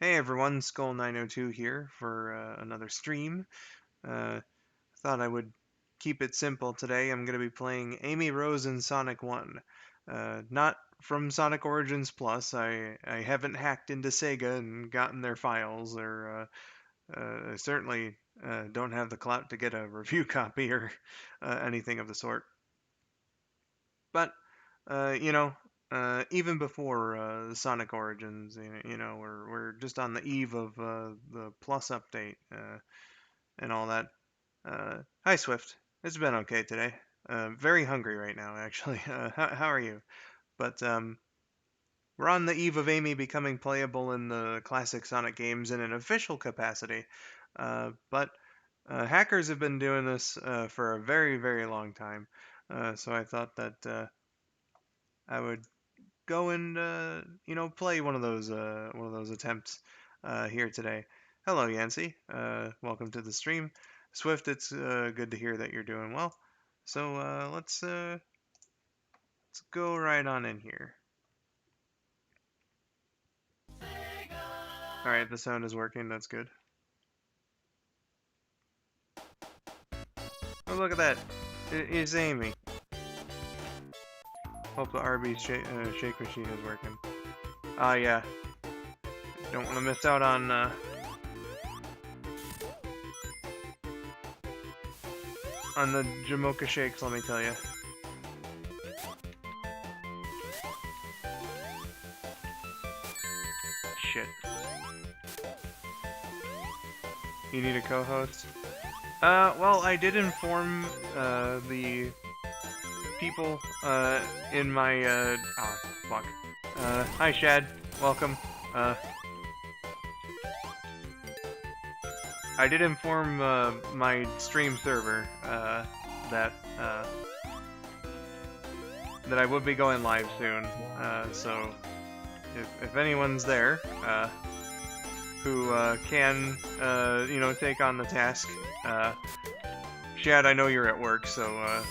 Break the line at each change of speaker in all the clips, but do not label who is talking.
Hey everyone, skull902 here for another stream. Uh, Thought I would keep it simple today. I'm going to be playing Amy Rose in Sonic 1. Not from Sonic Origins Plus. I haven't hacked into Sega and gotten their files, or I certainly don't have the clout to get a review copy or anything of the sort. But you know, even before Sonic Origins, we're just on the eve of the Plus update and all that. Hi, Swift. It's been okay today. Very hungry right now, actually. How are you? But we're on the eve of Amy becoming playable in the classic Sonic games in an official capacity. But hackers have been doing this for a very, very long time. So I thought that I would go and play one of those attempts here today. Hello, Yancy. Welcome to the stream. Swift, it's good to hear that you're doing well. So let's go right on in here. All right, the sound is working. That's good. Oh, look at that! It's Amy. Hope the Arby's shake machine is working. Ah, yeah. Don't want to miss out on the Jamocha shakes, let me tell you. Shit. You need a co-host? Well, I did inform the people in my oh fuck. Hi Shad, welcome. I did inform my stream server that that I would be going live soon. So if anyone's there who can take on the task, Shad, I know you're at work, so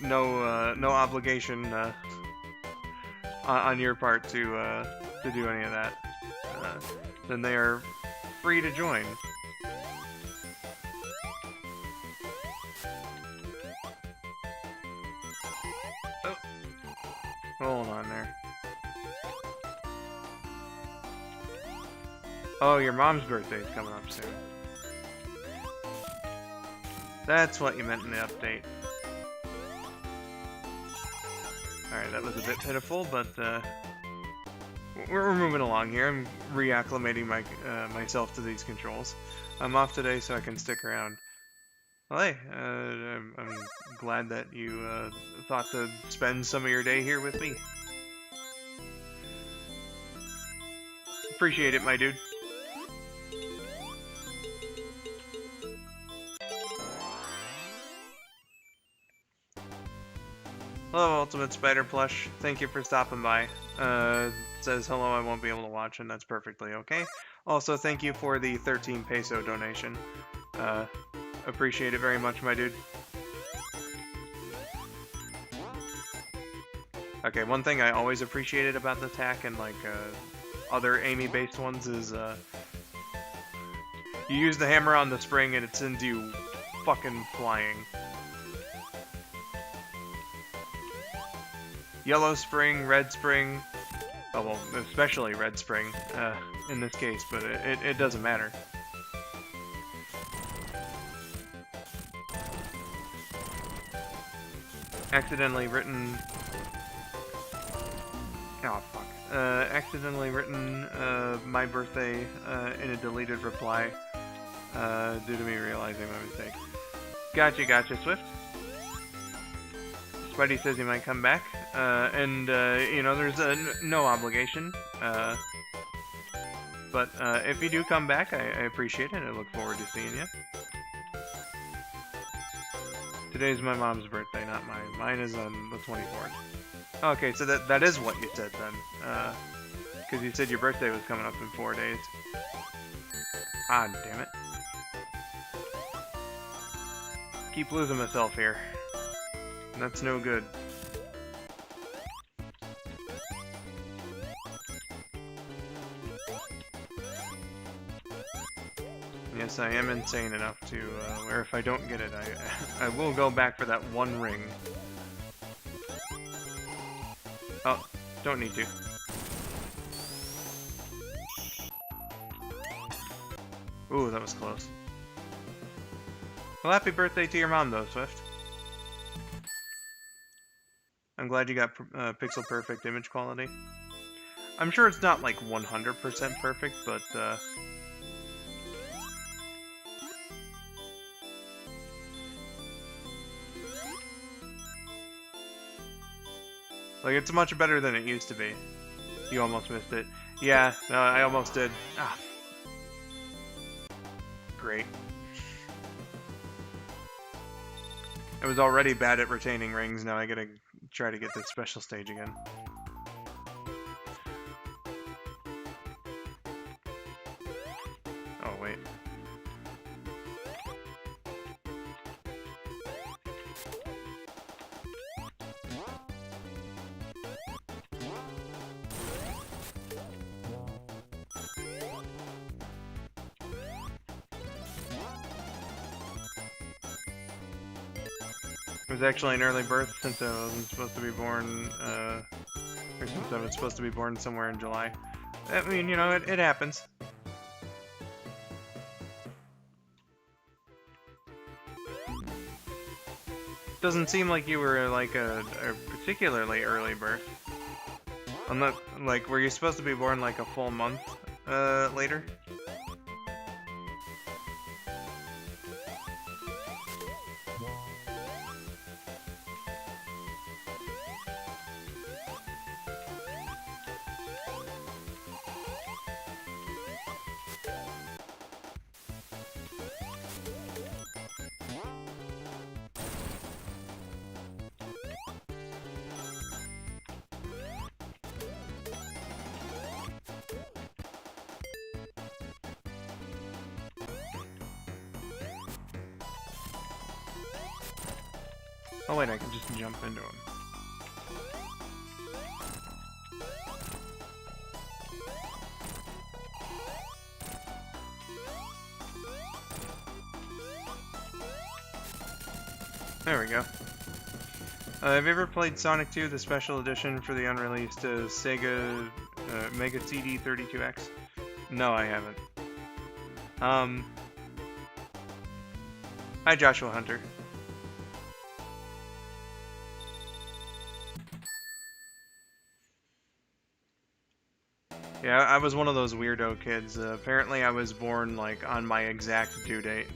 no obligation on your part to do any of that. Then they are free to join. Oh, hold on there. Oh, your mom's birthday's coming up soon. That's what you meant in the update. Alright, that was a bit pitiful, but we're moving along here. I'm reacclimating myself to these controls. I'm off today so I can stick around. Well, hey, I'm glad that you thought to spend some of your day here with me. Appreciate it, my dude. Hello, Ultimate Spider Plush. Thank you for stopping by. Says hello, I won't be able to watch, and that's perfectly okay. Also, thank you for the 13 peso donation. Appreciate it very much, my dude. Okay, one thing I always appreciated about the attack and like other Amy-based ones is you use the hammer on the spring and it sends you fucking flying. Yellow spring, red spring, oh well, especially red spring in this case, but it doesn't matter. Accidentally written... Oh, fuck. Accidentally written my birthday in a deleted reply due to me realizing my mistake. Gotcha, Swift. Spidey says he might come back, and there's no obligation, but if you do come back, I appreciate it. I look forward to seeing you. Today's my mom's birthday, not mine. Mine is on the 24th. Okay, so that is what you said then, because you said your birthday was coming up in 4 days. Ah, damn it. Keep losing myself here. That's no good. Yes, I am insane enough to where if I don't get it, I will go back for that one ring. Oh, don't need to. Ooh, that was close. Well, happy birthday to your mom, though, Swift. I'm glad you got pixel perfect image quality. I'm sure it's not like 100% perfect, but like it's much better than it used to be. You almost missed it. Yeah, no, I almost did. Ah, great. I was already bad at retaining rings, now I gotta try to get this special stage again. Oh, wait. It was actually an early birth since I wasn't supposed to be born, or since I was supposed to be born somewhere in July. I mean, you know, it happens. Doesn't seem like you were like a particularly early birth. Unless, like, were you supposed to be born like a full month later? Oh wait, I can just jump into him. There we go. Have you ever played Sonic 2, the special edition for the unreleased Sega Mega CD 32X? No, I haven't. Hi, Joshua Hunter. Yeah, I was one of those weirdo kids. Apparently I was born, like, on my exact due date.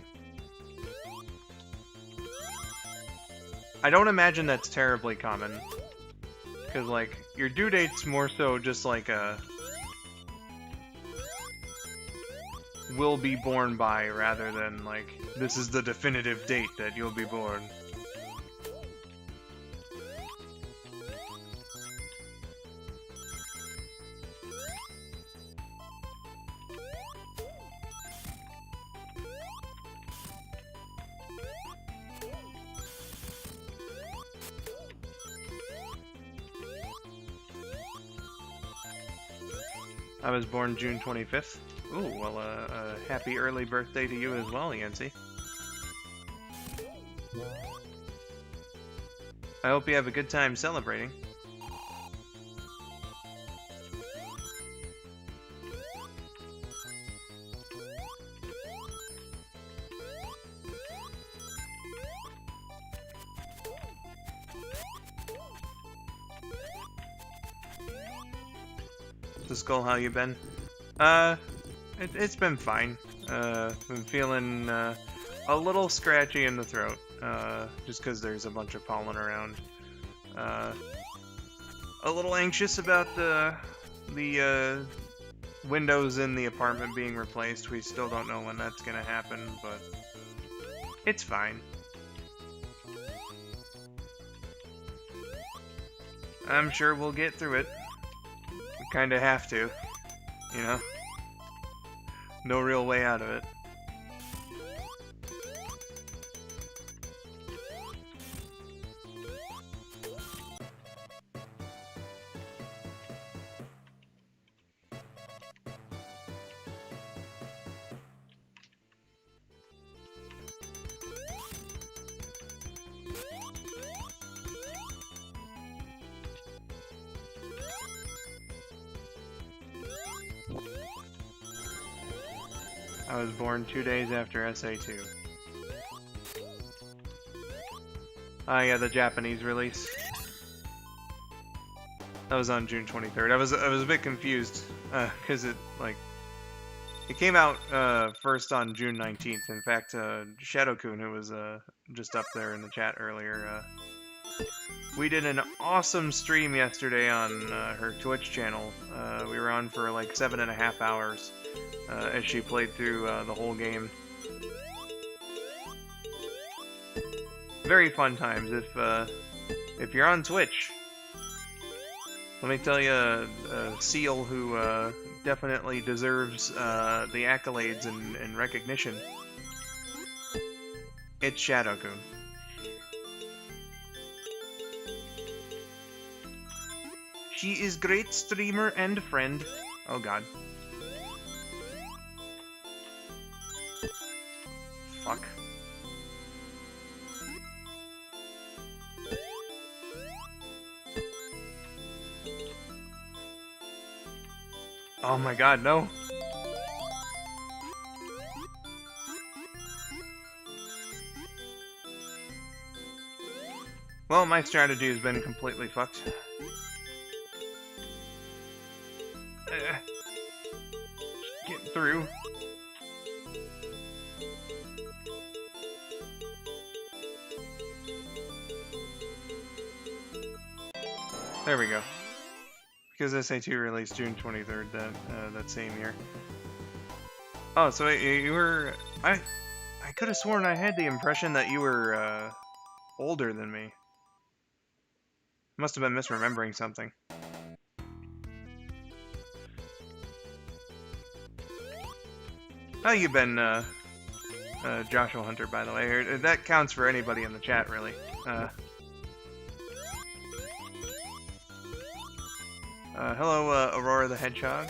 I don't imagine that's terribly common. Because, like, your due date's more so just like a... will be born by, rather than, like, this is the definitive date that you'll be born. I was born June 25th. Ooh, well, happy early birthday to you as well, Yancy. I hope you have a good time celebrating. The skull, how you been? It's been fine. Been feeling a little scratchy in the throat, just because there's a bunch of pollen around. A little anxious about the windows in the apartment being replaced. We still don't know when that's gonna happen, but it's fine. I'm sure we'll get through it. We kinda have to, you know? No real way out of it. I was born 2 days after SA2. Ah, yeah, the Japanese release. That was on June 23rd. I was a bit confused, because it came out first on June 19th. In fact, Shadowcoon, who was just up there in the chat earlier, we did an awesome stream yesterday on her Twitch channel. We were on for like 7.5 hours as she played through the whole game. Very fun times. If you're on Twitch, let me tell you a seal who definitely deserves the accolades and recognition. It's Shadowcoon. She is great streamer and friend. Oh god. Fuck. Oh my god, no. Well, my strategy has been completely fucked. Get through. There we go. Because SA2 released June 23rd that same year. Oh, so you were... I could have sworn I had the impression that you were older than me. Must have been misremembering something. How you been, Joshua Hunter, by the way? That counts for anybody in the chat, really. Hello, Aurora the Hedgehog.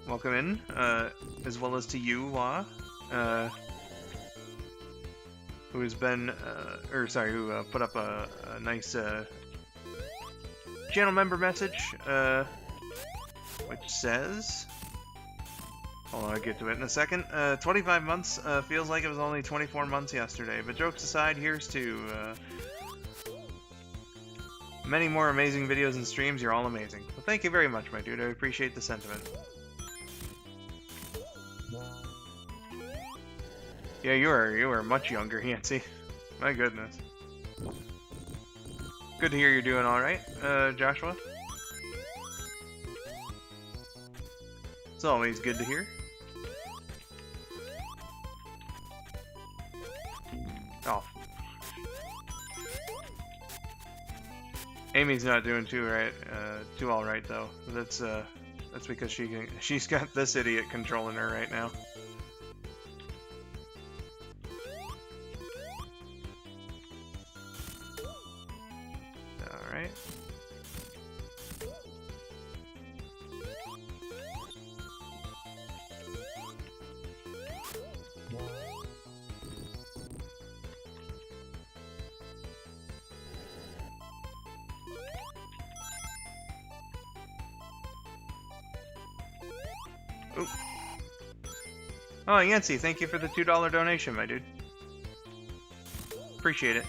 Welcome in, as well as to you, Wah. Who's been, who put up a nice, channel member message, which says... Hold on, I'll get to it in a second. 25 months, feels like it was only 24 months yesterday. But jokes aside, here's to many more amazing videos and streams. You're all amazing. Well, thank you very much, my dude. I appreciate the sentiment. Yeah, you are much younger, Yancy. My goodness. Good to hear you're doing all right, Joshua. It's always good to hear. Oh. Amy's not doing too all right though. That's because she's got this idiot controlling her right now. All right. Ooh. Oh, Yancy, thank you for the $2 donation, my dude. Appreciate it.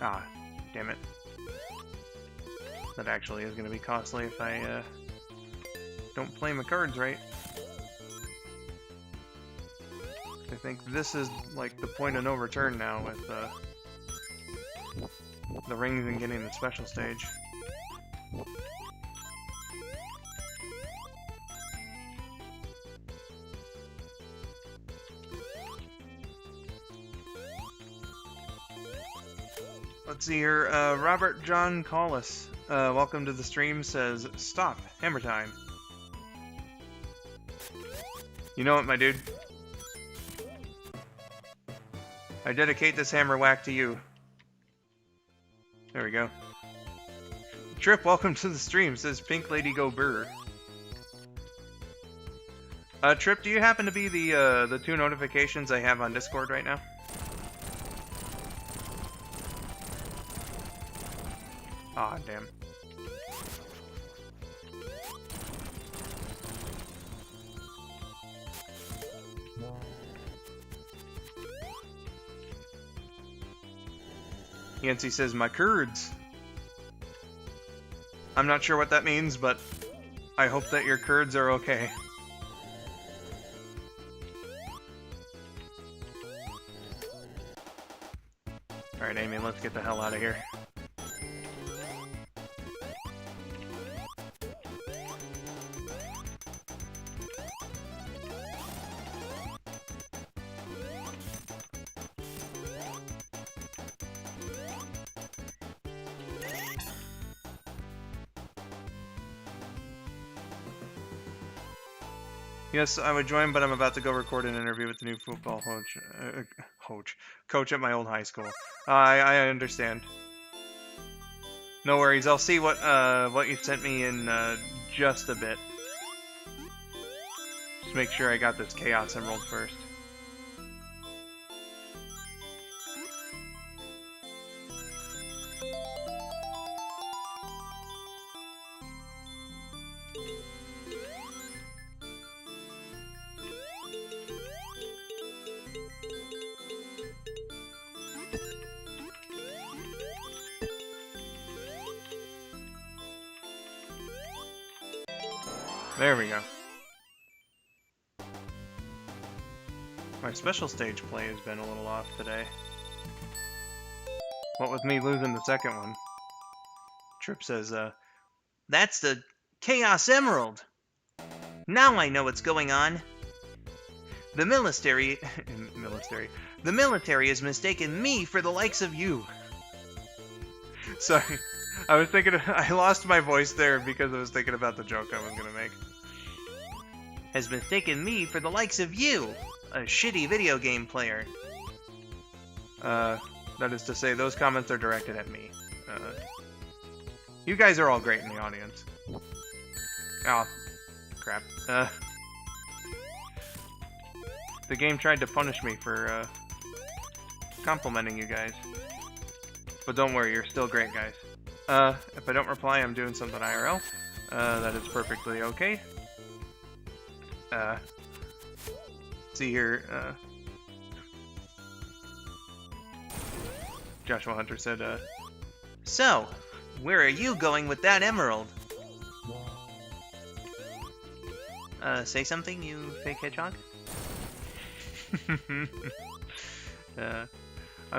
Ah, damn it. That actually is going to be costly if I don't play my cards right. I think this is like the point of no return now with the rings and getting the special stage. Let's see here. Robert John Collis, welcome to the stream, says, "Stop, hammer time." You know what, my dude? I dedicate this hammer whack to you. There we go. Trip, welcome to the stream, says Pink Lady Go Burr. Trip, do you happen to be the 2 notifications I have on Discord right now? Aw, damn. Yancy says, my curds. I'm not sure what that means, but I hope that your curds are okay. Alright, Amy, let's get the hell out of here. Yes, I would join, but I'm about to go record an interview with the new football coach at my old high school. I understand. No worries. I'll see what you sent me in just a bit. Just make sure I got this Chaos Emerald first. There we go. My special stage play has been a little off today. What with me losing the second one? Trip says, that's the Chaos Emerald! Now I know what's going on! The military has mistaken me for the likes of you! Sorry. I lost my voice there because I was thinking about the joke I was gonna make. Has mistaken me for the likes of you, a shitty video game player. That is to say, those comments are directed at me. You guys are all great in the audience. Oh, crap. The game tried to punish me for, complimenting you guys. But don't worry, you're still great, guys. If I don't reply, I'm doing something IRL. That is perfectly okay. See here, Joshua Hunter said, so, where are you going with that emerald? Say something, you fake hedgehog? I'm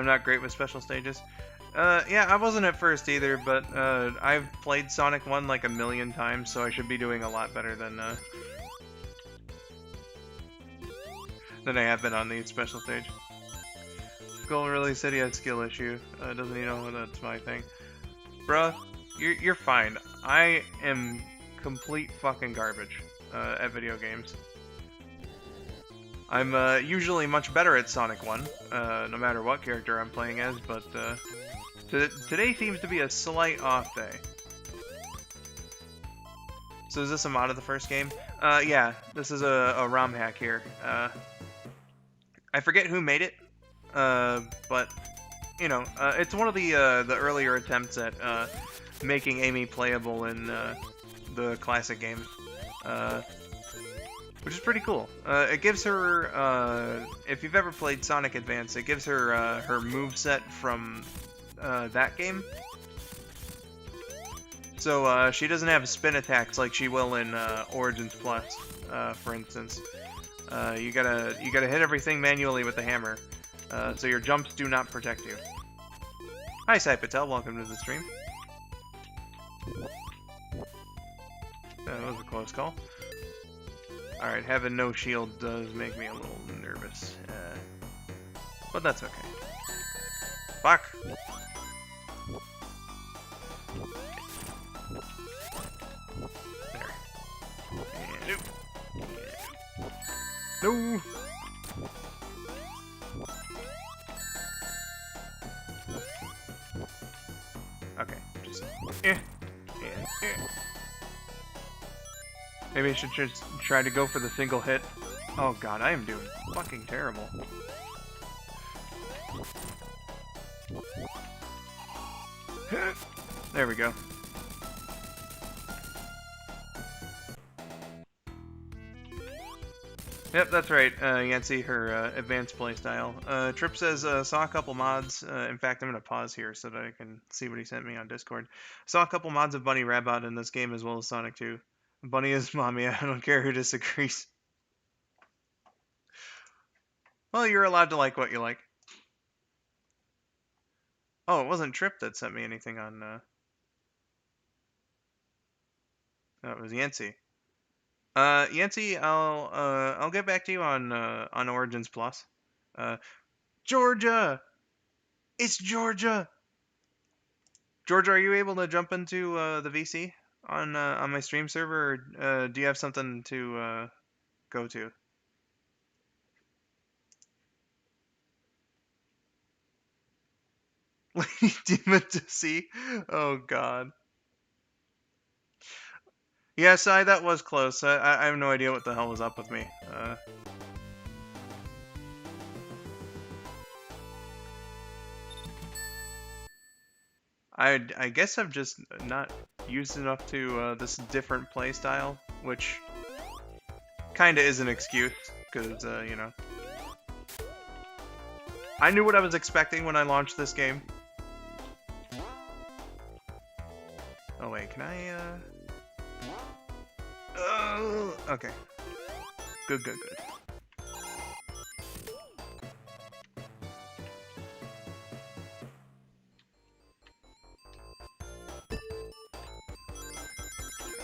not great with special stages. Yeah, I wasn't at first either, but I've played Sonic 1 like a million times, so I should be doing a lot better than I have been on the special stage. Skull really said he had skill issue. Doesn't he know that's my thing? Bruh, you're fine. I am complete fucking garbage at video games. I'm usually much better at Sonic 1, no matter what character I'm playing as, but today seems to be a slight off day. So is this a mod of the first game? Yeah, this is a ROM hack here. I forget who made it, but, you know, it's one of the earlier attempts at making Amy playable in the classic games, which is pretty cool. It gives her, if you've ever played Sonic Advance, it gives her her moveset from that game. So she doesn't have spin attacks like she will in Origins Plus, for instance. You gotta hit everything manually with the hammer, so your jumps do not protect you. Hi, Sai Patel. Welcome to the stream. That was a close call. Alright, having no shield does make me a little nervous. But that's okay. Fuck! There. And oop. No! Okay, just maybe I should just try to go for the single hit. Oh god, I am doing fucking terrible. There we go. Yep, that's right, Yancy, her advanced playstyle. Trip says, saw a couple mods. In fact, I'm going to pause here so that I can see what he sent me on Discord. Saw a couple mods of Bunny Rabbit in this game as well as Sonic 2. Bunny is mommy, I don't care who disagrees. Well, you're allowed to like what you like. Oh, it wasn't Trip that sent me anything on, no, it was Yancy. Yancy, I'll get back to you on Origins Plus. Georgia! It's Georgia! Georgia, are you able to jump into the VC on my stream server, or do you have something to go to? Lady Demon to see? Oh God. Yeah, Sai, that was close. I have no idea what the hell was up with me. I guess I've just not used enough to this different play style, which kinda is an excuse, because, you know. I knew what I was expecting when I launched this game. Oh wait, can I, okay. Good.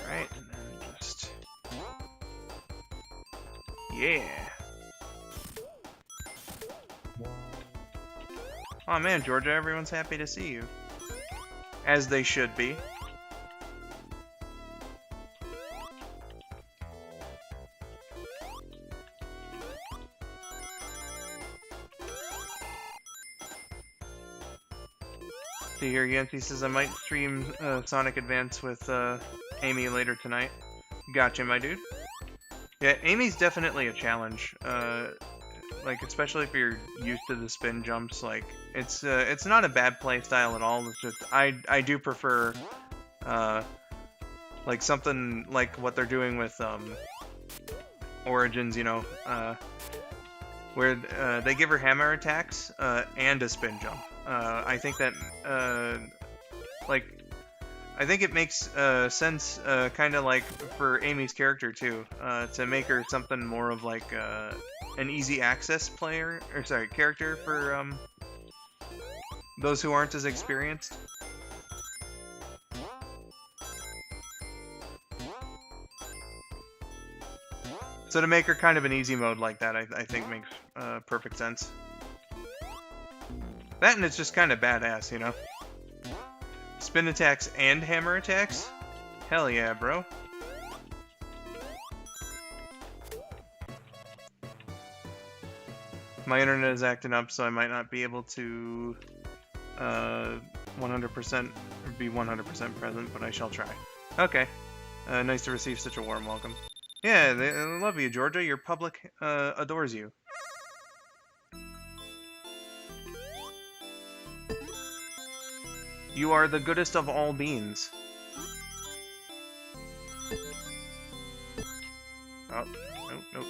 Alright, and then just... Yeah! Oh man, Georgia, everyone's happy to see you. As they should be. See here, Yancy says I might stream Sonic Advance with Amy later tonight. Gotcha, my dude. Yeah, Amy's definitely a challenge. Like, especially if you're used to the spin jumps, like, it's not a bad play style at all. It's just, I do prefer, like, something like what they're doing with, Origins, you know, where, they give her hammer attacks, and a spin jump. I think that, like, I think it makes sense, kind of like for Amy's character too, to make her something more of like an easy access player, or sorry, character for those who aren't as experienced. So to make her kind of an easy mode like that, I think makes perfect sense. That and it's just kind of badass, you know? Spin attacks and hammer attacks? Hell yeah, bro. My internet is acting up, so I might not be able to 100% be 100% present, but I shall try. Okay. Nice to receive such a warm welcome. Yeah, they love you, Georgia. Your public adores you. You are the goodest of all beings. Oh, no.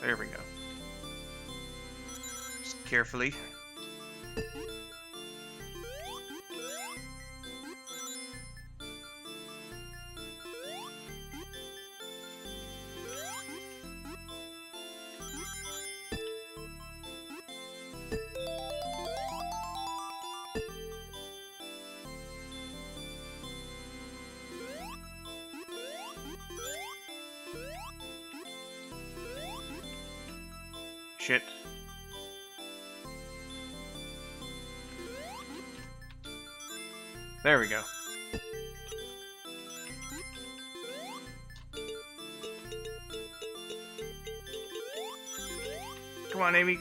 There we go. Just carefully. Shit. There we go. Come on, Amy.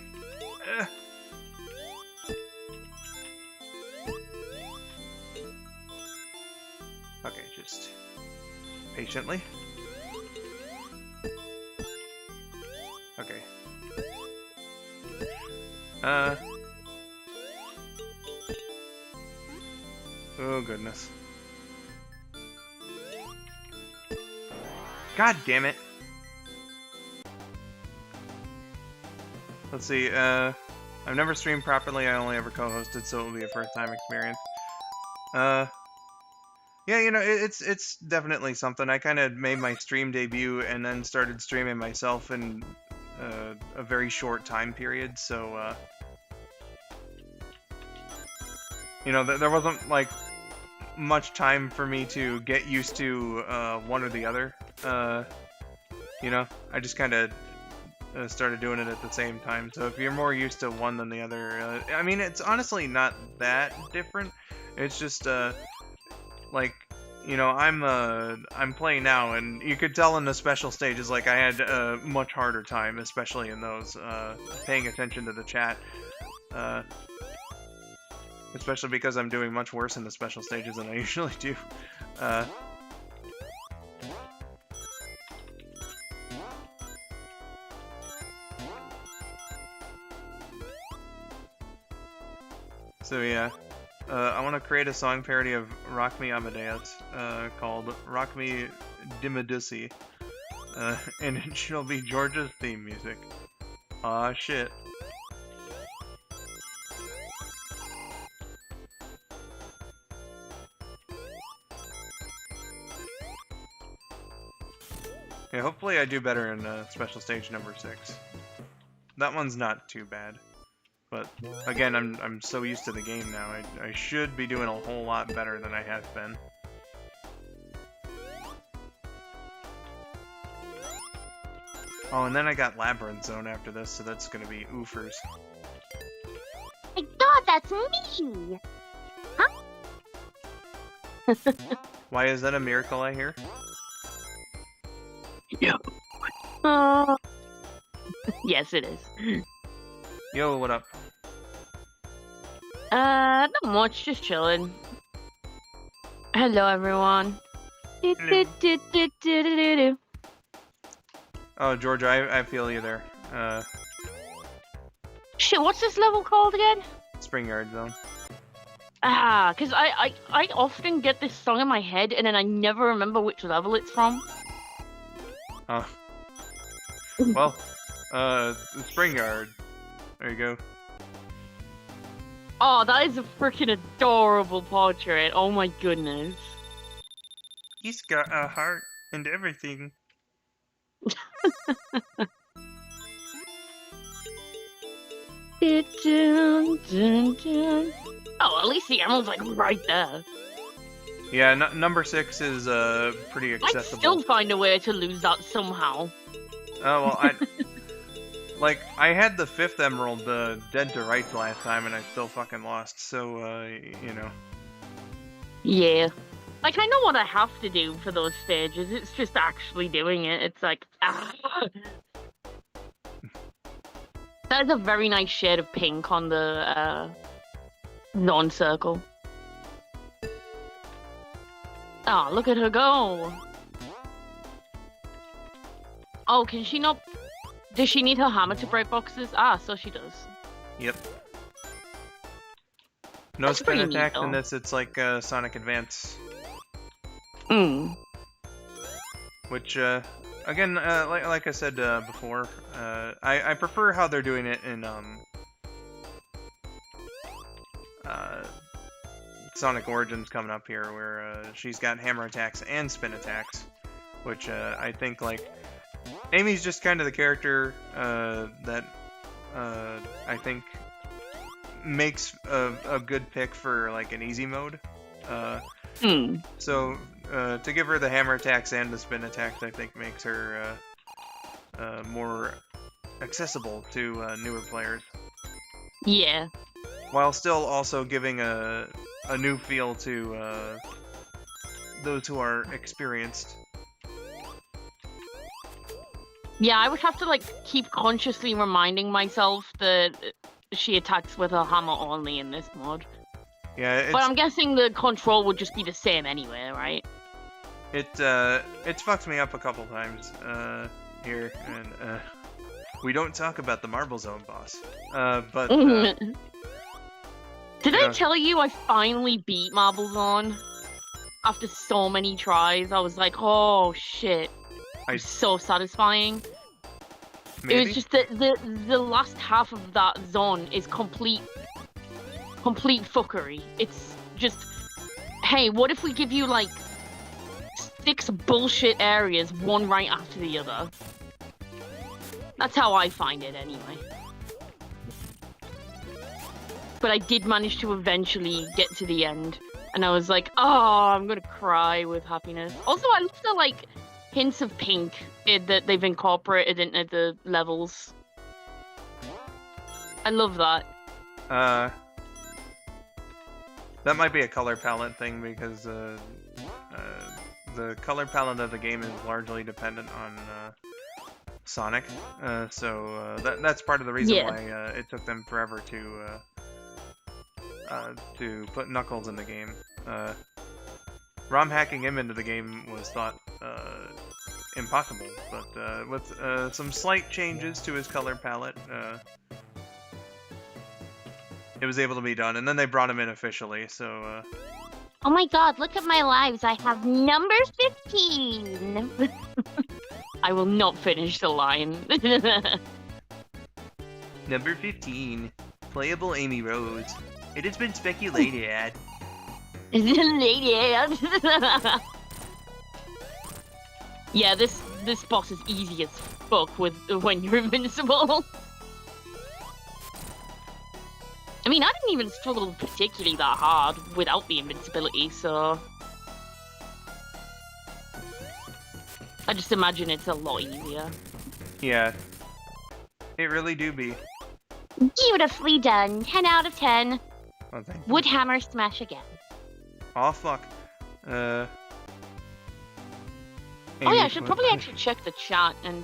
Okay, just patiently. Oh, goodness. God damn it. Let's see, I've never streamed properly, I only ever co-hosted, so it'll be a first-time experience. Yeah, you know, it's definitely something. I kind of made my stream debut and then started streaming myself in a very short time period, so, you know, there wasn't, like, much time for me to get used to one or the other. You know, I just kind of started doing it at the same time. So if you're more used to one than the other, I mean, it's honestly not that different. It's just like, you know, I'm playing now, and you could tell in the special stages, like I had a much harder time, especially in those, paying attention to the chat. Especially because I'm doing much worse in the special stages than I usually do. So yeah, I want to create a song parody of Rock Me Amadeus, called Rock Me Dimmadussy, and it shall be Georgia's theme music. Aw, shit. Yeah, hopefully I do better in special stage number 6. That one's not too bad. But, again, I'm so used to the game now, I should be doing a whole lot better than I have been. Oh, and then I got Labyrinth Zone after this, so that's gonna be oofers.
I thought that's me! Huh?
Why is that a miracle I hear?
Yep. Yes, it is.
Yo, what up?
Not much, just chilling. Hello, everyone.
Hello. Oh, Georgia, I feel you there.
Shit, what's this level called again?
Spring Yard Zone.
Ah, because I often get this song in my head, and then I never remember which level it's from.
Oh. Well, Spring Yard. There you go.
Oh, that is a freaking adorable portrait. Oh my goodness.
He's got a heart and everything.
Oh, at least the emerald's like right there.
Yeah, number 6 is pretty accessible.
I'd still find a way to lose that somehow.
Oh, well, I had the 5th emerald dead to rights last time, and I still fucking lost, so, you know.
Yeah. Like, I know what I have to do for those stages, it's just actually doing it. It's like, ah. That is a very nice shade of pink on the, non-circle. Oh, look at her go! Oh, can she not... Does she need her hammer to break boxes? Ah, so she does.
Yep. No
That's
spin
pretty
attack
neat,
in this, it's like Sonic Advance.
Hmm.
Which, again, like I said before, I prefer how they're doing it in Sonic Origins coming up here, where she's got hammer attacks and spin attacks, which I think, like, Amy's just kind of the character that I think makes a good pick for, like, an easy mode. So to give her the hammer attacks and the spin attacks, I think makes her more accessible to newer players.
Yeah.
While still also giving a new feel to those who are experienced.
Yeah, I would have to, like, keep consciously reminding myself that she attacks with her hammer only in this mod.
Yeah,
but I'm guessing the control would just be the same anyway, right?
It's fucked me up a couple times here, and We don't talk about the Marble Zone boss. But
Did
you
I
know,
tell you I finally beat Marble Zone? After so many tries, I was like, oh shit. It's so satisfying.
maybe?
It was just that the last half of that zone is complete fuckery. It's just, hey, what if we give you like 6 bullshit areas, one right after the other? That's how I find it anyway. But I did manage to eventually get to the end, and I was like, oh, I'm gonna cry with happiness. Also, I love the like hints of pink that they've incorporated into the levels. I love that.
That might be a color palette thing because the color palette of the game is largely dependent on Sonic, so that's part of the reason why it took them forever to put Knuckles in the game. ROM hacking him into the game was thought impossible, but with some slight changes to his color palette, it was able to be done, and then they brought him in officially, so...
Oh my god, look at my lives. I have number 15! I will not finish the line.
Number 15. Playable Amy Rose. It has been speculated.
Yeah, this boss is easy as fuck when you're invincible. I mean, I didn't even struggle particularly that hard without the invincibility, so... I just imagine it's a lot easier.
Yeah. It really do be.
Beautifully done. 10 out of 10.
Oh, thank you.
Would hammer smash again.
Oh, fuck.
Oh yeah, I should probably actually check the chat and,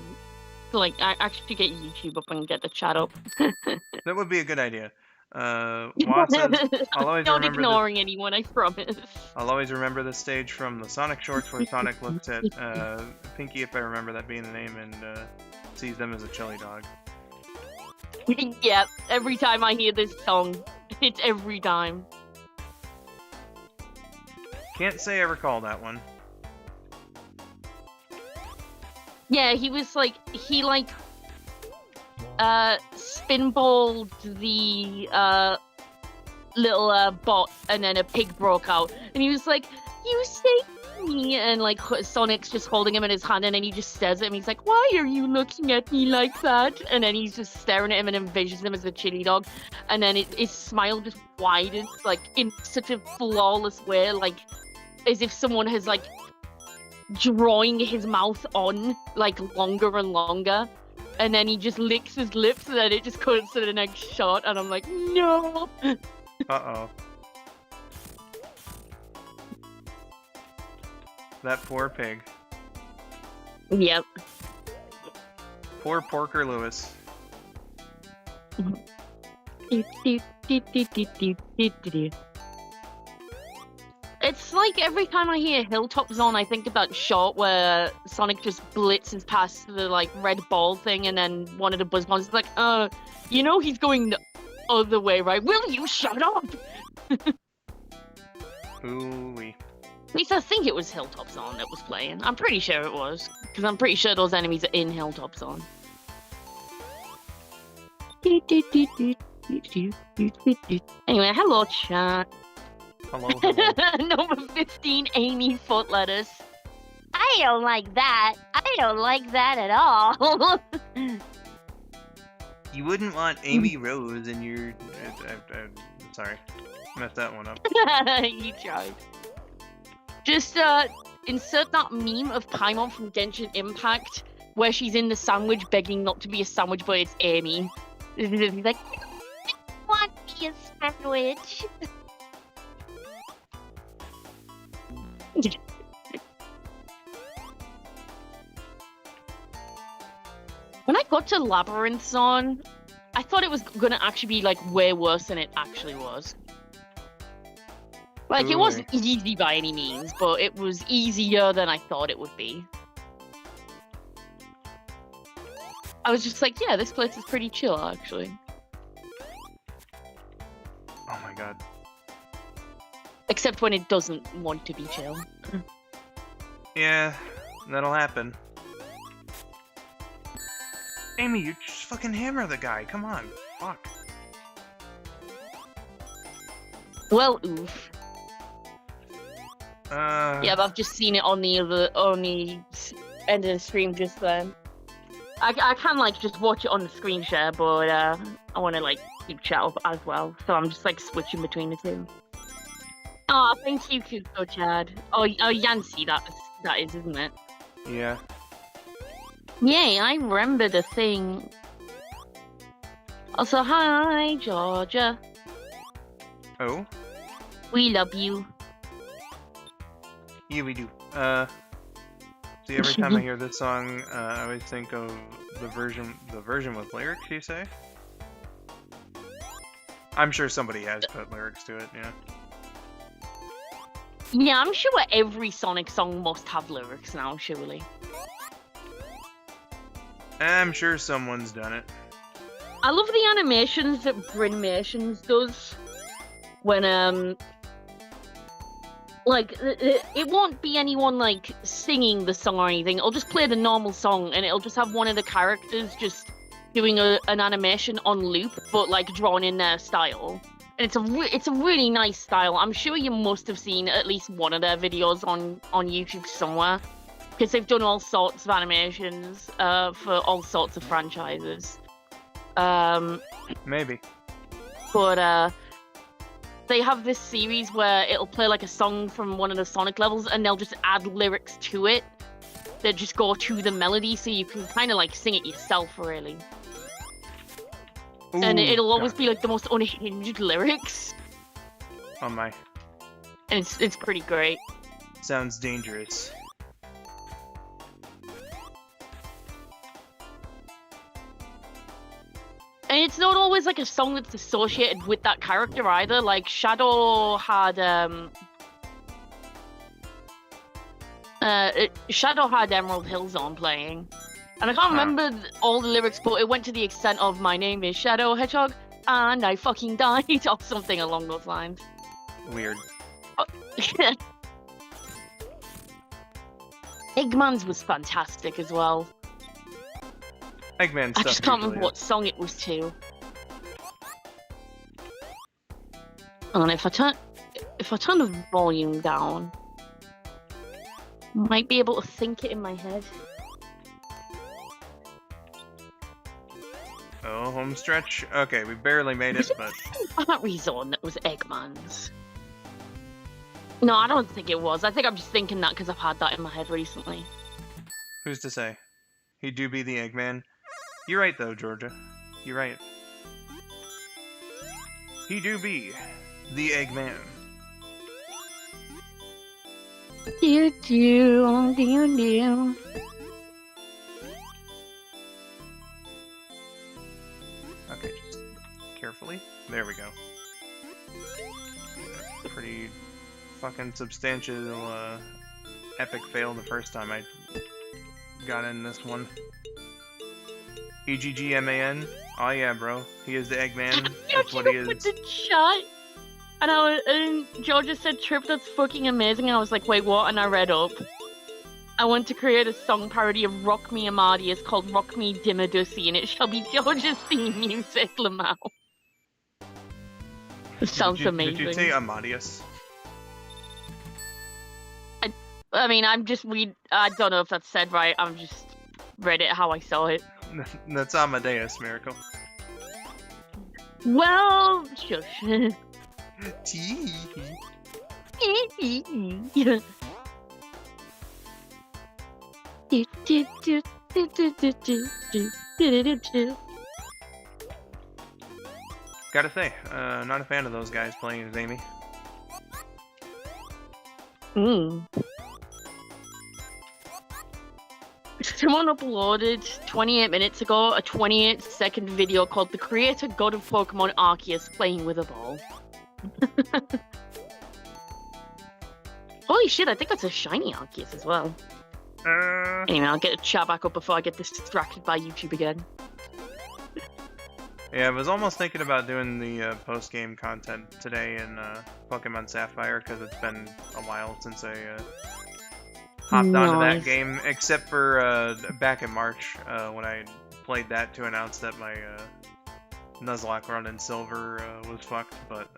like, actually get YouTube up and get the chat up.
That would be a good idea. Wah says, I'll always
Not
remember
ignoring anyone, I promise.
I'll always remember the stage from the Sonic shorts where Sonic looks at Pinky, if I remember that being the name, and sees them as a chili dog.
Yeah, every time I hear this song, it's every time.
Can't say I recall that one.
Yeah, he was like, spinballed the little bot, and then a pig broke out, and he was like, "You saved me!" And like Sonic's just holding him in his hand, and then he just stares at him. He's like, "Why are you looking at me like that?" And then he's just staring at him and envisions him as a chili dog, and then his smile just widens, like in such a flawless way, like as if someone has like drawing his mouth on like longer and longer. And then he just licks his lips, and then it just cuts to the next shot, and I'm like, no!
Uh-oh. That poor pig.
Yep.
Poor Porker Lewis.
It's like every time I hear Hilltop Zone, I think of that shot where Sonic just blitzes past the like red ball thing, and then one of the Buzz Bombs is like, you know he's going the other way, right? Will you shut up?
Ooh-wee.
At least I think it was Hilltop Zone that was playing. I'm pretty sure it was, because I'm pretty sure those enemies are in Hilltop Zone. Anyway, hello chat.
Hello, hello.
Number 15, Amy Foot Lettuce. I don't like that. I don't like that at all.
You wouldn't want Amy Rose in your... sorry. Messed that one up.
You tried. Just insert that meme of Paimon from Genshin Impact where she's in the sandwich begging not to be a sandwich, but it's Amy. She's like, I want to be a sandwich. When I got to Labyrinth Zone, I thought it was gonna actually be like way worse than it actually was. Like, it wasn't easy by any means, but it was easier than I thought it would be. I was just like, yeah, this place is pretty chill, actually.
Oh my god.
Except when it doesn't want to be chill.
Yeah, that'll happen. Amy, you just fucking hammer the guy. Come on. Fuck.
Well, oof. Yeah, but I've just seen it on the end of the stream just then. I can like just watch it on the screen share, but I want to like keep chat up as well, so I'm just like switching between the two. Oh, thank you, Kuko Chad. Oh, Yancy, that is, isn't it?
Yeah.
Yay, I remember the thing. Also, hi, Georgia.
Oh?
We love you.
Yeah, we do. See, every time I hear this song, I always think of the version with lyrics, you say? I'm sure somebody has put lyrics to it, yeah.
Yeah, I'm sure every Sonic song must have lyrics now, surely.
I'm sure someone's done it.
I love the animations that Brinmations does when like it won't be anyone like singing the song or anything. It'll just play the normal song and it'll just have one of the characters just doing an animation on loop, but like drawn in their style. And it's a really nice style. I'm sure you must have seen at least one of their videos on YouTube somewhere, because they've done all sorts of animations for all sorts of franchises.
Maybe.
But they have this series where it'll play like a song from one of the Sonic levels, and they'll just add lyrics to it that just go to the melody, so you can kind of like sing it yourself, really.
Ooh,
and it'll always
God.
be like the most unhinged lyrics,
Oh my.
and it's pretty great.
Sounds dangerous.
And it's not always like a song that's associated with that character either. Like Shadow had Emerald Hill Zone playing, and I can't remember all the lyrics, but it went to the extent of "My name is Shadow Hedgehog and I fucking died" or something along those lines.
Weird.
Eggman's was fantastic as well.
Eggman
I
stuff
just can't
usually
remember what
is.
song it was to. And if I turn the volume down, I might be able to think it in my head.
Oh, home stretch? Okay, we barely made it, but...
Battery Zone that was Eggman's. No, I don't think it was. I think I'm just thinking that because I've had that in my head recently.
Who's to say? He do be the Eggman. You're right, though, Georgia. You're right. He do be the Eggman.
Do do do do.
Okay, just carefully. There we go. Pretty fucking substantial, epic fail the first time I got in this one. EGGMAN? Oh yeah, bro. He is the Eggman. That's what he is.
With the chat, and Georgia said, "Trip, that's fucking amazing." And I was like, "Wait, what?" And I read up. I want to create a song parody of Rock Me Amadeus called Rock Me Dimmadussy, and it shall be Georgia's theme music, Lamau. It sounds amazing.
Did you say Amadeus?
I mean, I don't know if that's said right. I'm just read it how I saw it.
That's Amadeus, Miracle.
Well, shush.
Tee. Gotta say, not a fan of those guys playing as Amy.
Someone uploaded 28 minutes ago a 28-second video called "The Creator God of Pokemon Arceus Playing with a Ball." Holy shit, I think that's a shiny Arceus as well. Anyway, I'll get the chat back up before I get distracted by YouTube again.
Yeah, I was almost thinking about doing the post-game content today in Pokemon Sapphire, because it's been a while since I hopped onto that game, except for back in March, when I played that to announce that my Nuzlocke run in Silver was fucked, but...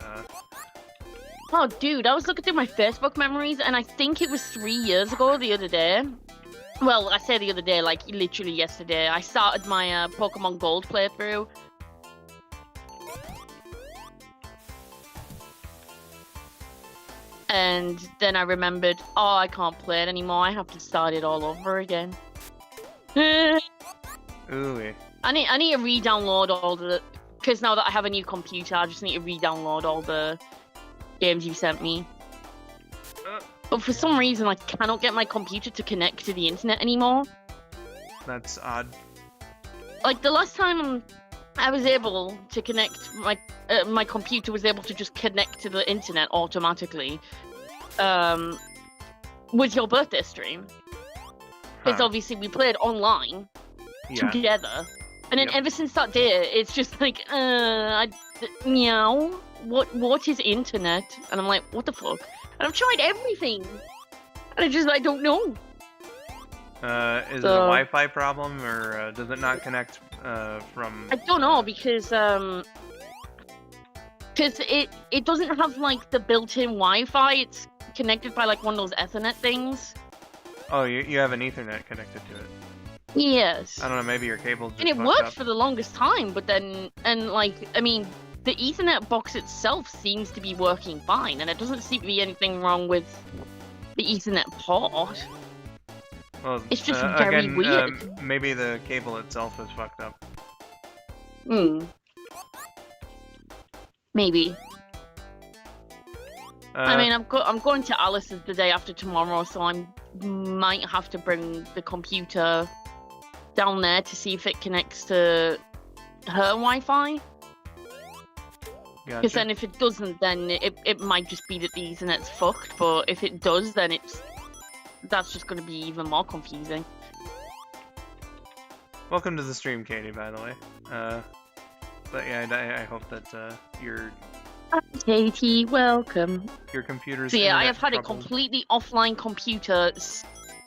Oh, dude, I was looking through my Facebook memories, and I think it was 3 years ago the other day. Well, I say the other day, like, literally yesterday. I started my Pokemon Gold playthrough. And then I remembered, oh, I can't play it anymore. I have to start it all over again.
Ooh.
I need to re-download all the... Because now that I have a new computer, I just need to re-download all the games you sent me. But for some reason, I cannot get my computer to connect to the internet anymore.
That's odd.
Like, the last time I was able to connect, my computer was able to just connect to the internet automatically, was your birthday stream. Because obviously we played online together. And then ever since that day, it's just like, meow, what is internet? And I'm like, what the fuck? And I've tried everything. And I don't know.
Is it a Wi-Fi problem, or does it not connect from...
I don't know, because it doesn't have, like, the built-in Wi-Fi. It's connected by, like, one of those Ethernet things.
Oh, you have an Ethernet connected to it.
Yes.
I don't know, maybe your cable's just
And it
fucked
worked
up.
for the longest time, but then, the Ethernet box itself seems to be working fine, and it doesn't seem to be anything wrong with the Ethernet port.
Well,
it's just very weird.
Maybe the cable itself is fucked up.
Maybe. I mean, I'm going to Alice's the day after tomorrow, so I might have to bring the computer down there to see if it connects to her Wi-Fi. Because then if it doesn't, then it might just be that the Ethernet's fucked, but if it does, then that's just going to be even more confusing.
Welcome to the stream, Katie, by the way. But yeah, I hope that your...
Katie, welcome.
Your computer's...
So yeah, I have had a completely offline computer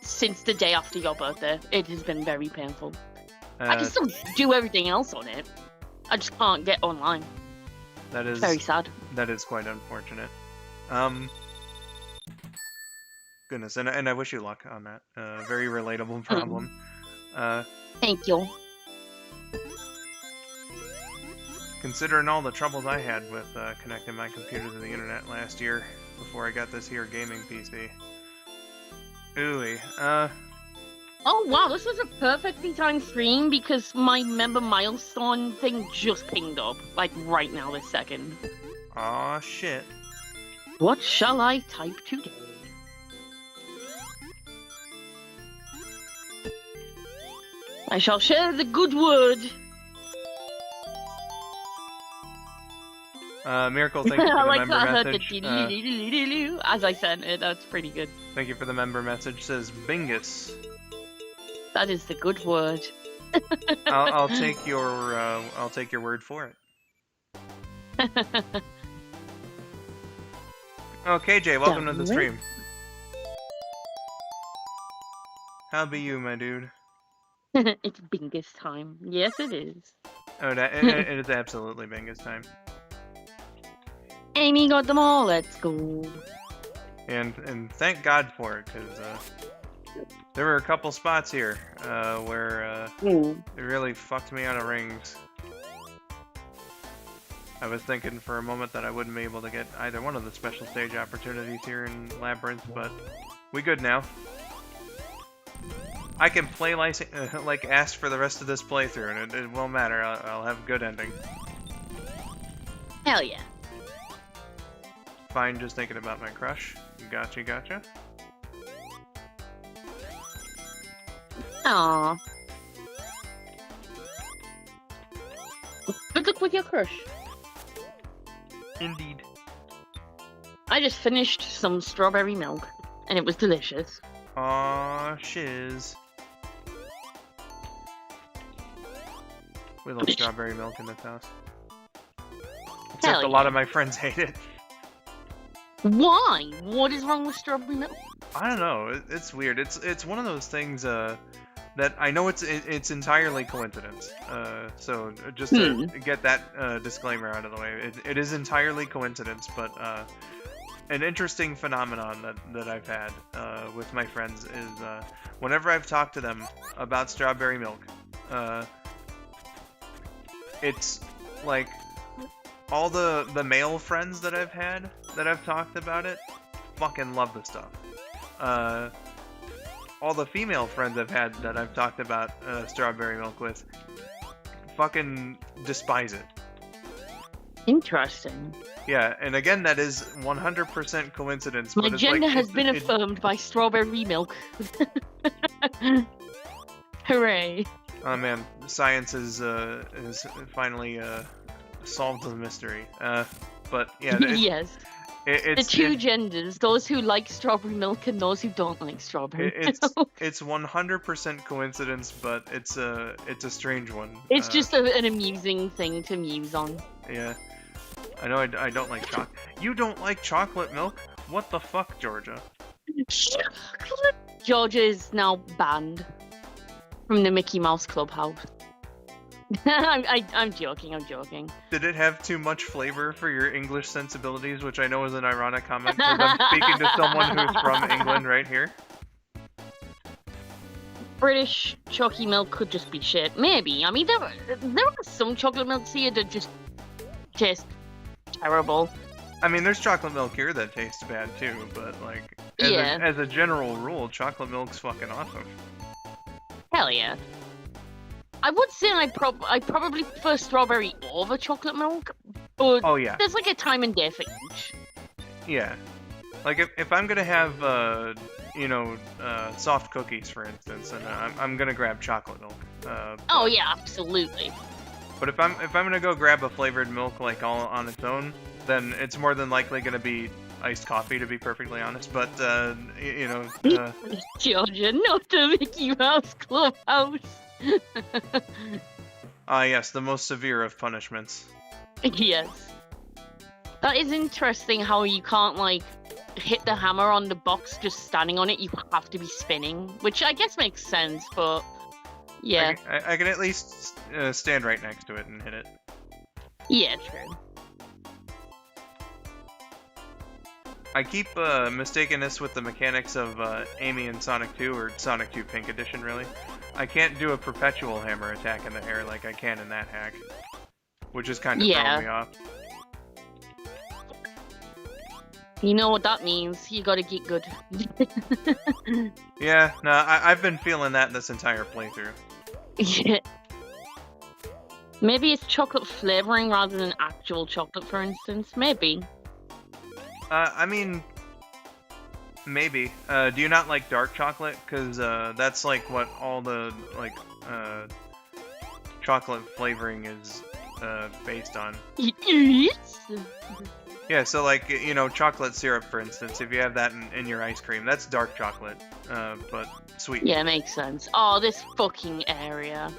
since the day after your birthday. It has been very painful. I can still do everything else on it. I just can't get online.
That is
very sad.
That is quite unfortunate. Goodness, and I wish you luck on that. Very relatable problem.
Thank you.
Considering all the troubles I had with connecting my computer to the internet last year before I got this here gaming PC. Ooh-wee.
Oh wow, this was a perfectly timed stream because my member milestone thing just pinged up, like right now this second.
Aw, shit.
What shall I type today? I shall share the good word.
Miracle, thank you for the
like
member
I heard
message.
The as I sent it, that's pretty good.
Thank you for the member message. Says Bingus.
That is the good word.
I'll take your word for it. Oh, KJ, welcome to the stream. How be you, my dude?
It's Bingus time. Yes, it is.
Oh, it is absolutely Bingus time.
Amy got them all. Let's go.
And thank God for it, because there were a couple spots here where it really fucked me out of rings. I was thinking for a moment that I wouldn't be able to get either one of the special stage opportunities here in Labyrinth, but we good now. I can play like ass for the rest of this playthrough, and it won't matter. I'll have a good ending.
Hell yeah.
Fine, just thinking about my crush. Gotcha, gotcha.
Aww. Good luck with your crush.
Indeed.
I just finished some strawberry milk, and it was delicious.
Aw, shiz. We love strawberry milk in this house. Except
Hell
a lot
yeah.
of my friends hate it.
Why? What is wrong with strawberry milk?
I don't know. It's weird. It's one of those things that I know it's entirely coincidence. So just to get that disclaimer out of the way, it is entirely coincidence, but an interesting phenomenon that I've had with my friends is whenever I've talked to them about strawberry milk, it's like all the male friends that I've had that I've talked about it fucking love the stuff. All the female friends I've had that I've talked about strawberry milk with fucking despise it.
Interesting.
Yeah, and again, that is 100% coincidence.
My
but it's
gender
like,
has been affirmed by strawberry milk. Hooray.
Oh man, science has finally solved the mystery. But yeah,
yes. The two genders, those who like strawberry milk and those who don't like strawberry milk.
It's 100% coincidence, but it's a strange one.
It's just an amusing thing to muse on.
Yeah. I know I don't like chocolate. You don't like chocolate milk? What the fuck, Georgia?
Chocolate? Georgia is now banned from the Mickey Mouse Clubhouse. I'm joking, I'm joking.
Did it have too much flavor for your English sensibilities, which I know is an ironic comment, because I'm speaking to someone who's from England right here?
British chalky milk could just be shit. Maybe. I mean, there are some chocolate milks here that just taste terrible.
I mean, there's chocolate milk here that tastes bad too, but like, as a general rule, chocolate milk's fucking awesome.
Hell yeah. I would say I probably prefer strawberry over chocolate milk, but
oh yeah,
there's like a time and day for each.
Yeah, like if I'm gonna have soft cookies, for instance, and I'm gonna grab chocolate milk.
Oh yeah, absolutely.
But if I'm gonna go grab a flavored milk like all on its own, then it's more than likely gonna be iced coffee, to be perfectly honest. But
Georgia, not the Mickey Mouse Clubhouse.
Yes, the most severe of punishments.
Yes. That is interesting how you can't, like, hit the hammer on the box just standing on it. You have to be spinning, which I guess makes sense, but yeah.
I can at least stand right next to it and hit it.
Yeah, true.
I keep mistaking this with the mechanics of Amy and Sonic 2, or Sonic 2 Pink Edition, really. I can't do a perpetual hammer attack in the air like I can in that hack, which is kind of throwing me off.
You know what that means. You gotta get good.
Yeah, no, I've been feeling that this entire playthrough.
Yeah. Maybe it's chocolate flavoring rather than actual chocolate, for instance. Maybe.
I mean, maybe. Do you not like dark chocolate? Because that's like what all the chocolate flavoring is based on.
Yes.
Yeah, so like, chocolate syrup, for instance, if you have that in your ice cream, that's dark chocolate, but sweet.
Yeah, makes sense. Oh, this fucking area.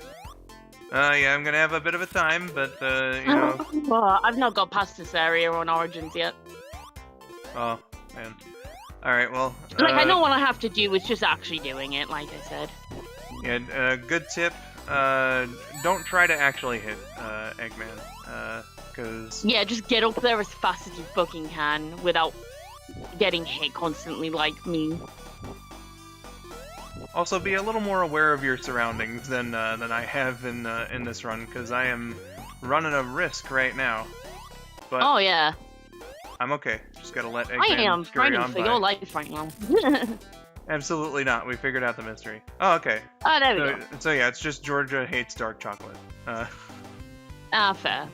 Yeah, I'm gonna have a bit of a time, but,
Well, I've not got past this area on Origins yet.
Oh, man. Alright, well...
I know what I have to do, it's just actually doing it, like I said.
Yeah, good tip, don't try to actually hit, Eggman, because...
Yeah, just get up there as fast as you fucking can, without getting hit constantly like me.
Also, be a little more aware of your surroundings than I have in this run, because I am running a risk right now. But
oh, yeah.
I'm okay. Just gotta let Eggman
I am
scurry
fighting
on
for
by.
your life right now.
Absolutely not. We figured out the mystery. Oh, okay.
Oh, there we go.
So yeah, it's just Georgia hates dark chocolate.
Fair.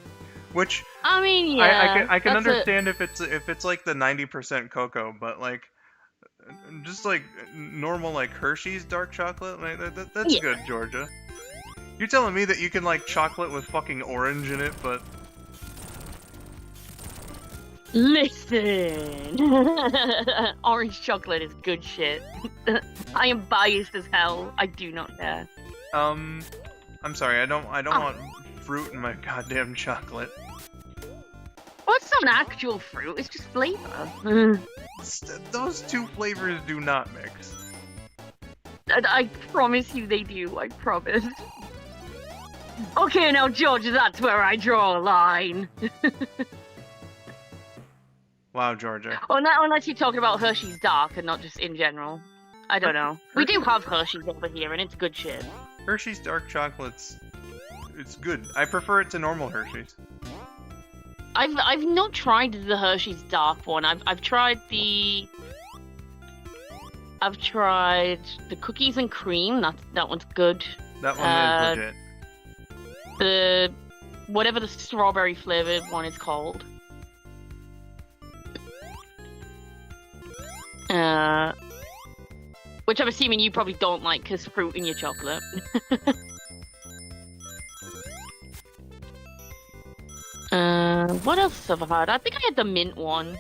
Which
I mean, yeah.
I can understand if it's like the 90% cocoa, but like just like normal like Hershey's dark chocolate, like that's good, Georgia. You're telling me that you can like chocolate with fucking orange in it, but
Listen, orange chocolate is good shit. I am biased as hell. I do not care.
I'm sorry. I don't want fruit in my goddamn chocolate.
Well, it's not actual fruit. It's just flavor.
Those two flavors do not mix.
I promise you they do. I promise. Okay, now George, that's where I draw a line.
Wow, Georgia.
Well, not unless you're talking about Hershey's Dark and not just in general. I don't know. We do have Hershey's over here, and it's good shit.
Hershey's dark chocolate's... it's good. I prefer it to normal Hershey's.
I've not tried the Hershey's Dark one. I've tried the cookies and cream. That one's good.
That one is legit.
The whatever the strawberry flavored one is called. Which I'm assuming you probably don't like because fruit in your chocolate. What else have I had? I think I had the mint one.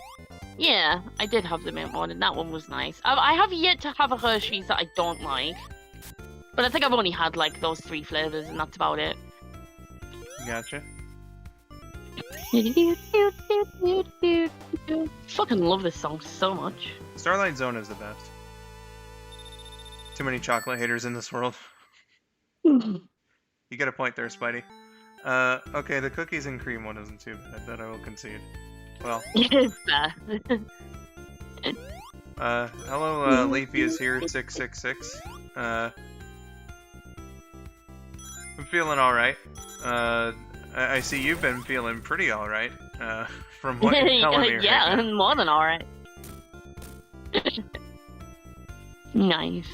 Yeah, I did have the mint one, and that one was nice. I have yet to have a Hershey's that I don't like. But I think I've only had, like, those 3 flavors, and that's about it.
Gotcha.
Fucking love this song so much.
Starlight Zone is the best. Too many chocolate haters in this world. You get a point there, Spidey. Okay, the cookies and cream one isn't too bad, that I will concede. Well. Hello, Leafy is here, 666. I'm feeling alright. I see you've been feeling pretty alright, from what you're telling me
yeah,
right now.
more than alright. Nice.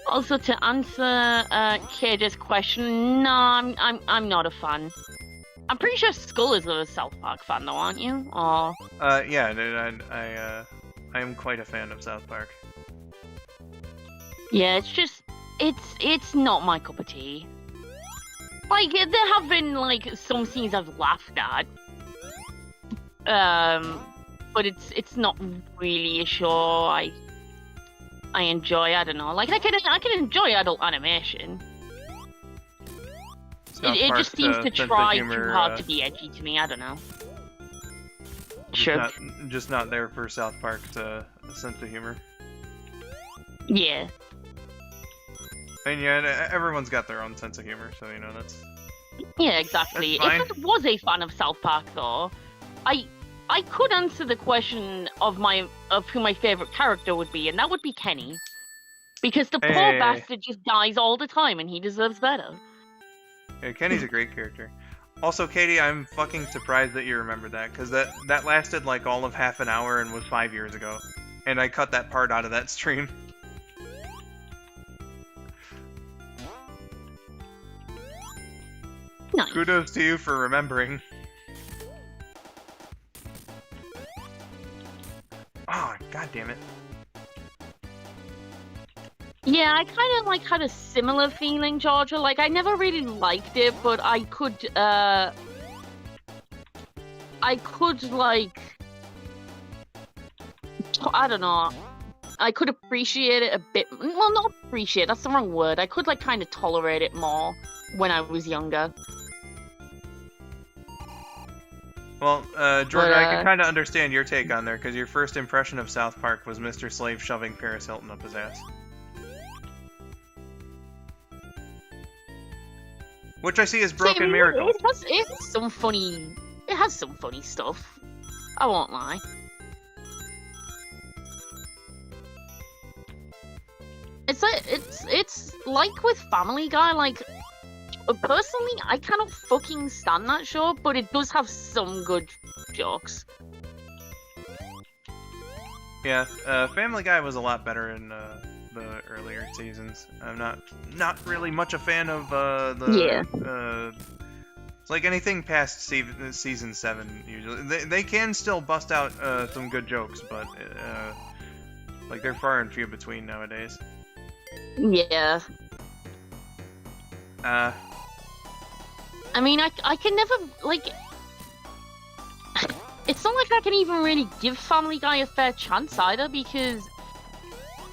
Also, to answer Kaja's question, no, I'm not a fan. I'm pretty sure Skull is a South Park fan, though, aren't you? Or
Yeah, dude, I am quite a fan of South Park.
yeah, it's just it's not my cup of tea. Like, there have been like some scenes I've laughed at, but it's not really a show I enjoy. I don't know. Like, I can enjoy adult animation. It just seems to try too hard to be edgy to me. I don't know. Sure.
Just not there for South Park's sense of humor.
Yeah.
And yeah, everyone's got their own sense of humor, so you know that's.
Yeah, exactly. If I was a fan of South Park, though, I could answer the question of who my favorite character would be, and that would be Kenny, because the poor bastard just dies all the time, and he deserves better.
Yeah, Kenny's a great character. Also, Katie, I'm fucking surprised that you remembered that, because that lasted like all of half an hour and was 5 years ago, and I cut that part out of that stream.
Nice.
Kudos to you for remembering. Oh, god damn it.
Yeah, I kind of like had a similar feeling, Georgia. Like, I never really liked it, but I could like, I don't know. I could appreciate it a bit. Well, not appreciate. That's the wrong word. I could like kind of tolerate it more when I was younger.
Well, Georgia, I can kind of understand your take on there, because your first impression of South Park was Mr. Slave shoving Paris Hilton up his ass. Which I see as broken miracles.
It has some funny stuff. I won't lie. It's like with Family Guy, like, personally, I cannot fucking stand that show, but it does have some good jokes.
Yeah, Family Guy was a lot better in the earlier seasons. I'm not really much a fan of it's like anything past season 7 usually. They can still bust out some good jokes, but like they're far and few between nowadays.
Yeah. I mean, I can never, like, it's not like I can even really give Family Guy a fair chance either, because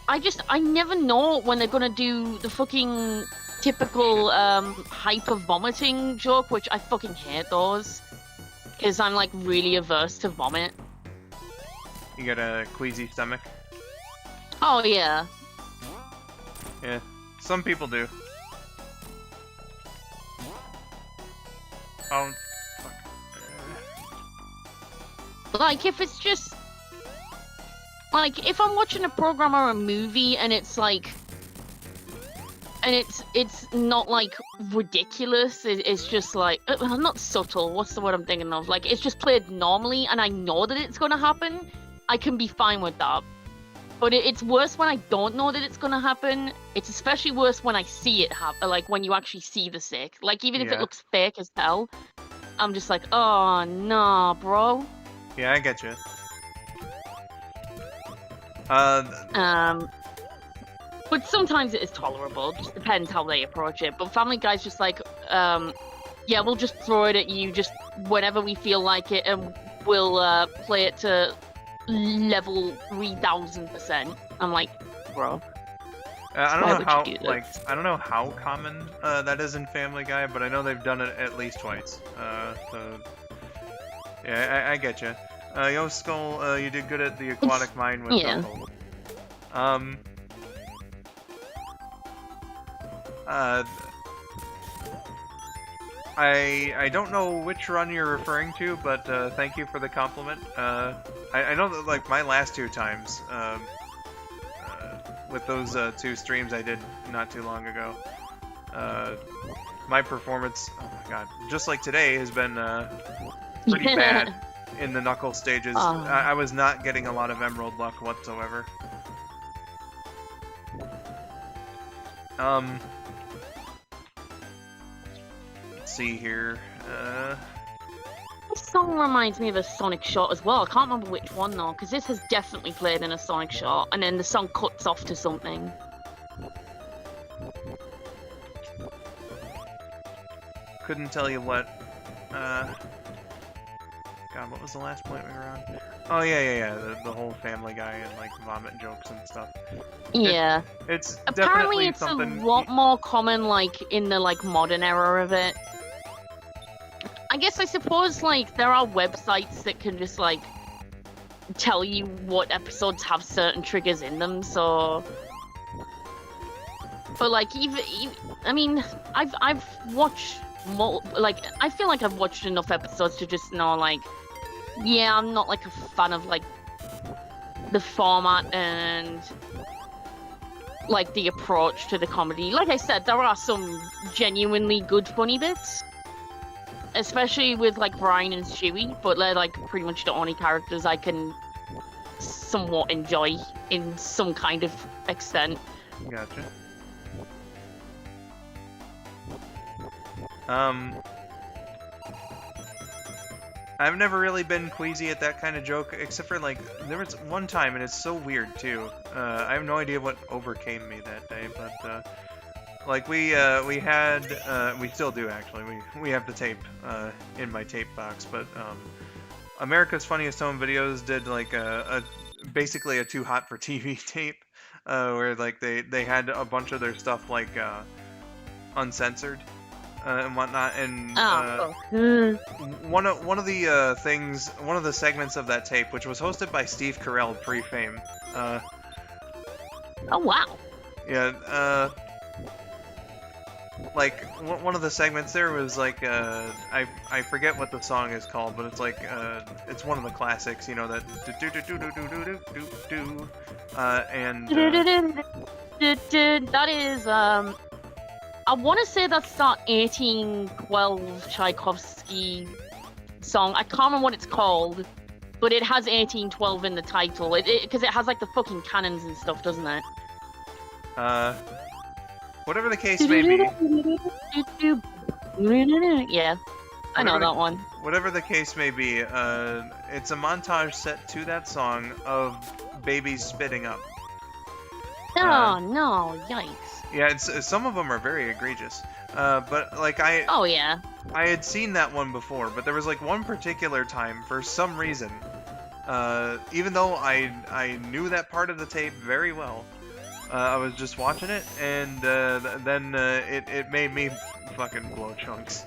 I never know when they're gonna do the fucking typical hyper vomiting joke, which I fucking hate those, because I'm like really averse to vomit.
You got a queasy stomach?
Oh yeah.
Yeah, some people do. Oh, fuck.
Like, if it's just... Like, if I'm watching a program or a movie and it's like... And it's not, like, ridiculous, it's just like... not subtle, what's the word I'm thinking of? Like, it's just played normally and I know that it's gonna happen, I can be fine with that. But it's worse when I don't know that it's gonna happen. It's especially worse when I see it happen, like when you actually see the sick. Like, even if it looks fake as hell, I'm just like, oh, nah, bro.
Yeah, I get you.
But sometimes it is tolerable. It just depends how they approach it. But Family Guy's just like, yeah, we'll just throw it at you just whenever we feel like it, and we'll play it to level 3000%. I'm like, bro.
I don't know how, like, I don't know how common that is in Family Guy, but I know they've done it at least twice. So yeah, I get you. Yo, Skull, you did good at the aquatic mine with Knuckle. I don't know which run you're referring to, but thank you for the compliment. I know that, like, my last two times, with those two streams I did not too long ago, my performance, oh my god, just like today, has been pretty bad in the Knuckle stages. I was not getting a lot of emerald luck whatsoever. Let's see here.
This song reminds me of a Sonic shot as well. I can't remember which one though, because this has definitely played in a Sonic shot, and then the song cuts off to something.
Couldn't tell you what. God, what was the last point we were on? Oh yeah. The whole Family Guy and like vomit jokes and stuff.
Yeah.
It's
apparently it's
something...
a lot more common like in the like modern era of it. I guess I suppose like there are websites that can just like tell you what episodes have certain triggers in them, so. But like even I mean I've watched like I feel like I've watched enough episodes to just know like, yeah, I'm not like a fan of like the format and like the approach to the comedy. Like I said, there are some genuinely good funny bits, especially with like Brian and Stewie, but they're like pretty much the only characters I can somewhat enjoy in some kind of extent.
Gotcha. I've never really been queasy at that kind of joke, except for like there was one time, and it's so weird too. I have no idea what overcame me that day, but like we still do actually. We have the tape in my tape box, but America's Funniest Home Videos did like basically a Too Hot for TV tape, where like they had a bunch of their stuff like uncensored. And whatnot, and one of the things, one of the segments of that tape, which was hosted by Steve Carell pre-fame.
Oh wow!
Yeah, like one of the segments there was like I forget what the song is called, but it's like it's one of the classics, you know, that do do do do do do do do, and
that is I want to say that's that 1812 Tchaikovsky song. I can't remember what it's called, but it has 1812 in the title. Because it has like the fucking cannons and stuff, doesn't it?
Whatever the case may be.
Yeah, I know that one.
Whatever the case may be, it's a montage set to that song of babies spitting up.
Oh no, yikes.
Yeah, it's some of them are very egregious. But like
Oh yeah.
I had seen that one before, but there was like one particular time for some reason. Even though I knew that part of the tape very well, I was just watching it, and then it made me fucking blow chunks.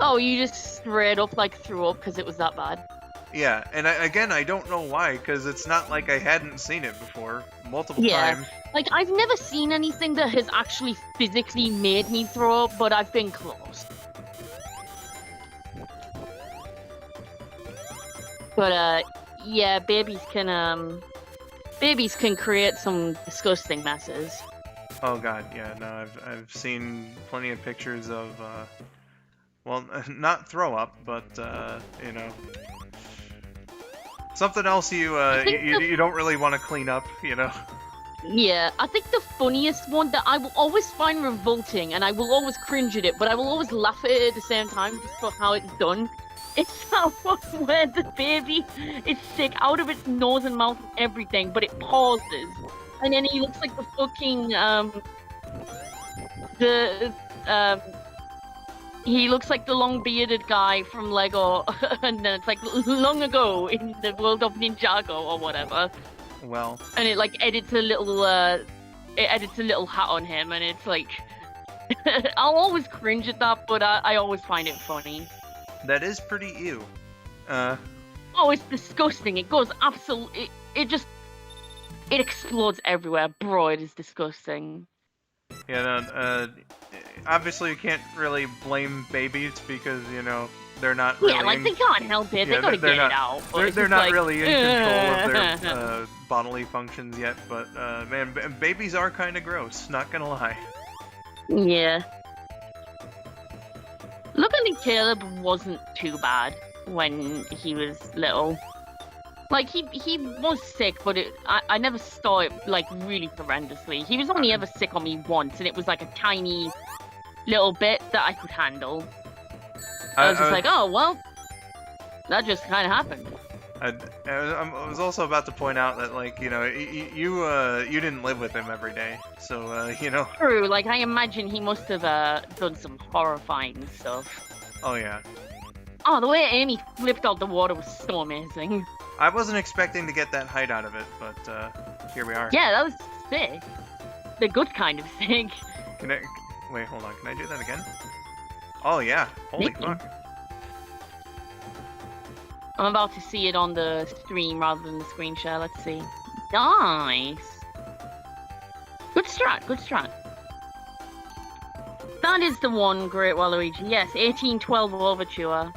Oh, you just straight up like threw up because it was that bad.
Yeah, and again, I don't know why, because it's not like I hadn't seen it before multiple
Yeah.
times.
Like, I've never seen anything that has actually physically made me throw up, but I've been close. But, yeah, babies can create some disgusting messes.
Oh god, yeah, no, I've seen plenty of pictures of, well, not throw up, but, you know, something else you don't really want to clean up, you know?
Yeah, I think the funniest one that I will always find revolting, and I will always cringe at it, but I will always laugh at it at the same time just for how it's done. It's that one where the baby is sick out of its nose and mouth and everything, but it pauses, and then he looks like the fucking he looks like the long-bearded guy from Lego, and then it's like long ago in the world of Ninjago or whatever.
Well,
And it like edits a little hat on him, and it's like I'll always cringe at that, but I always find it funny.
that is pretty ew.
Oh, it's disgusting. It goes absolutely. It explodes everywhere, bro. It is disgusting.
Yeah, no, obviously you can't really blame babies because, you know, they're not really
Yeah, like they can't help it.
Yeah,
They gotta
they're
get
not-
it out. But
they're not
like,
really in control of their bodily functions yet, but man, babies are kind of gross, not gonna lie.
Yeah. Luckily, Caleb wasn't too bad when he was little. Like, he was sick, but I never saw it, like, really horrendously. He was only ever sick on me once, and it was, like, a tiny little bit that I could handle. I was just like, oh, well, that just kind of happened.
I was also about to point out that, like, you know, you didn't live with him every day, so, you know.
True, like, I imagine he must have done some horrifying stuff.
Oh, yeah.
Oh, the way Amy flipped out the water was so amazing.
I wasn't expecting to get that height out of it, but here we are.
Yeah, that was sick. The good kind of sick.
Can I... Wait, hold on. Can I do that again? Oh, yeah. Holy
Maybe.
fuck.
I'm about to see it on the stream rather than the screen share. Let's see. Nice. Good strat, good strat. That is the one, Great Waluigi. Yes, 1812 Overture.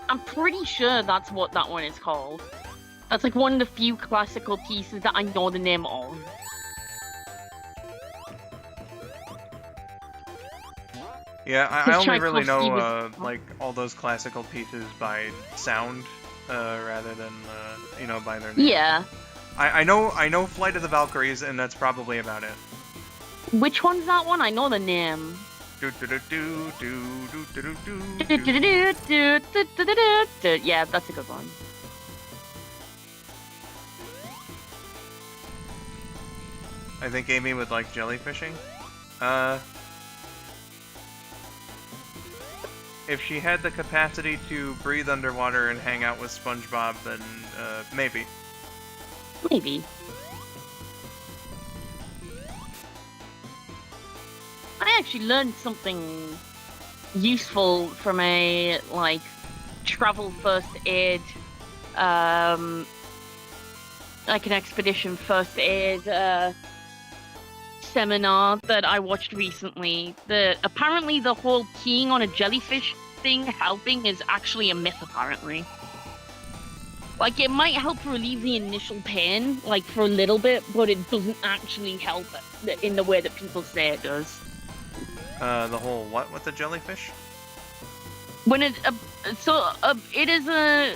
I'm pretty sure that's what that one is called. That's like one of the few classical pieces that I know the name of.
Yeah, I only really
Tchaikovsky
know,
was-
like, all those classical pieces by sound, rather than, you know, by their name.
Yeah.
I know Flight of the Valkyries, and that's probably about it.
Which one's that one? I know the name. Yeah, that's a good one.
I think Amy would like jellyfishing. If she had the capacity to breathe underwater and hang out with SpongeBob, then, maybe.
Maybe. I actually learned something useful from a, like, travel first aid, like an expedition first aid, seminar that I watched recently. That apparently the whole peeing on a jellyfish thing helping is actually a myth, apparently. Like, it might help relieve the initial pain, like, for a little bit, but it doesn't actually help in the way that people say it does.
The whole what with the jellyfish?
When it is a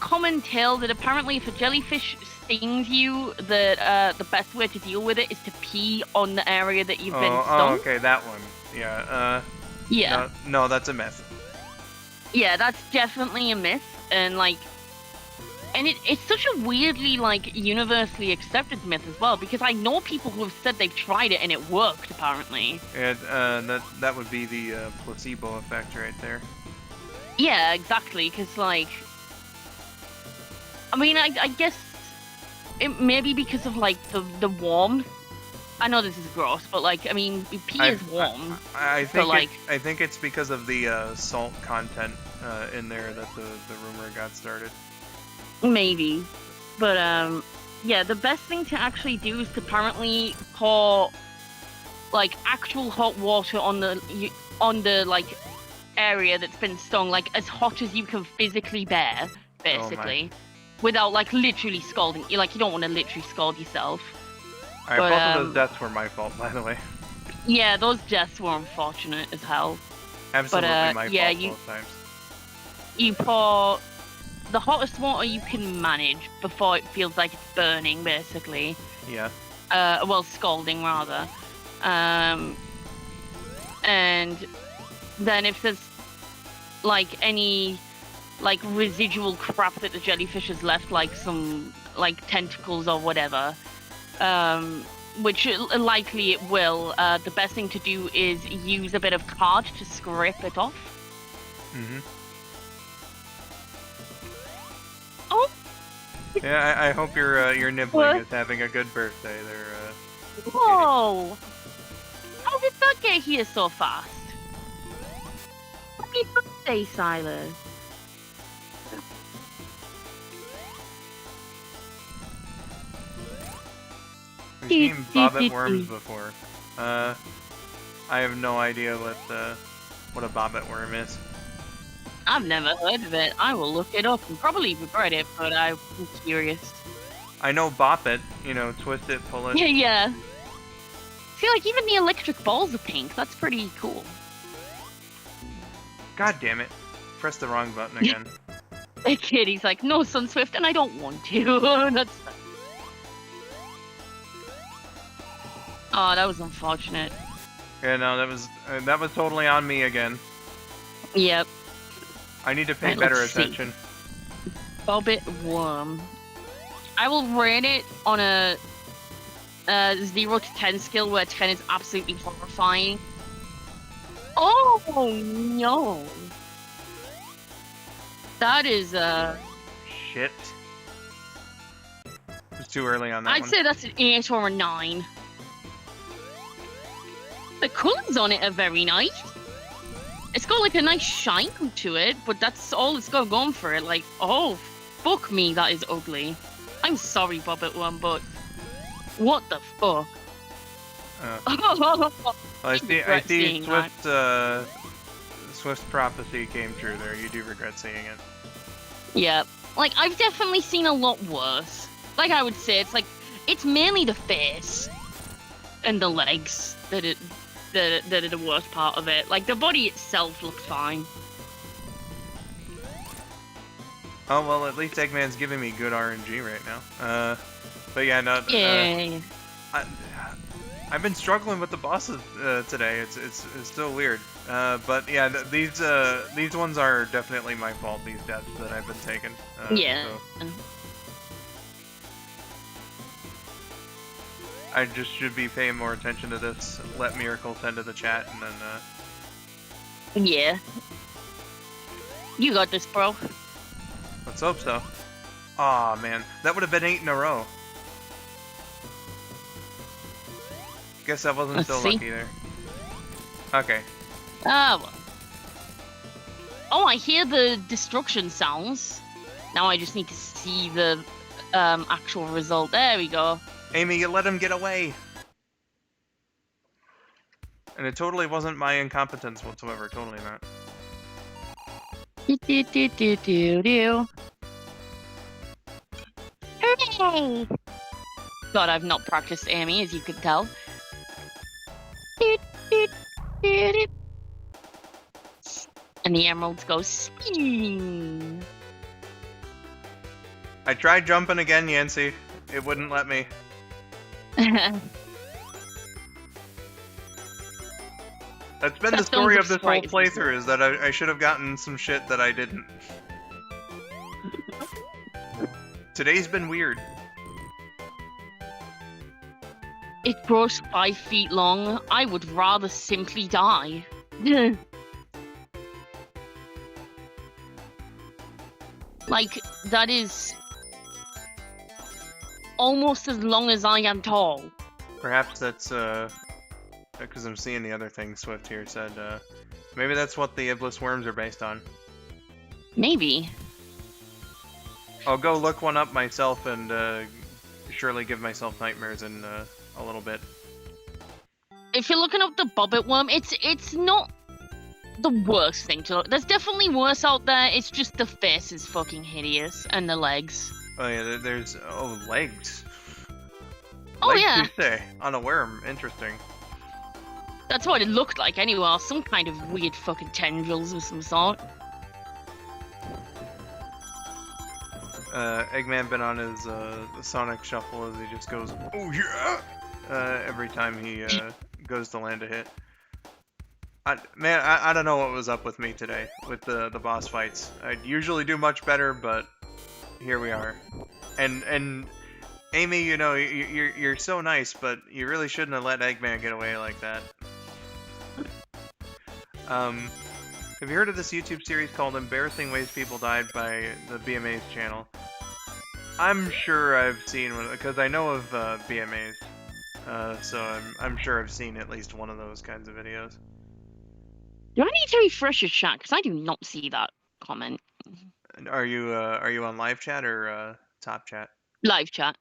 common tale that apparently if a jellyfish stings you, that the best way to deal with it is to pee on the area that you've been stung.
Oh, okay, that one. Yeah.
Yeah.
No, that's a myth.
Yeah, that's definitely a myth, and like And it's such a weirdly, like, universally accepted myth as well, because I know people who have said they've tried it and it worked, apparently.
And that would be the placebo effect right there.
Yeah, exactly, because, like, I mean, I guess it maybe because of, like, the warmth. I know this is gross, but, like, I mean, pee is warm.
I
so,
think
like,
I think it's because of the salt content in there that the rumor got started.
maybe. But, yeah, the best thing to actually do is to apparently pour, like, actual hot water on the like, area that's been stung, like, as hot as you can physically bear, basically. Without, like, literally scalding. You don't want to literally scald yourself.
Alright, both of those deaths were my fault, by the way.
Yeah, those deaths were unfortunate as hell.
Absolutely my fault both times.
You pour the hottest water you can manage before it feels like it's burning, basically.
Yeah.
Well, scalding, rather. And then if there's, like, any, like, residual crap that the jellyfish has left, like some, like, tentacles or whatever, which likely it will, the best thing to do is use a bit of card to scrape it off.
Mm-hmm.
Oh!
Yeah, I hope your nibbling is having a good birthday there,
Whoa! How did that get here so fast? Happy birthday, Silas.
We've seen bobbit worms before. I have no idea what a bobbit worm is.
I've never heard of it. I will look it up and probably regret it, but I'm curious.
I know bop it, twist it, pull it.
Yeah. See, like, even the electric balls are pink. That's pretty cool.
God damn it. Press the wrong button again.
The kid, he's like, no, Sunswift, and I don't want to. That's... Oh, that was unfortunate.
Yeah, no, that was totally on me again.
Yep.
I need to pay better attention.
Bobbit worm. I will rate it on a 0 to 10 scale, where 10 is absolutely horrifying. Oh no! That is
shit. It's too early on that
I'd
one.
say that's an 8 or a 9. The colours on it are very nice. It's got, like, a nice shine to it, but that's all it's got going for it. Like, oh, fuck me, that is ugly. I'm sorry, Bobbit Worm, but what the fuck?
I see Swift's prophecy came true there. You do regret seeing it.
Yeah. Like, I've definitely seen a lot worse. Like, I would say, it's mainly the face and the legs that are the worst part of it. Like, the body itself looks fine.
Oh, well, at least Eggman's giving me good RNG right now. But yeah, no.
Yay.
I've been struggling with the bosses today. It's still weird. But yeah, these ones are definitely my fault. These deaths that I've been taking.
Yeah.
So. I just should be paying more attention to this. Let Miracle send to the chat, and then.
Yeah. You got this, bro.
Let's hope so. Aw, man, that would have been 8 in a row. Guess I wasn't so lucky there. Okay.
Ah, well. Oh, I hear the destruction sounds. Now I just need to see the actual result. There we go.
Amy, you let him get away. And it totally wasn't my incompetence whatsoever. Totally not.
Hooray! God, I've not practiced Amy, as you could tell. And the emeralds go spinning.
I tried jumping again, Yancy. It wouldn't let me. That's been the story of this whole playthrough, is that I should have gotten some shit that I didn't. Today's been weird.
It grows 5 feet long. I would rather simply die. Like, that is almost as long as I am tall.
Perhaps that's because I'm seeing the other thing Swift here said. Maybe that's what the Iblis worms are based on.
Maybe.
I'll go look one up myself and surely give myself nightmares in a little bit.
If you're looking up the bobbit worm, it's not the worst thing to look. There's definitely worse out there. It's just the face is fucking hideous and the legs.
Oh yeah, there's legs.
Oh
legs,
yeah,
you say, on a worm. Interesting.
that's what it looked like anyway. Some kind of weird fucking tendrils of some sort.
Eggman been on his Sonic shuffle as he just goes, oh yeah, every time he goes to land a hit. I don't know what was up with me today with the boss fights. I'd usually do much better, but here we are. And Amy, you know, you're so nice, but you really shouldn't have let Eggman get away like that. Have you heard of this YouTube series called Embarrassing Ways People Died by the BMA's channel? I'm sure I've seen one, because I know of BMA's, so I'm sure I've seen at least one of those kinds of videos.
Do I need to refresh your chat? Because I do not see that comment.
Are you on live chat or top chat?
Live chat.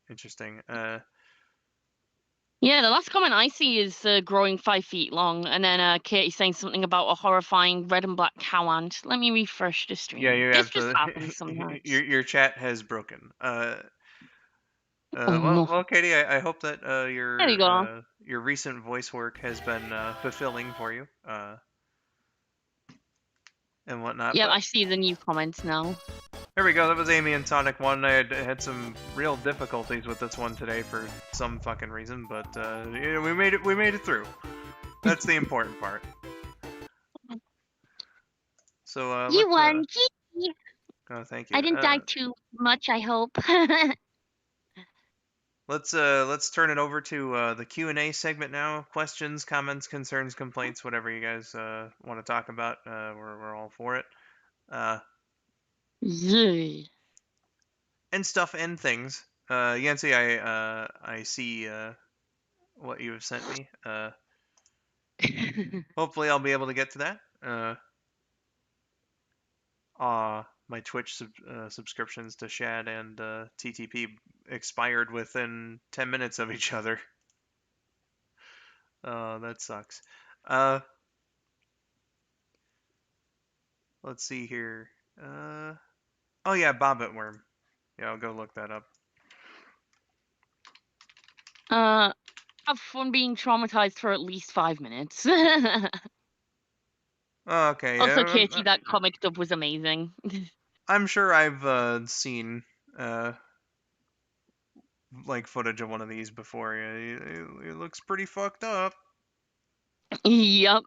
Interesting.
Yeah, the last comment I see is growing 5 feet long, and then Katie saying something about a horrifying red and black cow ant. Let me refresh the stream.
Yeah, you
This
have
just
to.
happens sometimes.
your chat has broken.
Oh
Well,
no.
Katie, I hope that
There we go.
your recent voice work has been fulfilling for you, and whatnot.
Yeah,
But
I see the new comments now.
there we go. That was Amy and Sonic 1. I had some real difficulties with this one today for some fucking reason, but you know, we made it through. That's the important part. So
You won.
oh, thank you.
I didn't die too much, I hope.
Let's turn it over to the Q&A segment now. Questions, comments, concerns, complaints, whatever you guys want to talk about. We're all for it.
Yeah.
And stuff and things. Yancy, I see what you have sent me. Hopefully I'll be able to get to that. My Twitch subscriptions to Shad and TTP expired within 10 minutes of each other. That sucks. Let's see here. Oh yeah, Bobbit Worm. Yeah, I'll go look that up.
Have fun being traumatized for at least 5 minutes.
Oh, okay, yeah.
Also, Katie, that comic dub was amazing.
I'm sure I've seen like footage of one of these before. Yeah, it looks pretty fucked up.
Yep.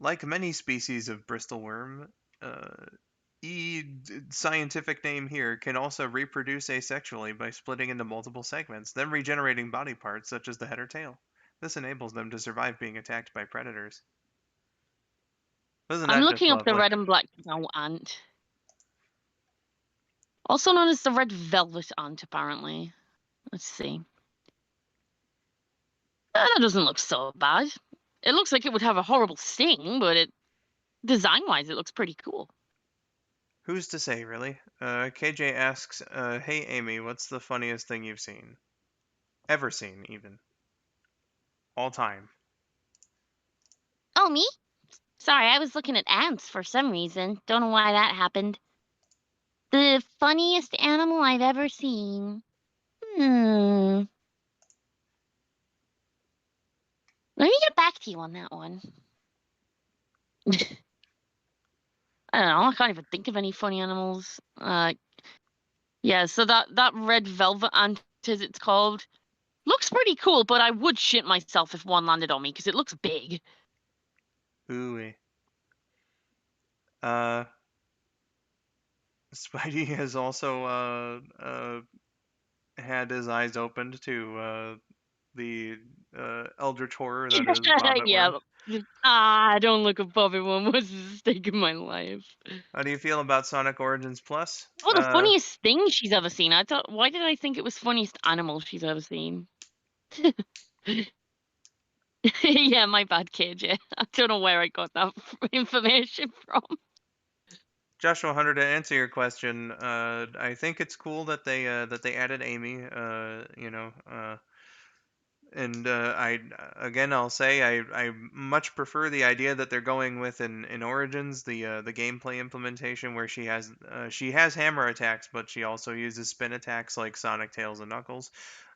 Like many species of Bristol worm, scientific name here, can also reproduce asexually by splitting into multiple segments, then regenerating body parts such as the head or tail. This enables them to survive being attacked by predators. Isn't
I'm
that just
looking up the
lovely?
red and black cow ant. Also known as the red velvet ant, apparently. Let's see. That doesn't look so bad. It looks like it would have a horrible sting, but design-wise, it looks pretty cool.
Who's to say, really? KJ asks, hey Amy, what's the funniest thing you've seen? Ever seen, even. All time.
Oh, me? Sorry, I was looking at ants for some reason. Don't know why that happened. The funniest animal I've ever seen. Let me get back to you on that one. I don't know. I can't even think of any funny animals. Yeah, so that red velvet ant, as it's called, looks pretty cool, but I would shit myself if one landed on me because it looks big.
Ooh. Spidey has also had his eyes opened to the eldritch horror that is Bobbit
Yeah.
Worm.
Don't look above it. One was a mistake in my life.
How do you feel about Sonic Origins Plus?
Oh, the funniest thing she's ever seen. I thought, why did I think it was funniest animal she's ever seen? Yeah, my bad, kid. Yeah, I don't know where I got that information from.
Joshua Hunter, to answer your question, I think it's cool that they added Amy. And I again I'll say I much prefer the idea that they're going with in Origins, the gameplay implementation where she has hammer attacks, but she also uses spin attacks like Sonic, Tails, and Knuckles.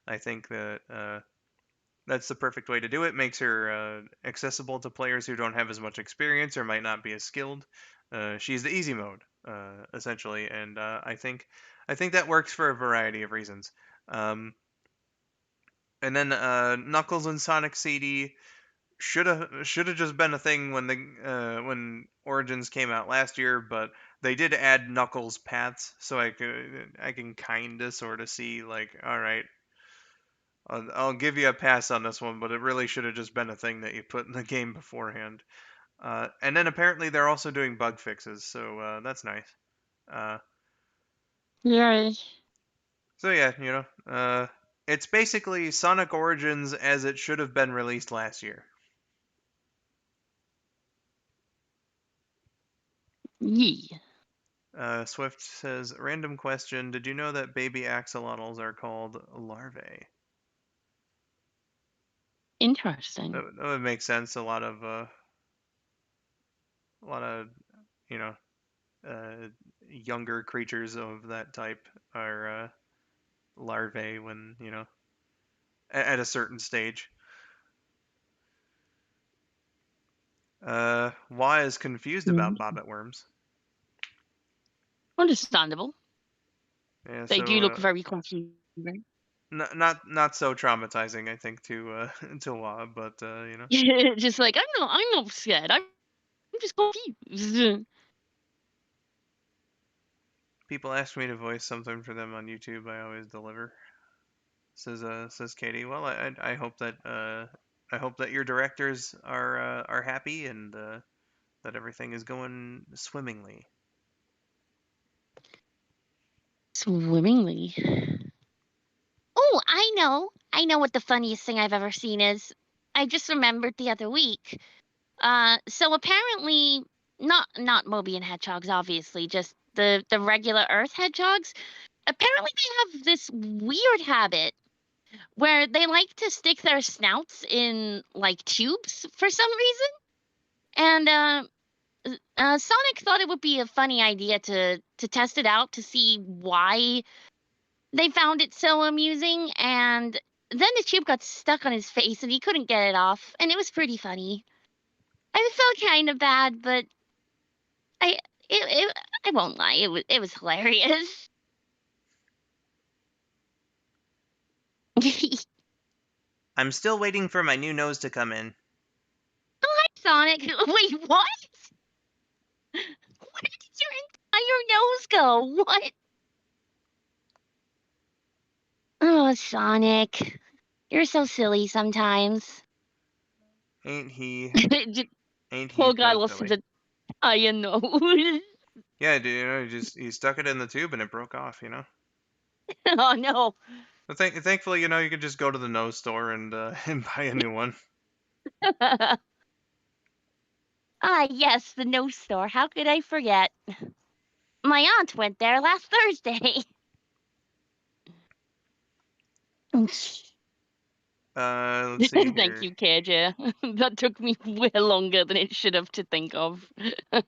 I think that that's the perfect way to do it. Makes her accessible to players who don't have as much experience or might not be as skilled. She's the easy mode, essentially, and I think that works for a variety of reasons. Um, and then Knuckles and Sonic CD should have just been a thing when Origins came out last year, but they did add Knuckles paths, so I can kind of sort of see like, all right, I'll give you a pass on this one, but it really should have just been a thing that you put in the game beforehand. And then apparently they're also doing bug fixes, so that's nice. Uh,
Yeah.
so yeah, it's basically Sonic Origins as it should have been released last year.
Yeah.
Swift says, random question: did you know that baby axolotls are called larvae?
Interesting.
That would make sense. A lot of you know uh, younger creatures of that type are larvae when at a certain stage. Y is confused about
Mm.
bobbit worms.
Understandable.
Yeah,
They do
so
look very confusing.
not so traumatizing, I think, to to Y, but
Just like I'm not scared. I'm just confused.
people ask me to voice something for them on YouTube. I always deliver. Says Katie. Well, I hope that your directors are happy and that everything is going swimmingly.
Swimmingly. Oh, I know. I know what the funniest thing I've ever seen is. I just remembered the other week. So apparently, not Moby and hedgehogs, obviously, just the regular Earth hedgehogs. Apparently, they have this weird habit where they like to stick their snouts in like tubes for some reason. And Sonic thought it would be a funny idea to test it out to see why they found it so amusing. And then the tube got stuck on his face and he couldn't get it off, and it was pretty funny. I felt kind of bad, but I I won't lie, it was hilarious. Oh,
I'm still waiting for my new nose to come in.
hi, Sonic. Wait, what? Where did your entire nose go? What? Oh, Sonic, you're so silly sometimes.
Ain't he?
Just-
Ain't he
Poor guy
so
lost his
silly?
entire nose.
Yeah, dude. He stuck it in the tube and it broke off.
Oh no.
But thankfully, you could just go to the nose store and and buy a new one.
Ah, yes, the nose store. How could I forget? My aunt went there last Thursday.
Let's see
Thank
here.
you, KJ. That took me way longer than it should have to think of.
Yeah,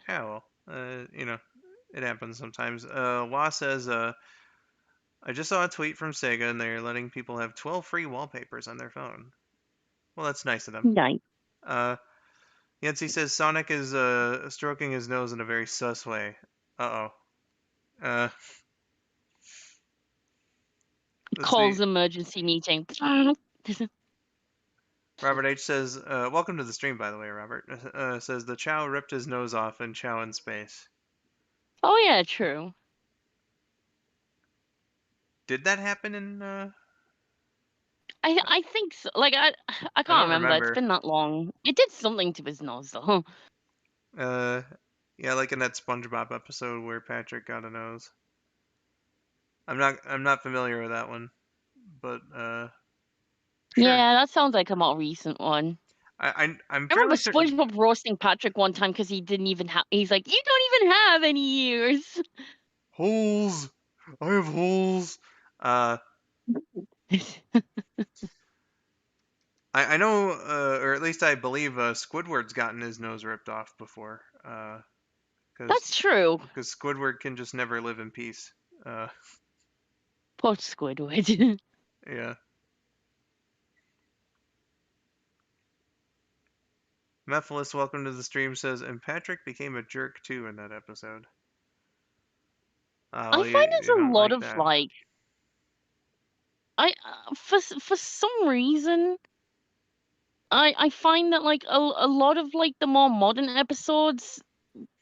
well, it happens sometimes. Wah says, I just saw a tweet from Sega and they're letting people have 12 free wallpapers on their phone. Well, that's nice of them.
Nice.
Uh, Yancy says Sonic is stroking his nose in a very sus way. Uh oh. Let's see.
Calls emergency meeting.
Robert H says, welcome to the stream, by the way, Robert. Says the Chow ripped his nose off in Chow in space.
Oh yeah, true.
Did that happen in?
I think so. Like I
I
can't
don't
remember. It's
remember.
been that long. It did something to his nose though.
Uh, yeah, like in that SpongeBob episode where Patrick got a nose. I'm not familiar with that one, but sure.
Yeah, that sounds like a more recent one.
I'm
I remember
fairly certain.
SpongeBob roasting Patrick one time because he didn't even have. He's like, "You don't even have any ears."
Holes. I have holes. Uh, I know, or at least I believe, Squidward's gotten his nose ripped off before. Because
That's true.
Squidward can just never live in peace. Uh,
Poor Squidward.
yeah. Mephilis, welcome to the stream, says, and Patrick became a jerk too in that episode.
I
Oh,
find
you
there's a
don't
lot
like
of
that.
like for some reason I find that like a lot of like the more modern episodes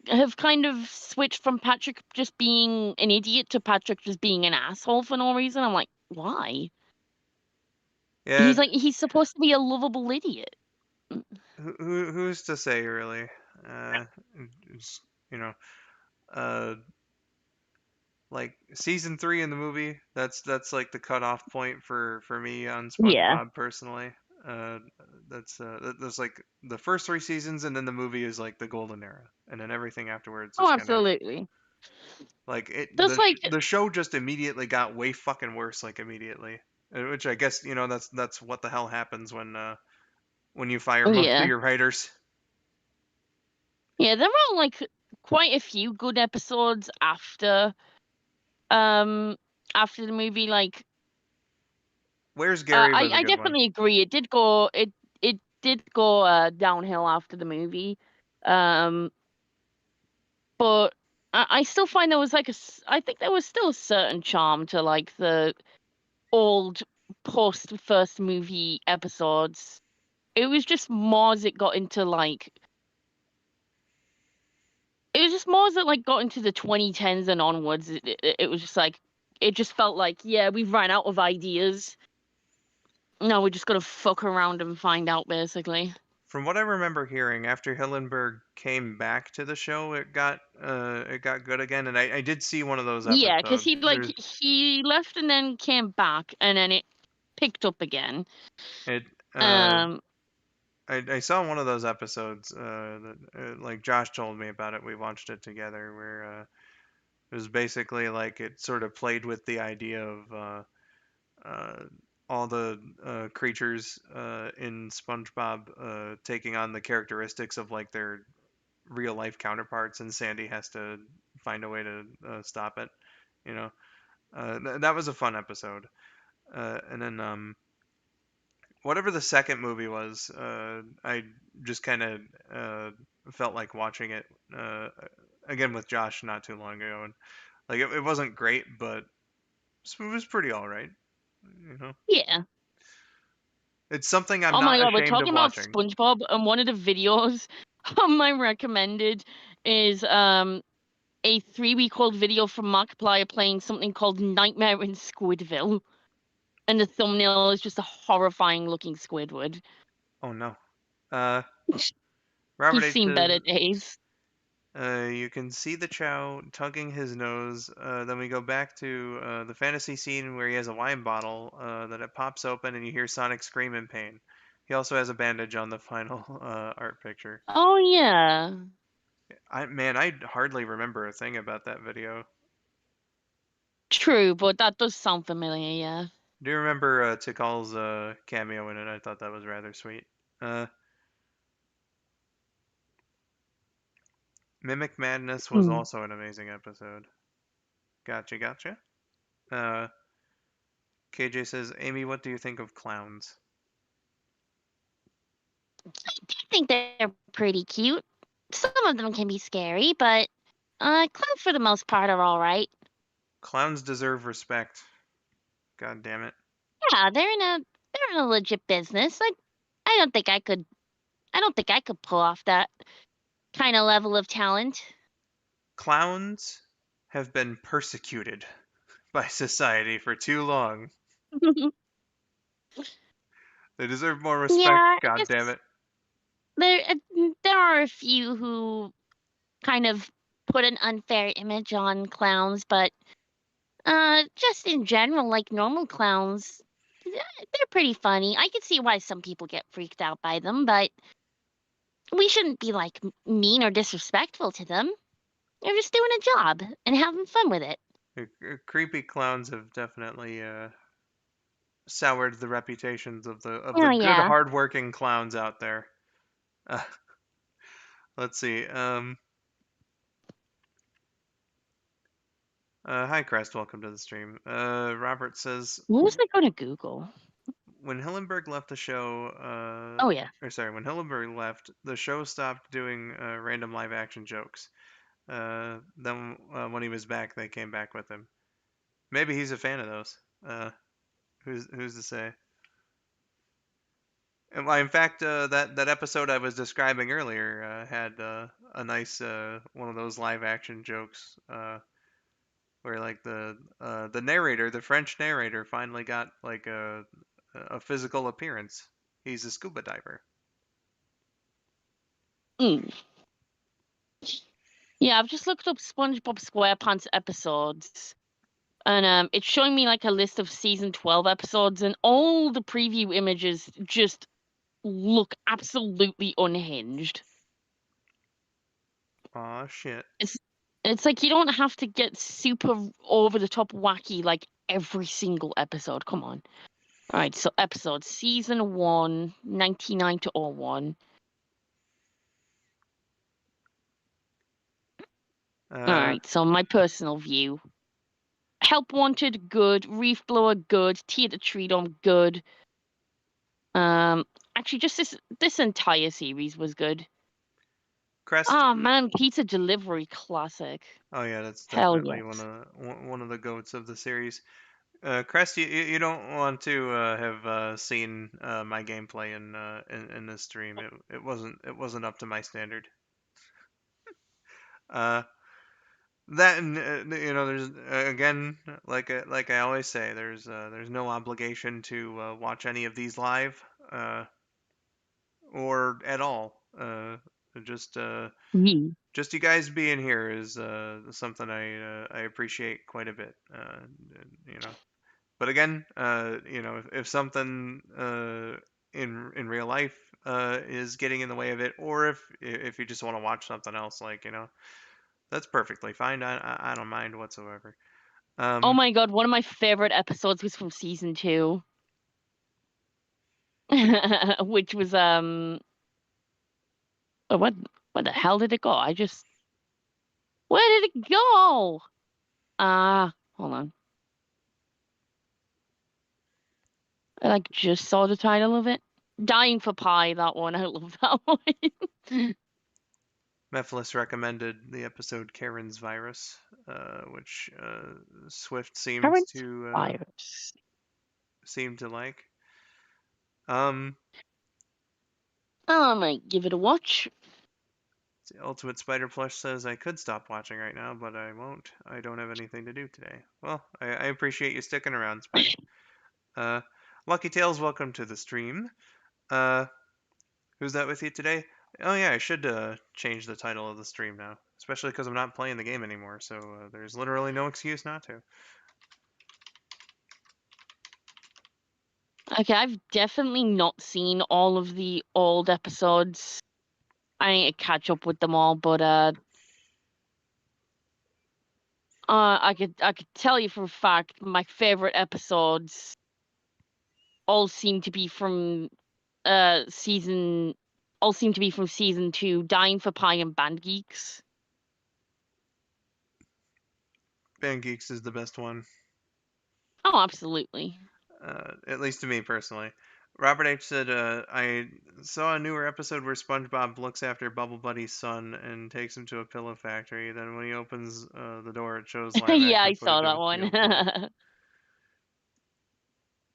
have kind of switched from Patrick just being an idiot to Patrick just being an asshole for no reason. I'm like, why?
Yeah,
He's supposed to be a lovable idiot.
who's to say really? Uh, it's, you know, uh, like season 3 in the movie. That's like the cutoff point for me on
Yeah.
SpongeBob personally. Uh, that's like the first 3 seasons, and then the movie is like the golden era, and then everything afterwards
Oh,
is kind of
absolutely.
like
That's like,
the show just immediately got way fucking worse, like immediately. Which I guess that's what the hell happens when you fire most of
yeah.
your writers.
Yeah, there are like quite a few good episodes um after the movie. Like
Where's Gary was a
I
good one.
definitely agree. It did go downhill after the movie. Um but I still find there was like I think there was still a certain charm to like the old post first movie episodes. It was just more as it got into like it was just more as it like got into the 2010s and onwards. It was just like it just felt like yeah, we've run out of ideas. No, we're just gonna fuck around and find out basically.
From what I remember hearing, after Hillenberg came back to the show, it got good again, and I did see one of those
Yeah, because
episodes. There's
he left and then came back and then it picked up again.
it
Um
I saw one of those episodes like Josh told me about it. We watched it together where it was basically like it sort of played with the idea of uh, all the creatures in SpongeBob taking on the characteristics of like their real life counterparts, and Sandy has to find a way to stop it. You know, that was a fun episode. And then whatever the second movie was, I just kind of uh, felt like watching it again with Josh not too long ago, and like it wasn't great, but it was pretty all right. You know,
yeah.
it's something I'm
Oh my
not
god, we're
ashamed of
talking about
watching.
SpongeBob and one of the videos on my recommended is a 3-week old video from Markiplier playing something called Nightmare in Squidville. And the thumbnail is just a horrifying looking Squidward.
Oh no. Uh, Robert
He's
H
seen
says,
better days.
you can see the Chow tugging his nose. Then we go back to the fantasy scene where he has a wine bottle that it pops open and you hear Sonic scream in pain. He also has a bandage on the final art picture.
Oh yeah.
I hardly remember a thing about that video.
True, but that does sound familiar, yeah.
Do you remember Tikal's cameo in it? I thought that was rather sweet. Uh, Mimic Madness was
Hmm.
also an amazing episode. Gotcha, gotcha. Uh, KJ says, Amy, what do you think of clowns?
I think they're pretty cute. Some of them can be scary, but clowns for the most part are all right.
Clowns deserve respect. God damn it.
Yeah, they're in a legit business. I don't think I could pull off that kind of level of talent.
Clowns have been persecuted by society for too long. They deserve more respect,
Yeah, I
god damn
guess
it.
there are a few who kind of put an unfair image on clowns, but just in general, like normal clowns, they're pretty funny. I can see why some people get freaked out by them, but we shouldn't be like mean or disrespectful to them. They're just doing a job and having fun with it.
Creepy clowns have definitely soured the reputations of the
Oh
good,
yeah.
hardworking clowns out there. Uh, let's see. Hi, Crest. Welcome to the stream. Robert says
What was I going to Google?
when Hillenberg left the show,
Oh yeah.
or sorry, when Hillenberg left, the show stopped doing random live action jokes. Then when he was back, they came back with him. Maybe he's a fan of those. Who's to say? And in fact, that episode I was describing earlier had a nice one of those live action jokes where like the narrator, the French narrator, finally got like a physical appearance. He's a scuba diver.
Mm. Yeah, I've just looked up SpongeBob SquarePants episodes, and it's showing me like a list of season 12 episodes, and all the preview images just look absolutely unhinged.
Aw, shit.
It's it's like you don't have to get super over the top wacky like every single episode. Come on. All right, so episode season 1, 99 to 01. All
Uh,
right, so my personal view. Help Wanted, good. Reef Blower, good. Theater Treedom, good. Um, actually, just this entire series was good.
Crest.
Oh man, Pizza Delivery, classic.
Oh yeah, that's
Hell
definitely
yes.
one of the goats of the series. Crest, you don't want to have seen my gameplay in this stream. It wasn't up to my standard. Uh, that and there's again like I always say, there's no obligation to watch any of these live or at all. Just
Ye.
just you guys being here is something I appreciate quite a bit. You know. But again, if something in real life is getting in the way of it, or if you just want to watch something else, like that's perfectly fine. I don't mind whatsoever.
Oh
Um,
my god, one of my favorite episodes was from season 2, which was oh, what the hell did it go? Where did it go? Hold on. I like just saw the title of it. Dying for Pie, that one. I love that one.
Mephiles recommended the episode Karen's Virus, which Swift seems
Current
to
virus.
like. Um,
I might give it a watch.
Ultimate Spider Plush says I could stop watching right now, but I won't. I don't have anything to do today. Well, I appreciate you sticking around, Spider. Uh, Lucky Tails, welcome to the stream. Uh, who's that with you today? Oh yeah, I should change the title of the stream now, especially because I'm not playing the game anymore. So there's literally no excuse not to.
Okay, I've definitely not seen all of the old episodes. I need to catch up with them all, but I could tell you for a fact my favorite episodes all seem to be from season all seem to be from season 2, Dying for Pie and Band Geeks.
Band Geeks is the best one,
Oh, absolutely.
at least to me personally. Robert H said, I saw a newer episode where SpongeBob looks after Bubble Buddy's son and takes him to a pillow factory. Then when he opens the door, it shows live
Yeah,
action
I saw
footage of
that
a
one.
field toy.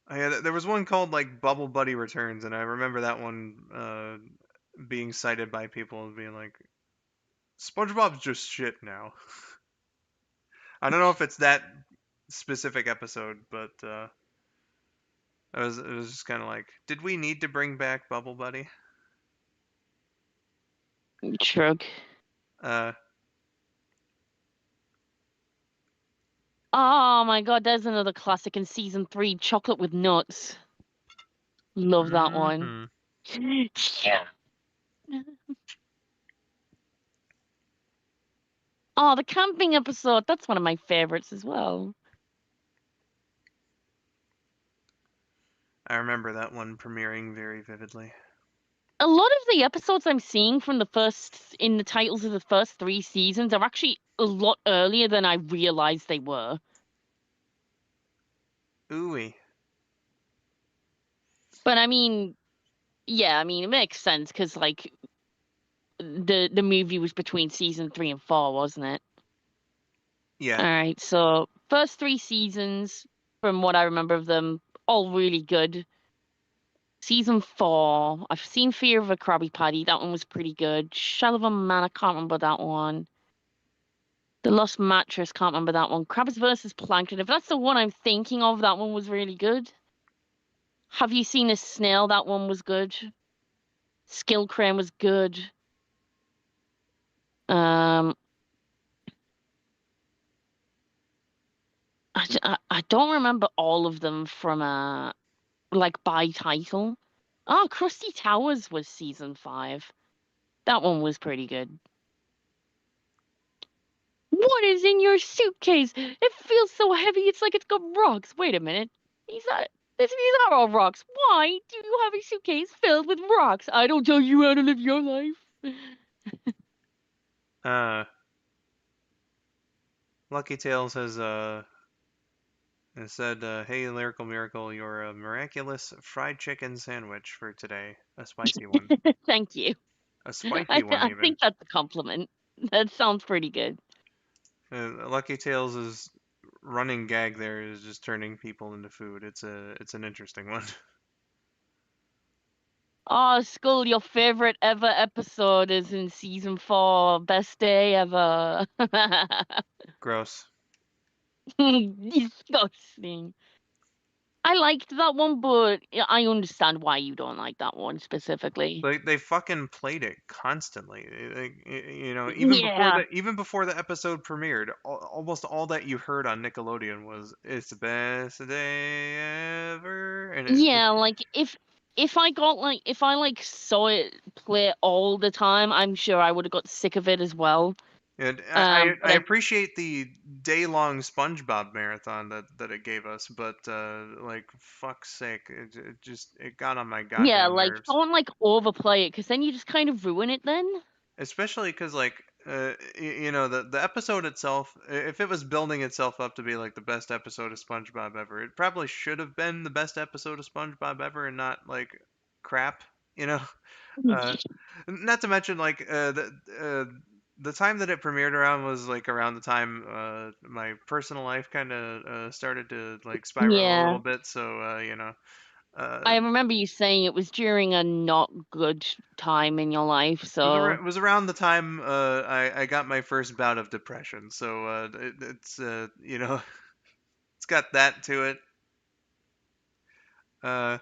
Yeah, there was one called like Bubble Buddy Returns, and I remember that one being cited by people as being like, SpongeBob's just shit now. I don't know if it's that specific episode, but it was just kind of like, did we need to bring back Bubble Buddy?
Shrug.
Uh,
Oh my god, there's another classic in season 3, Chocolate with Nuts. Love that one.
hmm
Yeah. Oh, the camping episode. That's one of my favorites as well.
I remember that one premiering very vividly.
A lot of the episodes I'm seeing from in the titles of the first 3 seasons are actually a lot earlier than I realized they were.
Ooey.
But I mean, yeah, I mean it makes sense because like the movie was between season 3 and 4, wasn't it?
Yeah.
All right, so first 3 seasons, from what I remember of them, all really good. Season 4, I've seen Fear of a Krabby Patty. That one was pretty good. Shell of a Man, I can't remember that one. The Lost Mattress, can't remember that one. Krabs versus Plankton. If that's the one I'm thinking of, that one was really good. Have You Seen a Snail? That one was good. Skill Crane was good. Um, I don't remember all of them from like by title. Oh, Krusty Towers was season 5. That one was pretty good. What is in your suitcase? It feels so heavy, it's like it's got rocks. Wait a minute. These are all rocks. Why do you have a suitcase filled with rocks? I don't tell you how to live your life.
Uh, Lucky Tales has said, "Hey, Lyrical Miracle, you're a miraculous fried chicken sandwich for today. A spicy one.
Thank you.
A spicy one,
I
even."
think that's a compliment. That sounds pretty good.
Lucky Tales' running gag there is just turning people into food. It's an interesting one.
Oh, Skull, your favorite ever episode is in season 4. Best day ever.
Gross.
Disgusting. I liked that one, but I understand why you don't like that one specifically.
They fucking played it constantly. You know,
Yeah.
even before the episode premiered, almost all that you heard on Nickelodeon was "It's the best day ever," and
Yeah, like if I like saw it play all the time, I'm sure I would have got sick of it as well.
and
But
I appreciate the day-long SpongeBob marathon that it gave us, but like fuck's sake, it got on my
yeah,
goddamn
like
nerves.
don't like overplay it because then you just kind of ruin it then.
Especially because like you know, the episode itself, if it was building itself up to be like the best episode of SpongeBob ever, it probably should have been the best episode of SpongeBob ever and not like crap, you know. uh Not to mention like the time that it premiered around was like around the time my personal life kind of started to like spiral a little
Yeah.
bit, so you know, uh
I remember you saying it was during a not good time in your life, so
it was around the time I got my first bout of depression. So it's you know, it's got that to it. Uh,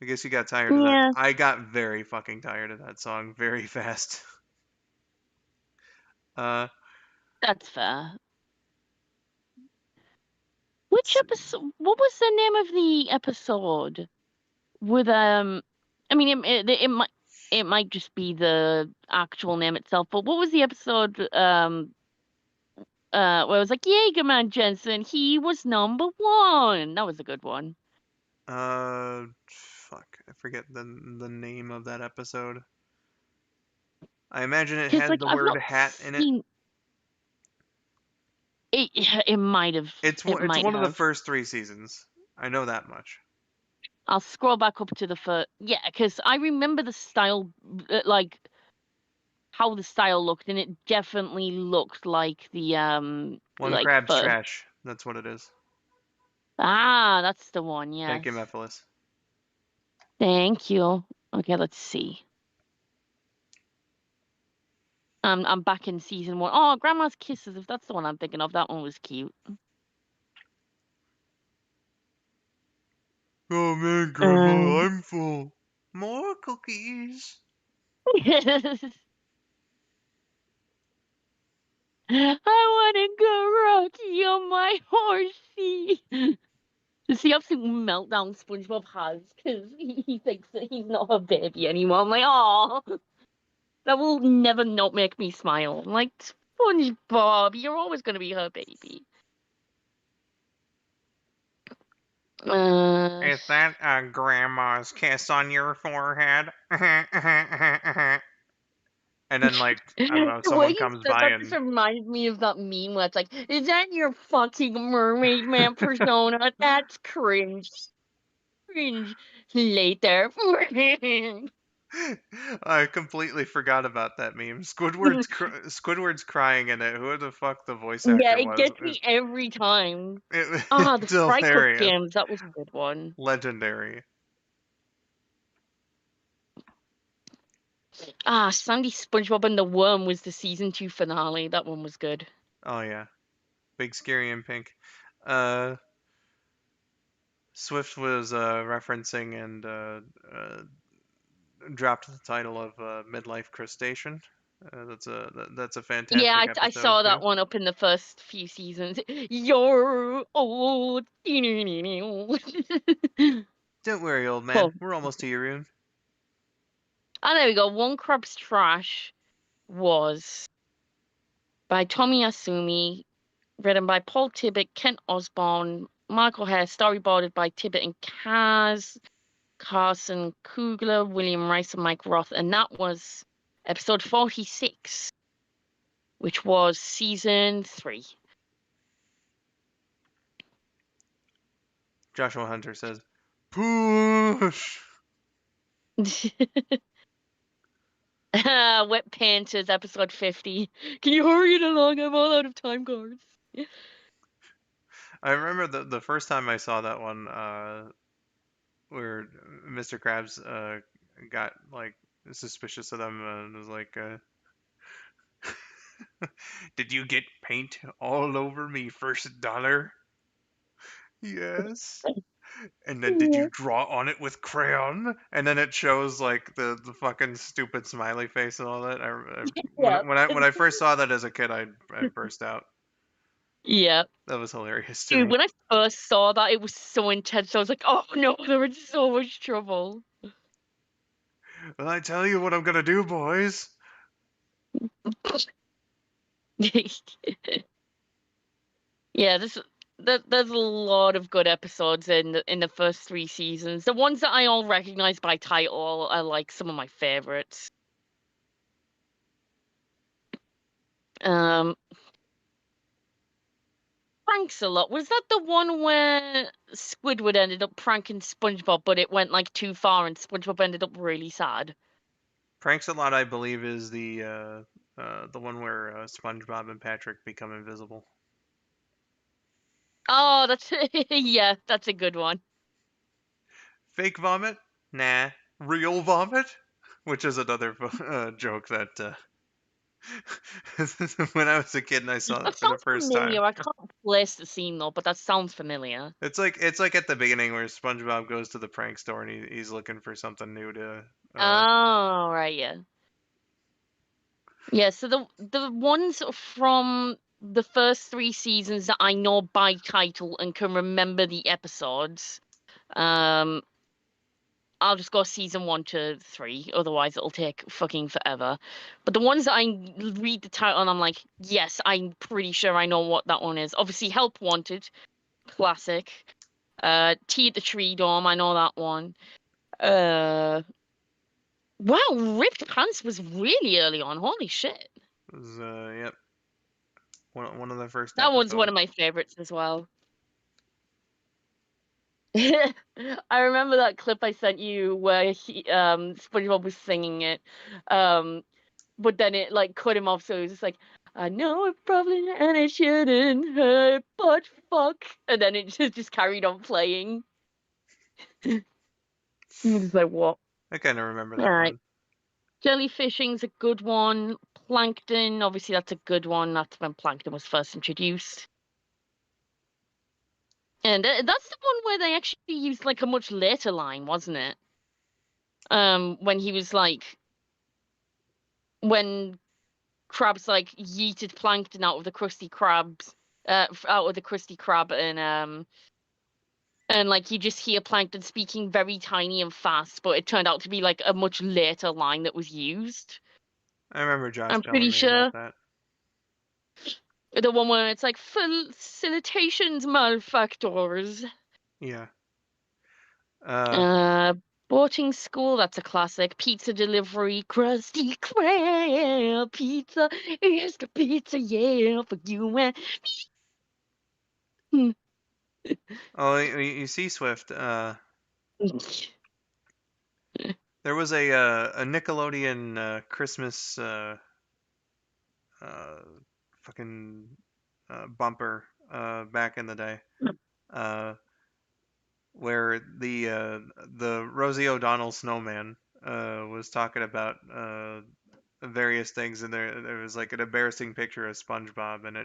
I guess you got tired of that.
yeah,
I got very fucking tired of that song very fast. Uh,
that's fair. Which
s-
episode? What was the name of the episode? With I mean it might just be the actual name itself, but what was the episode where it was like Jaegerman Jensen, he was number 1. That was a good one.
fuck, I forget the name of that episode. I imagine it
Cuz
had
like
the
I've
word
not
hat in it.
seen it. It might have. It
It's
might
one of the
have.
first 3 seasons. I know that much.
I'll scroll back up to the first. Yeah, cuz I remember the style, like how the style looked, and it definitely looked
One
like
crab's
first.
trash. That's what it is.
Ah, that's the one.
Thank
Yes.
you, Mephiles.
Thank you. Okay, let's see. I'm back in season 1. Oh, Grandma's Kisses, if that's the one I'm thinking of, that one was cute.
Oh man, Grandma, I'm full. More cookies.
I want to go Rocky on my horsey. Does he have some meltdown SpongeBob has because he thinks that he's not a baby anymore? I'm like, oh, that will never not make me smile. I'm like, SpongeBob, you're always going to be her baby.
Is that Grandma's kiss on your forehead? And then, like, I don't know,
The way
someone
you
comes
said
by
that just
and
reminds me of that meme where it's like, is that your fucking mermaid man persona? That's cringe. Cringe. Later.
I completely forgot about that meme. Squidward's crying in it. Who the fuck the voice
Yeah,
actor
it
was?
gets me every time. The
It's
Fry Cook
hilarious.
games, that was a good one.
Legendary.
Sandy SpongeBob and the Worm was the season 2 finale. That one was good.
Oh yeah. Big Scary and Pink. Uh Swift was referencing and dropped the title of Midlife Crustacean. That's a
Yeah,
fantastic
I
episode
saw
too.
that one up in the first few seasons. You're old.
Don't worry, old man.
Cool.
We're almost to your room.
There we go. One Crab's Trash was by Tommy Asumi, written by Paul Tibbett, Kent Osborne, Michael Hare, storyboarded by Tibbett and Kaz, Carson Kugler, William Rice, and Mike Roth. And that was episode 46, which was season 3.
Joshua Hunter says, "Push."
Wet Pantsers, episode 50. Can you hurry it along? I'm all out of time cards.
I remember the first time I saw that one, where Mr. Krabs got like suspicious of them and was like, "Did you get paint all over me first dollar?" Yes. And then did you draw on it with crayon? And then it shows like the fucking stupid smiley face and all that.
Yeah.
When I first saw that as a kid, I burst out.
Yeah.
That was hilarious to
Dude,
me.
when I first saw that, it was so intense. I was like, oh no, they're in so much trouble.
Well, I tell you what I'm gonna do, boys.
Yeah, there's a lot of good episodes in the first 3 seasons. The ones that I all recognize by title are like some of my favorites. Um, Pranks a lot. Was that the one where Squidward ended up pranking SpongeBob, but it went like too far and SpongeBob ended up really sad?
Pranks a Lot, I believe, is the one where SpongeBob and Patrick become invisible.
Oh, that's yeah, that's a good one.
Fake vomit? Nah. Real vomit? Which is another joke that when I was a kid and I saw
That
that for the
sounds
first time.
familiar. I can't place the scene though, but that sounds familiar.
It's like at the beginning where SpongeBob goes to the prank store and he's looking for something new to.
Oh, right, yeah. Yeah, so the ones from the first 3 seasons that I know by title and can remember the episodes, I'll just go season 1 to 3, otherwise it'll take fucking forever. But the ones that I read the title and I'm like, yes, I'm pretty sure I know what that one is. Obviously, Help Wanted, classic. Tea at the Tree Dome, I know that one. Wow, Ripped Pants was really early on. Holy shit.
Was, yep, one of the first
That one's one
episodes.
of my favorites as well. I remember that clip I sent you where SpongeBob was singing it. But then it like cut him off, so he was just like, I know it probably and it shouldn't hurt, but fuck. And then it just carried on playing. He was just like, what?
I kind of remember
All
that
right.
one.
Jellyfishing's a good one. Plankton, obviously that's a good one. That's when Plankton was first introduced. And that's the one where they actually used like a much later line, wasn't it? When he was like, when Krabs like yeeted Plankton out of the Krusty Krabs, out of the Krusty Krab, and like you just hear Plankton speaking very tiny and fast, but it turned out to be like a much later line that was used.
I remember Josh
I'm
telling
pretty
me about
sure
that.
the one where it's like felicitations, malefactors.
Yeah.
Boating school, that's a classic. Pizza delivery, Krusty Krab pizza. Here's the pizza, yeah, for you and me.
Oh, you see, Swift. There was a Nickelodeon Christmas uh, fucking bumper back in the day, uh, where the Rosie O'Donnell snowman was talking about various things, and there was like an embarrassing picture of SpongeBob, and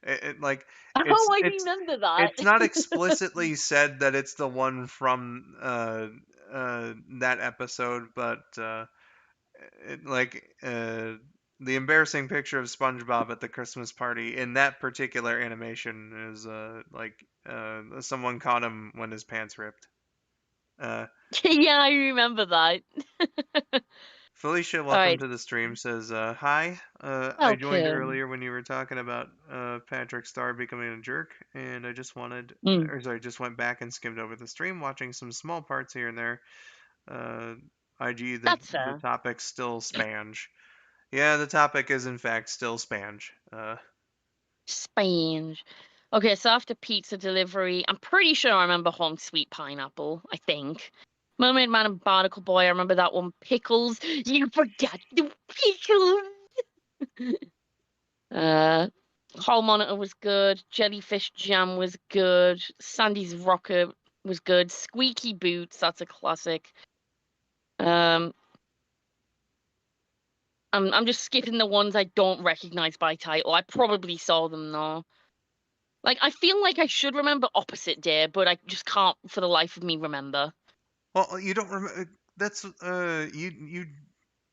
it like
Oh,
it's
I
it's
remember that.
it's not explicitly said that it's the one from that episode, but like the embarrassing picture of SpongeBob at the Christmas party in that particular animation is like someone caught him when his pants ripped. Uh,
Yeah, I remember that.
Felicia,
All
welcome
right,
to the stream. Says hi. I joined
welcome.
earlier when you were talking about Patrick Star becoming a jerk, and I just wanted,
Mm,
or sorry, just went back and skimmed over the stream, watching some small parts here and there. Uh, IG,
that's
the
fair.
topic's still Spange. Yeah, the topic is in fact still Spange.
Spain. Okay, so after pizza delivery, I'm pretty sure I remember Home Sweet Pineapple, I think. Mermaid Man and Barnacle Boy, I remember that one. Pickles, you forgot the pickles! Hall Monitor was good. Jellyfish Jam was good. Sandy's Rocket was good. Squeaky Boots, that's a classic. Um, I'm just skipping the ones I don't recognize by title. I probably saw them though. Like I feel like I should remember Opposite Day, but I just can't for the life of me remember.
Well, you don't remember. That's you.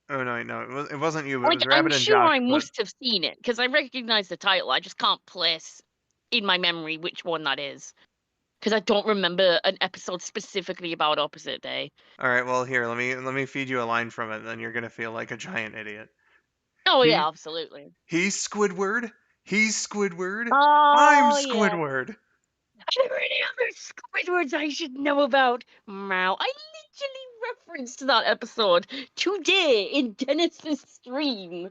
Oh no, no, it wasn't you. It
Like
was
I'm
Rabbit and
sure
Josh.
I
But
must have seen it because I recognize the title. I just can't place in my memory which one that is because I don't remember an episode specifically about Opposite Day.
all right, well here, let me feed you a line from it, and then you're gonna feel like a giant idiot.
Oh
He
yeah, absolutely.
he's Squidward. He's Squidward. I'm
Oh yeah.
Squidward.
Are there any other Squidwards I should know about? Meow. I literally referenced that episode today in Dennis's stream.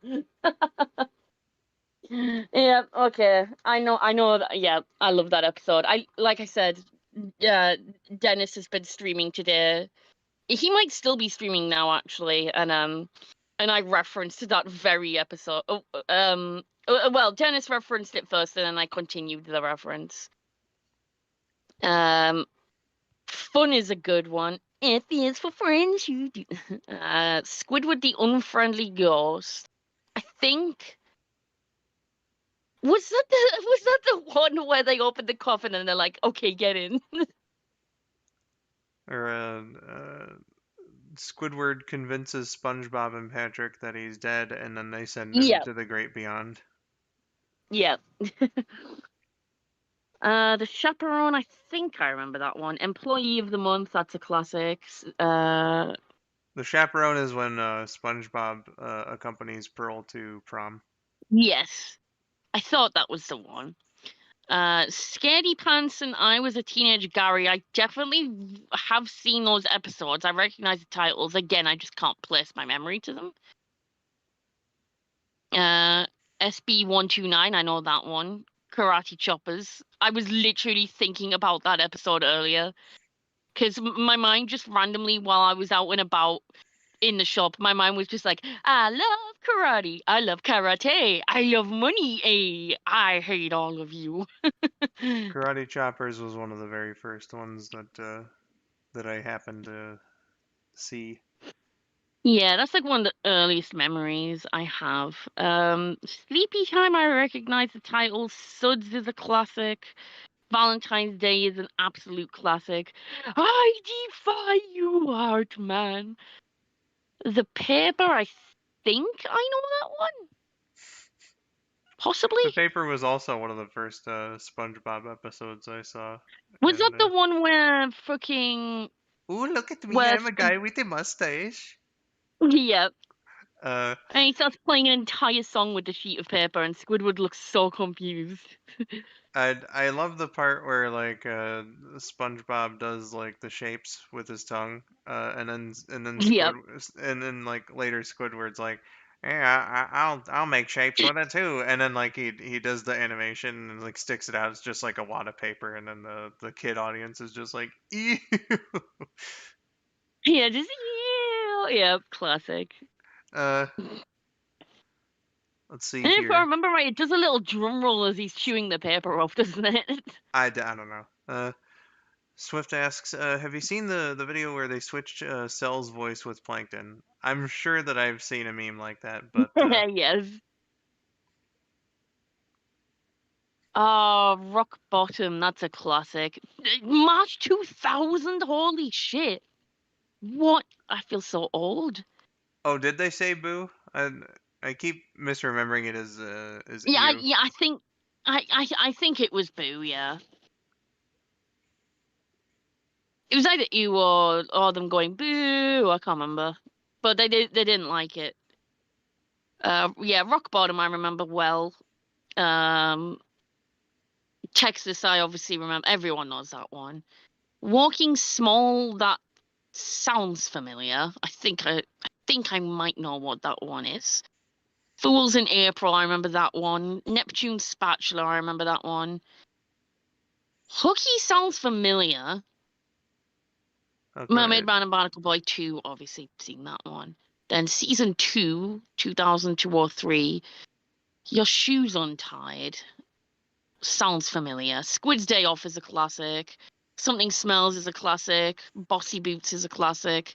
Yeah, okay. I know that, yeah, I love that episode. Like I said, Dennis has been streaming today. He might still be streaming now actually, and I referenced that very episode. Well, Dennis referenced it first and then I continued the reference. Um Fun is a good one. F is for friends you do. Squidward the Unfriendly Ghost. I think was that the one where they opened the coffin and they're like, okay, get in.
Or Squidward convinces SpongeBob and Patrick that he's dead, and then they send him
Yeah,
to the great beyond.
yeah. The Chaperone, I think I remember that one. Employee of the Month, that's a classic.
The chaperone is when SpongeBob accompanies Pearl to prom.
Yes, I thought that was the one. Scaredy Pants and I Was a Teenage Gary. I definitely have seen those episodes. I recognize the titles. Again, I just can't place my memory to them. SB129, I know that one. Karate Choppers. I was literally thinking about that episode earlier because my mind just randomly, while I was out and about in the shop, my mind was just like, I love karate. I love karate. I love money. I hate all of you.
Karate Choppers was one of the very first ones that I happened to see.
Yeah, that's like one of the earliest memories I have. Sleepy Time, I recognize the title. Suds is a classic. Valentine's Day is an absolute classic. I defy you, Heartman. The Paper, I think I know that one. Possibly.
The paper was also one of the first SpongeBob episodes I saw,
Was that
and
the one where fucking
ooh, look at me,
where
I'm a guy with a mustache.
yeah,
Uh,
and he starts playing an entire song with the sheet of paper, and Squidward looks so confused.
I love the part where like SpongeBob does like the shapes with his tongue,
Yep.
And then like later Squidward's like, yeah, I'll make shapes with it too, and then like he does the animation and like sticks it out. It's just like a wad of paper, and then the kid audience is just like, ew.
Yeah, just yeah, yep, classic.
Uh, let's see
And if I
here.
remember right, it does a little drum roll as he's chewing the paper off, doesn't it?
I don't know. Swift asks, have you seen the video where they switched Cell's voice with Plankton? I'm sure that I've seen a meme like that, but
Yes. Oh, Rock Bottom, that's a classic. March 2000, holy shit. What? I feel so old.
oh, did they say boo? I keep misremembering it as
Yeah,
ew.
yeah, I think I think it was Boo, yeah. It was either you or them going boo, I can't remember. But they didn't like it. Yeah, Rock Bottom I remember well. Um Texas I obviously remember, everyone knows that one. Walking Small, that sounds familiar. I think I might know what that one is. Fools in April, I remember that one. Neptune Spatula, I remember that one. Hooky sounds familiar.
Okay.
Mermaid Man and Barnacle Boy 2, obviously seen that one. Then season 2, 2002 or 3. Your Shoes Untied. Sounds familiar. Squid's Day Off is a classic. Something Smells is a classic. Bossy Boots is a classic.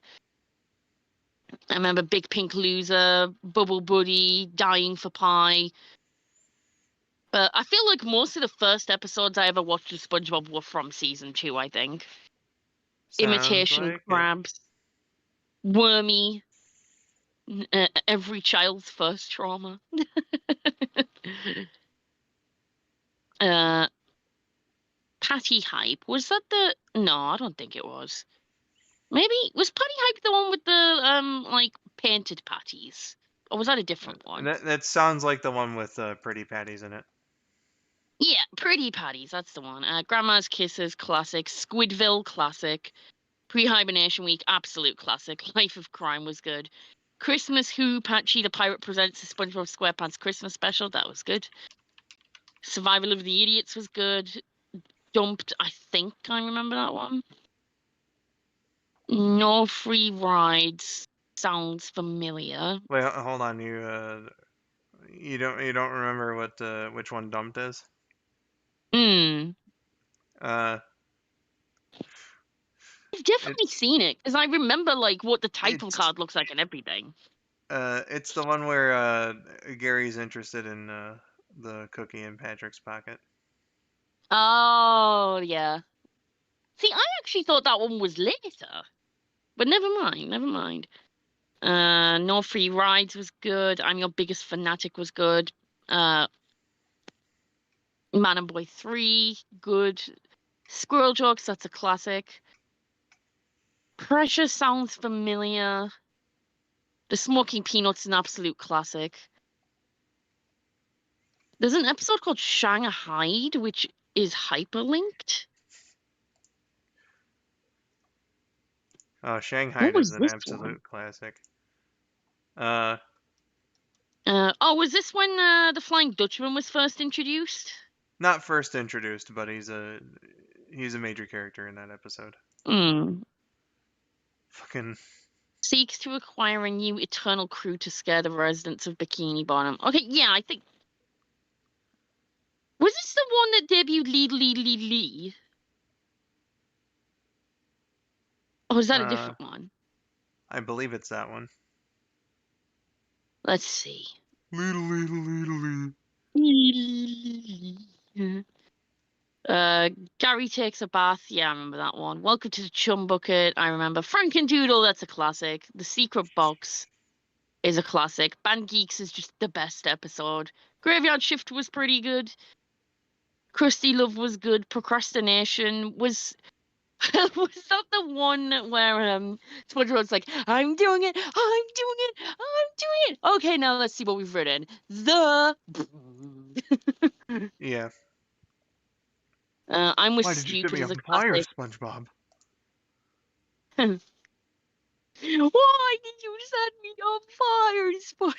I remember Big Pink Loser, Bubble Buddy, Dying for Pie. But I feel like most of the first episodes I ever watched of SpongeBob were from season 2, I think.
Sounds
Imitation
like it.
Crabs, Wormy, every child's first trauma. uh, Patty Hype. Was that the? No, I don't think it was. Maybe was Patty Hype the one with the like painted patties, or was that a different one?
That sounds like the one with pretty patties in it.
Yeah, Pretty Patties. That's the one. Grandma's Kisses, classic. Squidville, classic. Pre-hibernation week, absolute classic. Life of Crime was good. Christmas Who, Patchy the Pirate presents the SpongeBob SquarePants Christmas special. That was good. Survival of the Idiots was good. Dumped, I think I remember that one. No Free Rides sounds familiar.
Wait, hold on. You don't remember what which one dumped is?
Hmm.
Uh,
I've definitely
it's
seen it because I remember like what the title
it's
card looks like and everything.
it's the one where Gary's interested in the cookie in Patrick's pocket.
Oh yeah. See, I actually thought that one was later, but never mind. Never mind. No Free Rides was good. I'm Your Biggest Fanatic was good. Uh, Man and Boy 3, good. Squirrel Jokes, that's a classic. Pressure sounds familiar. The Smoking Peanuts, an absolute classic. There's an episode called Shanghai, which is hyperlinked.
Oh, Shanghai
What
is
was
an
this one?
absolute classic. Uh,
Oh, was this when the Flying Dutchman was first introduced?
Not first introduced, but he's a major character in that episode.
Hmm.
Fucking
Seeks to acquire a new eternal crew to scare the residents of Bikini Bottom. Okay, yeah, I think. Was this the one that debuted Lee? Or was that a
uh,
different one?
I believe it's that one.
Let's see.
Little.
Gary takes a bath. Yeah, I remember that one. Welcome to the Chum Bucket. I remember Frankendoodle. That's a classic. The Secret Box is a classic. Band Geeks is just the best episode. Graveyard Shift was pretty good. Krusty Love was good. Procrastination was was that the one where SpongeBob's like, I'm doing it, I'm doing it, I'm doing it. Okay, now let's see what we've written.
Yeah.
I'm with
Why did you set
Stupid
me
is
on
a
fire,
classic.
SpongeBob?
Why did you set me on fire,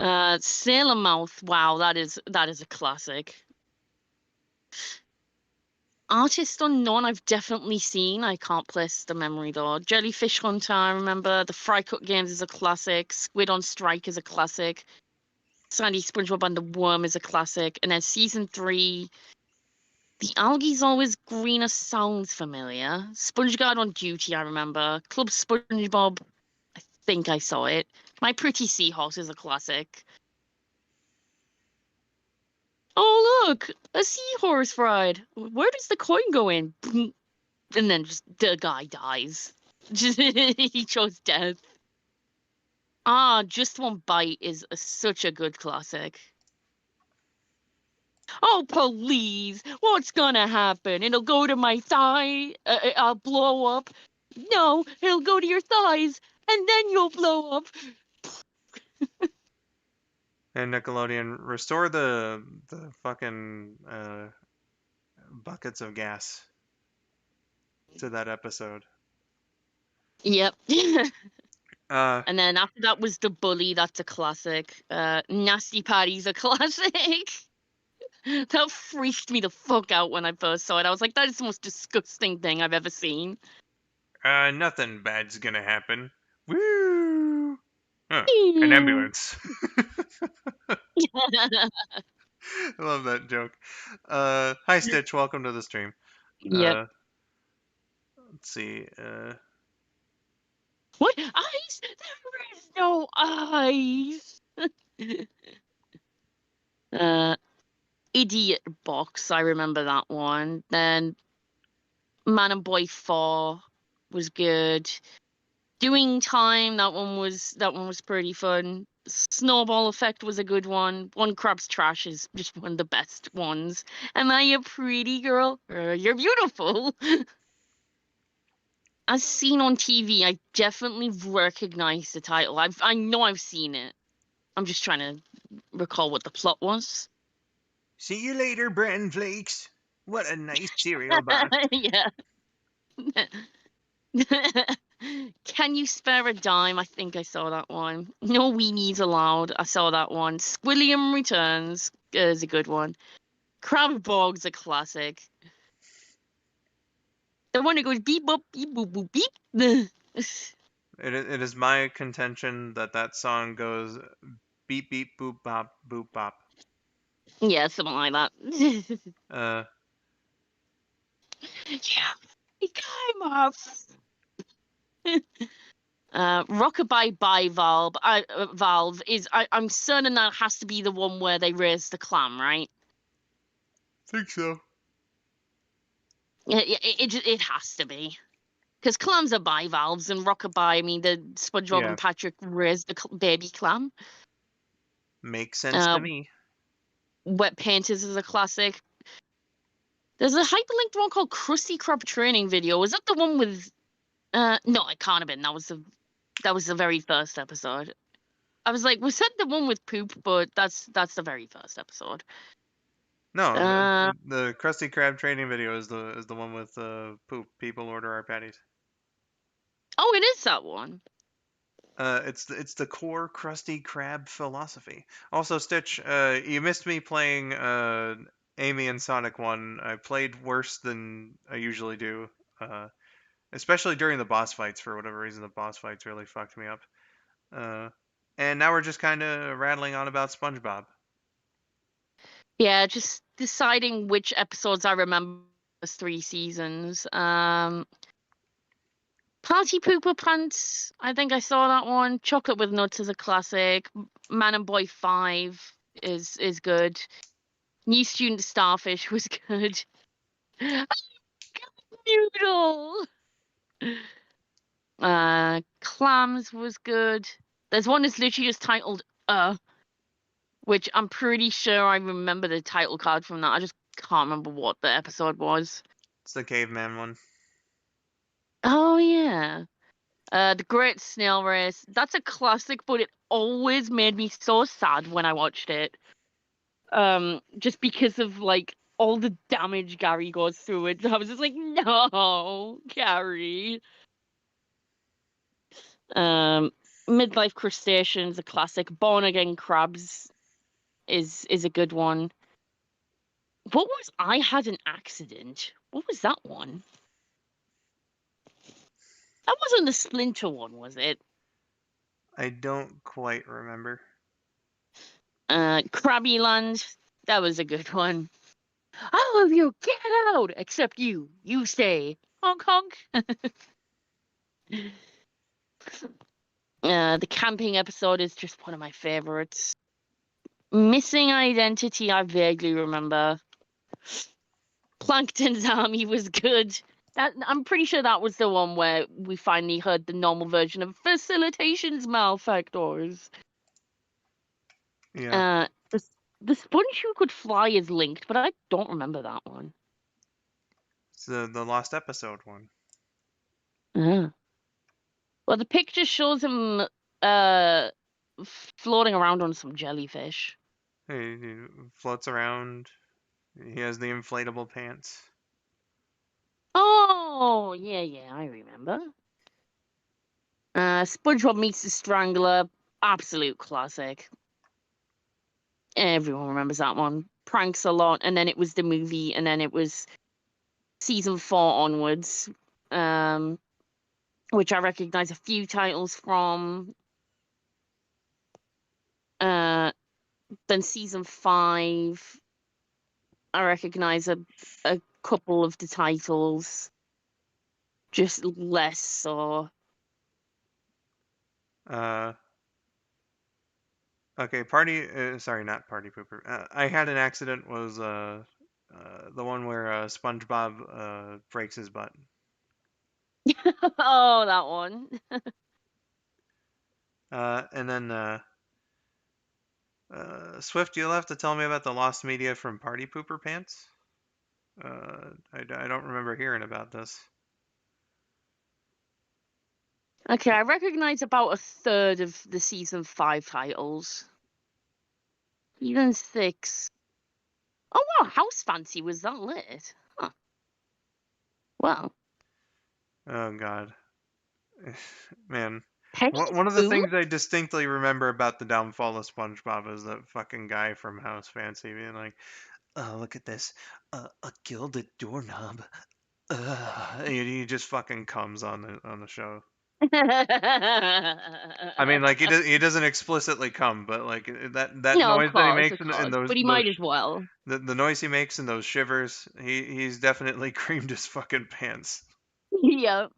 SpongeBob? Sailor Mouth. Wow, that is a classic. Artist Unknown, I've definitely seen. I can't place the memory though. Jellyfish Hunter, I remember. The Fry Cook Games is a classic. Squid on Strike is a classic. Sandy SpongeBob and the Worm is a classic. And then season 3, The Algae's Always Greener sounds familiar. SpongeGuard on Duty, I remember. Club SpongeBob, I think I saw it. My Pretty Seahorse is a classic. Oh, look! A seahorse ride! Where does the coin go in? And then just the guy dies. He chose death. Just One Bite is such a good classic. Oh, please! What's gonna happen? It'll go to my thigh. I'll blow up. No, it'll go to your thighs, and then you'll blow up.
And Nickelodeon, restore the fucking buckets of gas to that episode.
Yep.
Uh,
And then after that was The Bully. That's a classic. Nasty Patty's a classic. That freaked me the fuck out when I first saw it. I was like, that is the most disgusting thing I've ever seen.
nothing bad's gonna happen. Woo! Huh, an ambulance. I love that joke. Hi Stitch, welcome to the stream.
Yep.
Let's see.
What? Ice? There is no ice. Idiot Box. I remember that one. Then Man and Boy 4 was good. Doing Time, that one was pretty fun. Snowball Effect was a good one. One Crab's Trash is just one of the best ones. Am I a pretty girl? You're beautiful. As seen on TV, I definitely recognize the title. I know I've seen it. I'm just trying to recall what the plot was.
See you later, Bran Flakes. What a nice cereal box.
Yeah. Can You Spare a Dime? I think I saw that one. No Weenies Allowed. I saw that one. Squilliam Returns is a good one. Crab Bog's a classic. The one that goes beep boop beep boop boop beep.
It is my contention that that song goes beep beep boop bop boop bop.
Yeah, something like that.
Uh,
Yeah, he came off. Rockabye by Valve is I'm certain that has to be the one where they raise the clam, right?
think so.
It has to be. Because clams are bivalves, and Rockabye, I mean, the SpongeBob
Yeah,
and Patrick raised the baby clam.
makes sense to me.
Wet Painters is a classic. There's a hyperlinked one called Krusty Krab Training Video. Was that the one with? No, it can't have been. That was the very first episode. I was like, was that the one with poop? But that's the very first episode.
No,
Uh,
the Krusty Krab training video is the one with poop. People order our patties.
oh, it is that one.
It's the core Krusty Krab philosophy. Also, Stitch, you missed me playing Amy and Sonic 1. I played worse than I usually do, especially during the boss fights. For whatever reason, the boss fights really fucked me up. And now we're just kind of rattling on about SpongeBob.
Yeah, just deciding which episodes I remember. 3 seasons.
Party Pooper Pants. I think I saw that one. Chocolate with Nuts is a classic. Man and Boy 5 is good. New Student Starfish was good. Noodle. Clams was good. There's one that's literally just titled which I'm pretty sure I remember the title card from that. I just can't remember what the episode was.
It's the caveman one.
Oh yeah. The Great Snail Race. That's a classic, but it always made me so sad when I watched it. Just because of like all the damage Gary goes through it. I was just like, no, Gary. Midlife Crustaceans, a classic. Born Again Crabs is a good one. What was I Had an Accident? What was that one? That wasn't the Splinter one, was it?
I don't quite remember.
Krabby Land. That was a good one. All of you get out except you. You stay. Honk honk. The camping episode is just one of my favorites. Missing Identity, I vaguely remember. Plankton's Army was good. I'm pretty sure that was the one where we finally heard the normal version of Facilitations Malfactors.
Yeah.
The Sponge Who Could Fly is linked, but I don't remember that one.
It's the lost episode one.
Well, the picture shows him floating around on some jellyfish.
He floats around. He has the inflatable pants.
Oh, yeah, I remember. SpongeBob Meets the Strangler, absolute classic. Everyone remembers that one. Pranks a lot, and then it was the movie, and then it was season 4 onwards, which I recognize a few titles from. Then season 5, I recognize a couple of the titles, just less so.
Okay, sorry, not Party Pooper. I Had an Accident was the one where SpongeBob breaks his butt.
Oh, that one.
And then Swift, you'll have to tell me about the lost media from Party Pooper Pants. I don't remember hearing about this.
Okay, I recognize about a third of the season 5 titles. Season 6. Oh wow, House Fancy was that lit? Huh. Wow.
Oh God, man.
Penny
One of the
Fool?
things I distinctly remember about the downfall of SpongeBob is that fucking guy from House Fancy being like, "Oh, look at this, a gilded doorknob." He just fucking comes on the show. I mean, like he doesn't explicitly come, but like that
No,
noise that he makes
of
in
course, but he might as well.
the noise he makes in those shivers, he's definitely creamed his fucking pants.
Yeah.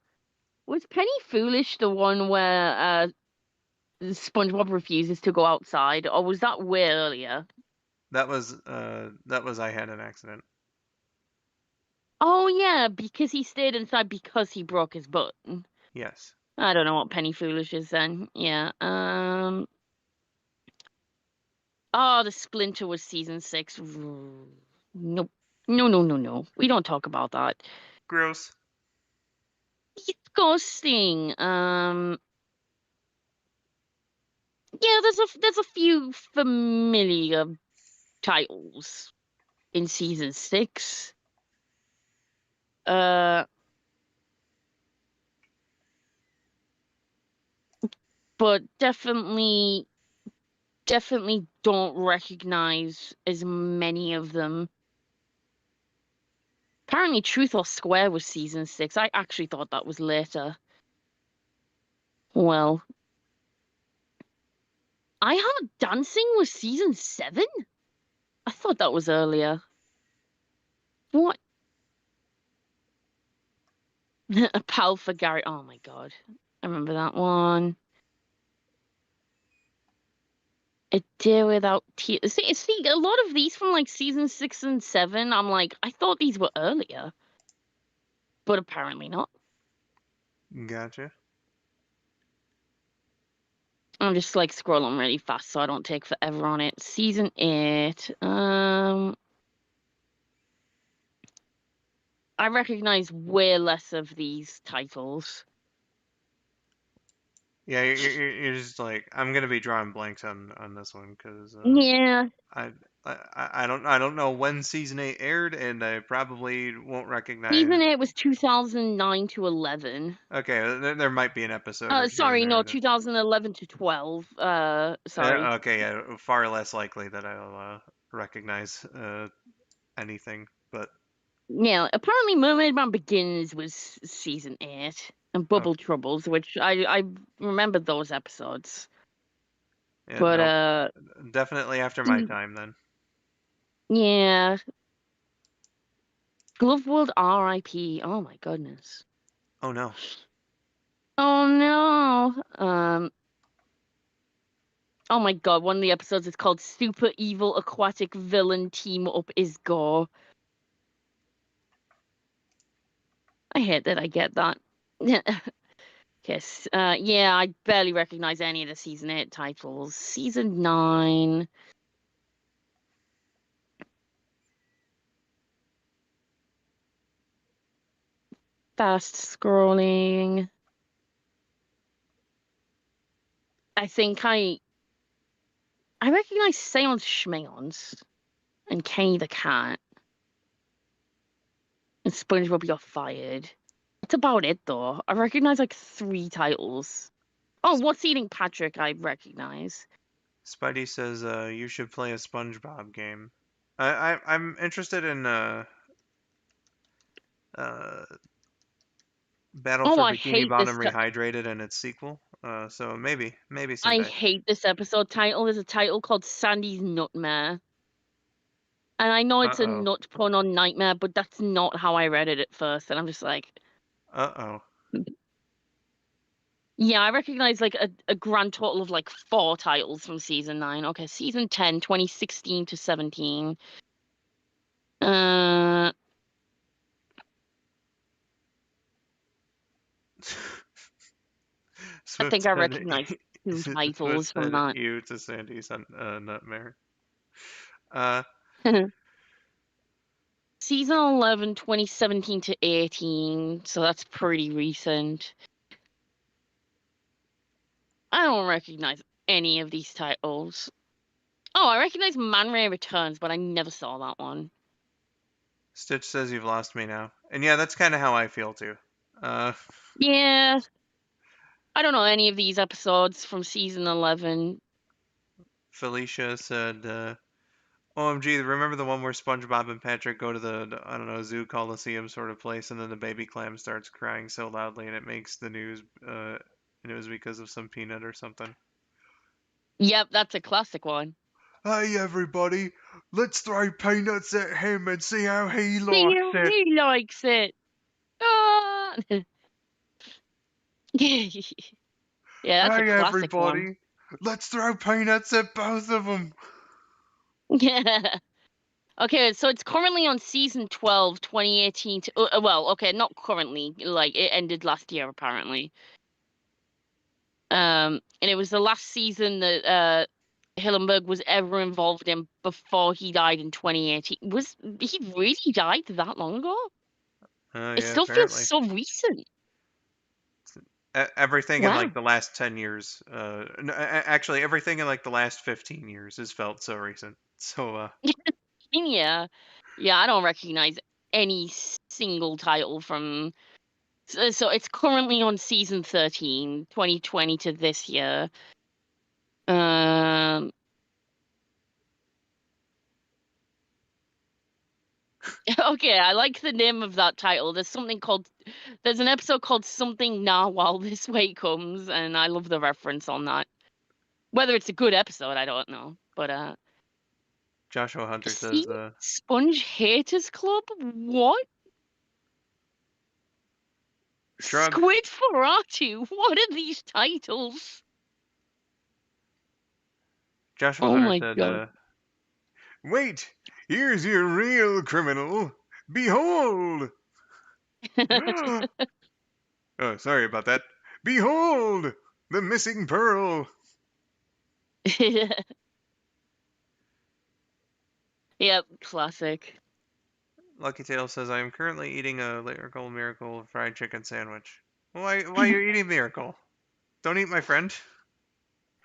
Was Penny Foolish the one where SpongeBob refuses to go outside, or was that way earlier?
That was I Had an Accident.
Oh yeah, because he stayed inside because he broke his butt.
Yes.
I don't know what Penny Foolish is then. Yeah. Oh, the Splinter was season 6. Nope. No. We don't talk about that.
Gross.
Disgusting. Yeah, there's a few familiar titles in season 6. But definitely don't recognize as many of them. Apparently Truth or Square was season 6. I actually thought that was later. Well, I Heart Dancing was season 7? I thought that was earlier. What?
A pal for Gary. Oh my god, I remember that one. A day without tears. See, a lot of these from like season 6 and 7. I'm like, I thought these were earlier, but apparently not.
Gotcha.
I'm just like scrolling really fast so I don't take forever on it. Season 8. I recognize way less of these titles.
Yeah, you're just like, I'm gonna be drawing blanks on this one because
Yeah,
I, I don't know when season 8 aired, and I probably won't recognize.
season 8 was 2009 to 11.
Okay, there might be an episode or two in
Sorry, no,
there that.
2011 to 12. Sorry.
Okay, yeah, far less likely that I'll recognize anything, but
Yeah, apparently Mermaid Man Begins was season 8, and
oh,
Bubble Troubles, which I remember those episodes.
yeah,
But
nope, definitely after my time then.
yeah, Glove World R.I.P. Oh my goodness.
Oh no.
Oh no. Oh my god, one of the episodes is called Super Evil Aquatic Villain Team Up is Gore. I hate that I get that. Yes. Yeah, I barely recognize any of the season 8 titles. Season 9. Fast scrolling. I think I recognize Seance Schmeons and Kenny the Cat and SpongeBob You're Fired. That's about it though. I recognize like 3 titles. Oh, What's Eating Patrick I recognize.
Spidey says you should play a SpongeBob game. I'm interested in uh Battle
Oh,
for
I
Bikini
hate this.
Bottom Rehydrated and its sequel. So maybe
I
someday.
hate this episode title. There's a title called Sandy's Nutmare. And I know it's a
Uh-oh.
nut pun on nightmare, but that's not how I read it at first. And I'm just like,
Uh-oh.
yeah, I recognize like a grand total of like 4 titles from season 9. Okay, season 10, 2016 to 17. Uh, I
Swift
think I
said
recognize 2
Swift
titles from
said
that.
you to Sandy's Nightmare. Uh
Season 11, 2017 to 18. So that's pretty recent. I don't recognize any of these titles. Oh, I recognize Man Ray Returns, but I never saw that one.
Stitch says you've lost me now. And yeah, that's kind of how I feel too. Uh
Yeah, I don't know any of these episodes from season 11.
Felicia said OMG, remember the one where SpongeBob and Patrick go to the I don't know, Zoo Coliseum sort of place, and then the baby clam starts crying so loudly and it makes the news, and it was because of some peanut or something.
Yep, that's a classic one.
Hey everybody, let's throw peanuts at him and see how he
See
likes
how
it.
he likes it. Ah! Yeah, that's a
Hey
classic one.
everybody, let's throw peanuts at both of them.
Yeah. Okay, so it's currently on season 12, 2018 to well, okay, not currently, like it ended last year apparently. And it was the last season that Hillenburg was ever involved in before he died in 2018. Was he really died that long ago? It
Yeah,
still feels
apparently.
so recent.
Everything in
Wow.
like the last 10 years, actually everything in like the last 15 years has felt so recent. So,
Yeah. Yeah, I don't recognize any single title from so it's currently on season 13, 2020 to this year. Um okay, I like the name of that title. There's an episode called Something Now While This Way Comes, and I love the reference on that. Whether it's a good episode, I don't know. But
Joshua Hunter
see,
says,
Sponge Haters Club? What?
Shrug.
Squidfaratu, what are these titles?
Josh
Oh
Water
my
said,
god.
Wait, here's your real criminal. Behold! Oh, sorry about that. Behold! The missing pearl!
Yep, classic.
Lucky Tail says, I am currently eating a Lyrical Miracle fried chicken sandwich. Why are you eating Miracle? Don't eat my friend.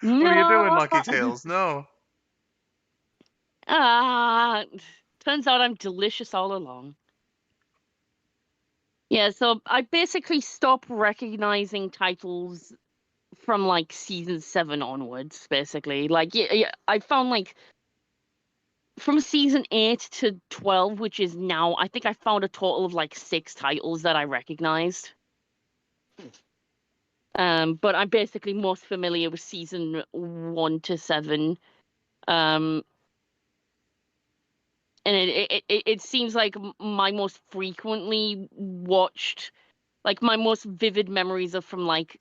What are you doing,
No.
Lucky Tails? No.
Ah, turns out I'm delicious all along. Yeah, so I basically stopped recognizing titles from like season 7 onwards, basically. Like, yeah, I found like from season 8 to 12, which is now, I think I found a total of like 6 titles that I recognized. But I'm basically most familiar with season 1 to 7. And it seems like my most frequently watched, like my most vivid memories are from like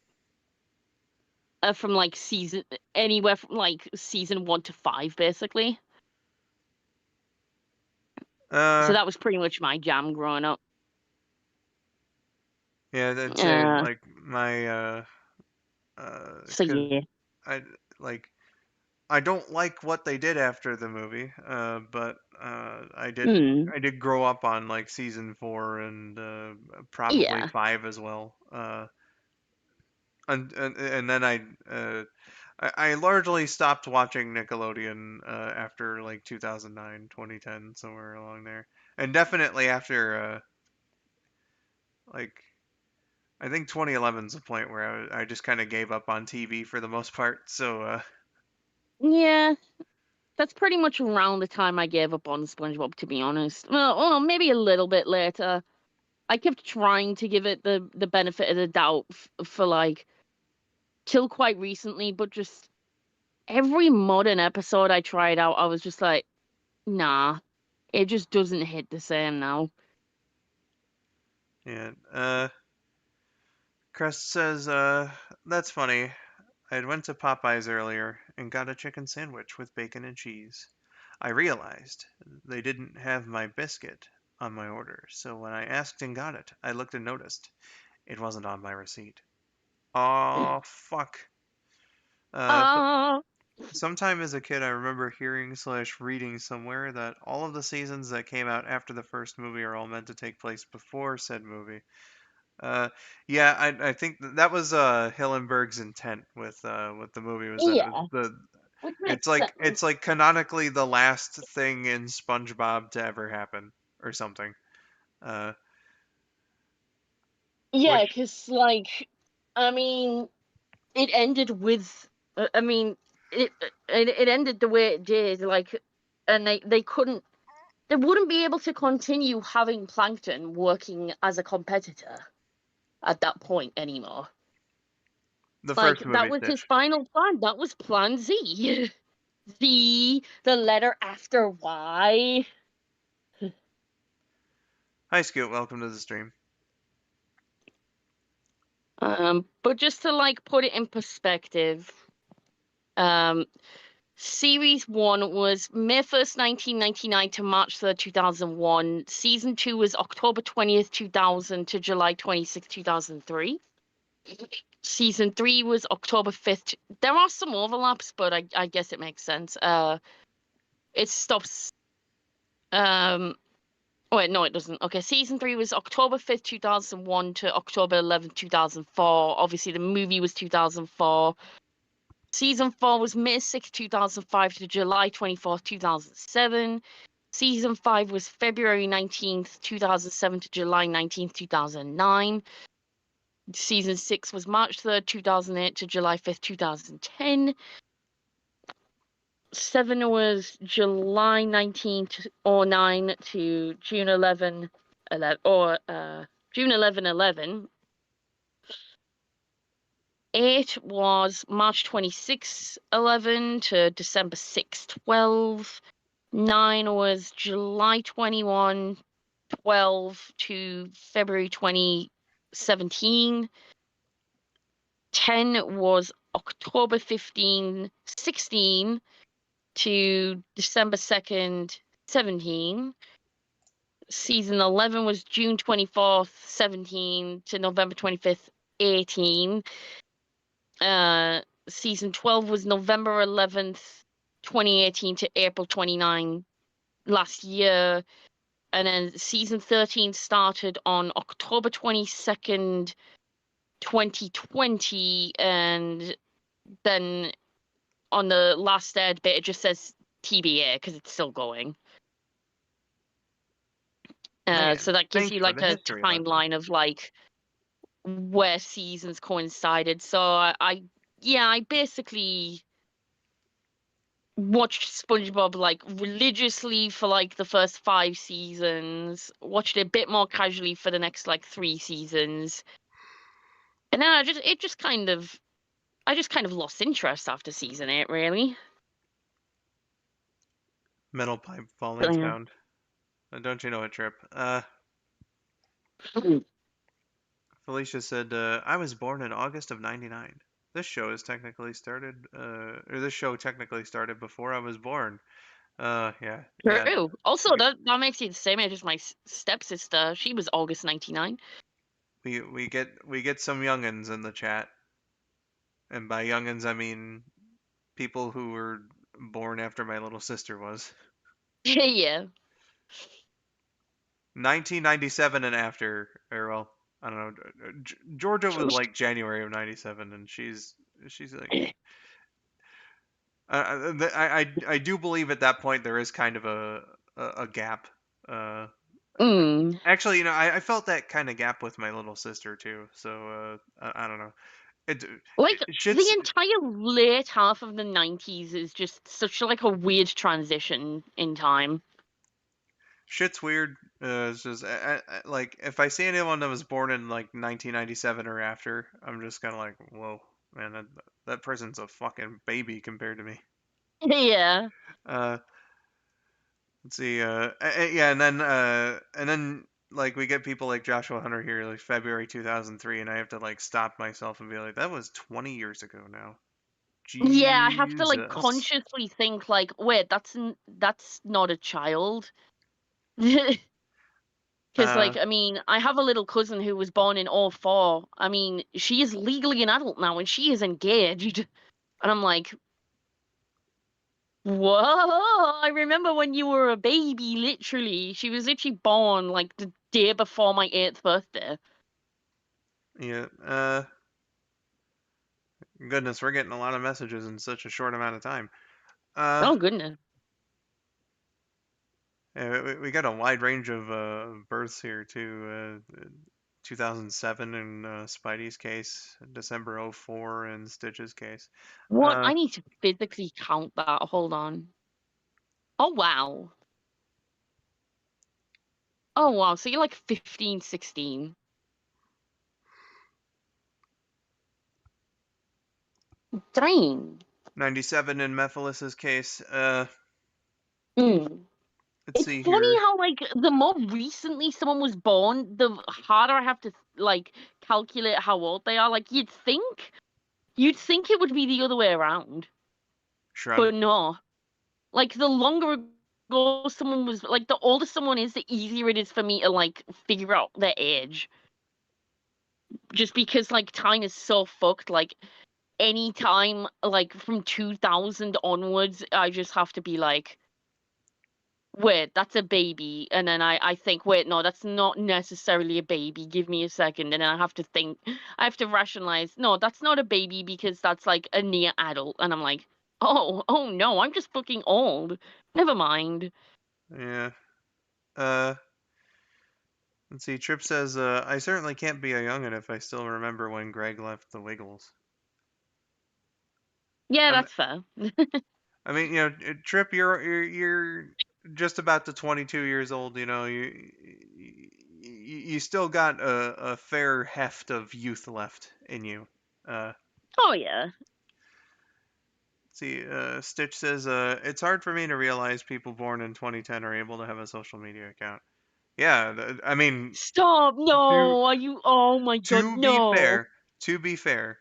season anywhere from like season 1 to 5, basically. So
Uh,
that was pretty much my jam growing up.
yeah, I'd say,
Uh,
like, my,
so
'cause
yeah.
I, like, I don't like what they did after the movie, but
Mm,
I did grow up on like season 4 and probably
yeah.
5 as well. And then I largely stopped watching Nickelodeon after like 2009, 2010, somewhere along there, and definitely after like I think 2011 is the point where I just kind of gave up on TV for the most part. So
Yeah, that's pretty much around the time I gave up on SpongeBob, to be honest. Well, maybe a little bit later. I kept trying to give it the benefit of the doubt for like till quite recently, but just every modern episode I tried out, I was just like, nah, it just doesn't hit the same now.
yeah, Crest says, that's funny. I went to Popeyes earlier and got a chicken sandwich with bacon and cheese. I realized they didn't have my biscuit on my order, so when I asked and got it, I looked and noticed it wasn't on my receipt. Oh, fuck. So,
Uh,
sometime as a kid, I remember hearing slash reading somewhere that all of the seasons that came out after the first movie are all meant to take place before said movie. Uh, yeah, I think that was Hillenberg's intent with what the movie was, that it was
yeah,
the
which makes
it's
sense.
like canonically the last thing in SpongeBob to ever happen or something. Uh,
Yeah,
which
because like, I mean, it ended with, I mean, it ended the way it did, like, and they couldn't, they wouldn't be able to continue having Plankton working as a competitor at that point anymore.
the
Like
first
that
movie
was his
Stitch.
final plan. That was Plan Z. The letter after Y.
Hi, Scoot. Welcome to the stream.
But just to like put it in perspective, um, Series 1 was May 1st, 1999 to March 3rd, 2001. Season 2 was October 20th, 2000 to July 26th, 2003. Season 3 was October 5th. There are some overlaps, but I guess it makes sense. It stops. Oh, wait, no, it doesn't. Okay, season 3 was October 5th, 2001 to October 11th, 2004. Obviously, the movie was 2004. Season 4 was May 6th, 2005 to July 24th, 2007. Season 5 was February 19th, 2007 to July 19th, 2009. Season 6 was March 3rd, 2008 to July 5th, 2010. 7 was July 19th, 2009 to June 11, June 11. 8 was March 26th, 11 to December 6th, 12. 9 was July 21, 12 to February 20,
17. 10 was October 15, 16 to December 2nd, 17. Season 11 was June 24th, 17 to November 25th, 18. Season 12 was November 11th, 2018 to April 29 last year. And then season 13 started on October 22nd, 2020. And then on the last ad bit, it just says TBA because it's still going.
Man,
So that gives
thanks
you
for
like
the
a
history lesson.
timeline of like where seasons coincided. So I basically watched SpongeBob like religiously for like the first 5 seasons, watched it a bit more casually for the next like 3 seasons. And then I just kind of lost interest after season 8, really.
Metal pipe
So,
falling
yeah.
sound. Don't you know it, Trip? Felicia said, I was born in August of '99. This show technically started before I was born. Yeah.
True. Also,
We
that makes you the same age as my stepsister. She was August 99.
we get some youngins in the chat, and by youngins I mean people who were born after my little sister was.
Yeah.
1997 and after, or well, I don't know. Georgia was like January of '97, and she's like I do believe at that point there is kind of a gap. Uh,
Mm.
Actually, I felt that kind of gap with my little sister too. So I don't know. It,
Like
shit's
the entire late half of the 90s is just such like a weird transition in time.
shit's weird. It's just like if I see anyone that was born in like 1997 or after, I'm just kind of like, whoa, man, that person's a fucking baby compared to me.
Yeah.
Uh, let's see. Yeah, and then like we get people like Joshua Hunter here, like February 2003, and I have to like stop myself and be like, that was 20 years ago now.
Yeah, I have to like
Jesus.
consciously think like, wait, that's not a child. Because,
Uh,
like, I mean, I have a little cousin who was born in '04. I mean, she is legally an adult now and she is engaged. And I'm like, whoa, I remember when you were a baby, literally. She was literally born like the day before my 8th birthday.
yeah. Goodness, we're getting a lot of messages in such a short amount of time. Uh,
Oh, goodness.
yeah, we got a wide range of births here too. 2007 in Spidey's case, December '04 in Stitch's case.
What?
Uh,
I need to physically count that. Hold on. Oh, wow. Oh, wow. So you're like 15, 16. Dang.
97 in Mephilis's case.
Mm.
Let's
It's
see
funny
here.
how like the more recently someone was born, the harder I have to like calculate how old they are. Like you'd think it would be the other way around,
Shrug.
but no. Like the longer ago someone was, like the older someone is, the easier it is for me to like figure out their age. Just because like time is so fucked. Like any time like from 2000 onwards, I just have to be like, wait, that's a baby. And then I think, wait, no, that's not necessarily a baby. Give me a second. And then I have to think, I have to rationalize, no, that's not a baby because that's like a near adult. And I'm like, oh no, I'm just fucking old. Never mind.
Yeah. Uh, let's see. Trip says, I certainly can't be a youngin' if I still remember when Greg left the Wiggles.
Yeah,
I'm,
that's fair.
I mean, Trip, you're just about to 22 years old. You still got a fair heft of youth left in you. Uh,
Oh, yeah.
see, Stitch says, it's hard for me to realize people born in 2010 are able to have a social media account. Yeah, I mean,
Stop!
to
No, are you? Oh my god,
to be
no!
fair, to be fair,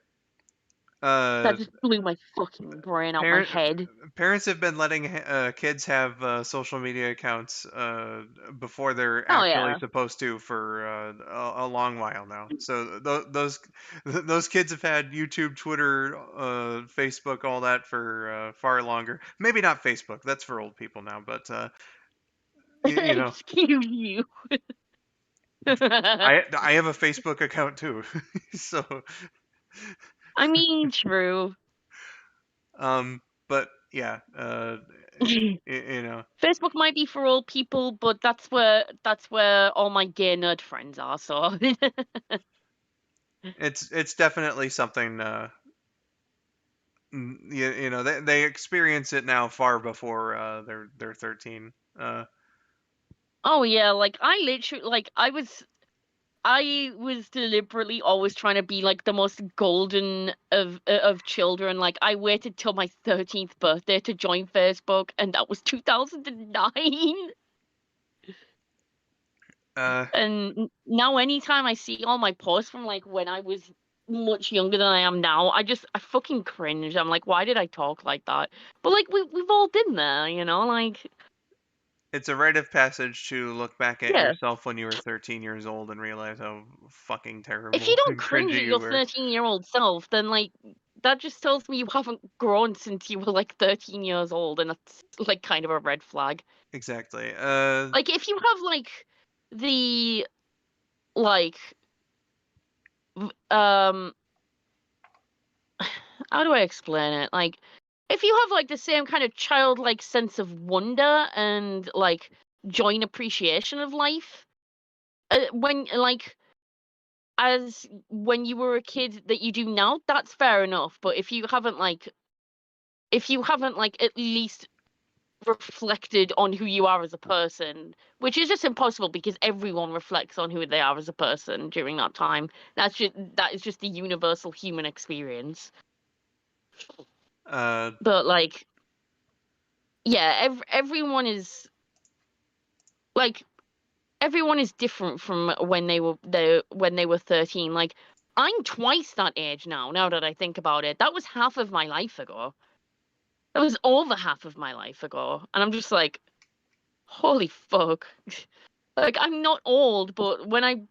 That
uh,
just blew my fucking brain out my
parent
head.
parents have been letting kids have social media accounts before they're
Oh
actually
yeah.
supposed to for a long while now. So those kids have had YouTube, Twitter, Facebook, all that for far longer. Maybe not Facebook. That's for old people now. But you know,
Excuse you.
I have a Facebook account too. So
I mean, true.
but yeah, you know.
Facebook might be for old people, but that's where all my gay nerd friends are. So
It's definitely something you know they experience it now far before they're 13.
oh yeah, like I literally like I was deliberately always trying to be like the most golden of children. Like I waited till my 13th birthday to join Facebook, and that was 2009.
Uh,
And now anytime I see all my posts from like when I was much younger than I am now, I fucking cringe. I'm like, why did I talk like that? But like we've all been there, like
it's a rite of passage to look back at
yeah.
yourself when you were 13 years old and realize how fucking
If you
terrible
don't
and
cringe
cringy
at
you
your
were.
13-year-old self, then like that just tells me you haven't grown since you were like 13 years old, and that's like kind of a red flag.
Exactly.
Like if you have like the like um how do I explain it? Like, if you have like the same kind of childlike sense of wonder and like joy and appreciation of life, when like as when you were a kid that you do now, that's fair enough. But if you haven't like at least reflected on who you are as a person, which is just impossible because everyone reflects on who they are as a person during that time. That is just the universal human experience.
uh,
But like yeah, like everyone is different from when they were 13. Like I'm twice that age now. Now that I think about it, that was half of my life ago. That was over half of my life ago, and I'm just like, holy fuck. Like I'm not old, but when I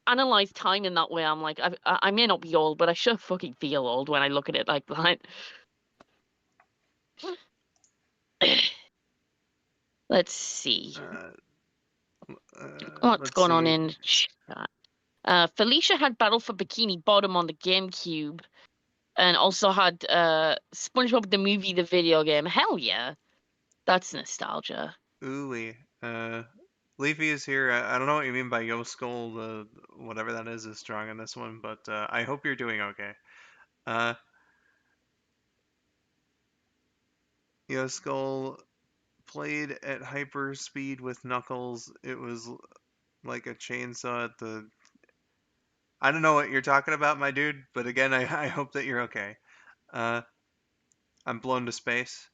analyze time in that way, I'm like, I may not be old, but I sure fucking feel old when I look at it like that. Let's see
uh,
what's
let's
going on
see.
in chat. Felicia had Battle for Bikini Bottom on the GameCube, and also had SpongeBob the movie, the video game. Hell yeah, that's nostalgia.
Ooey. Leafy is here. I don't know what you mean by Yo Skull. Whatever that is strong in this one, but I hope you're doing okay. Uh, Yo Skull played at hyper speed with Knuckles. It was like a chainsaw at the. I don't know what you're talking about, my dude, but again, I hope that you're okay. Uh, I'm blown to space.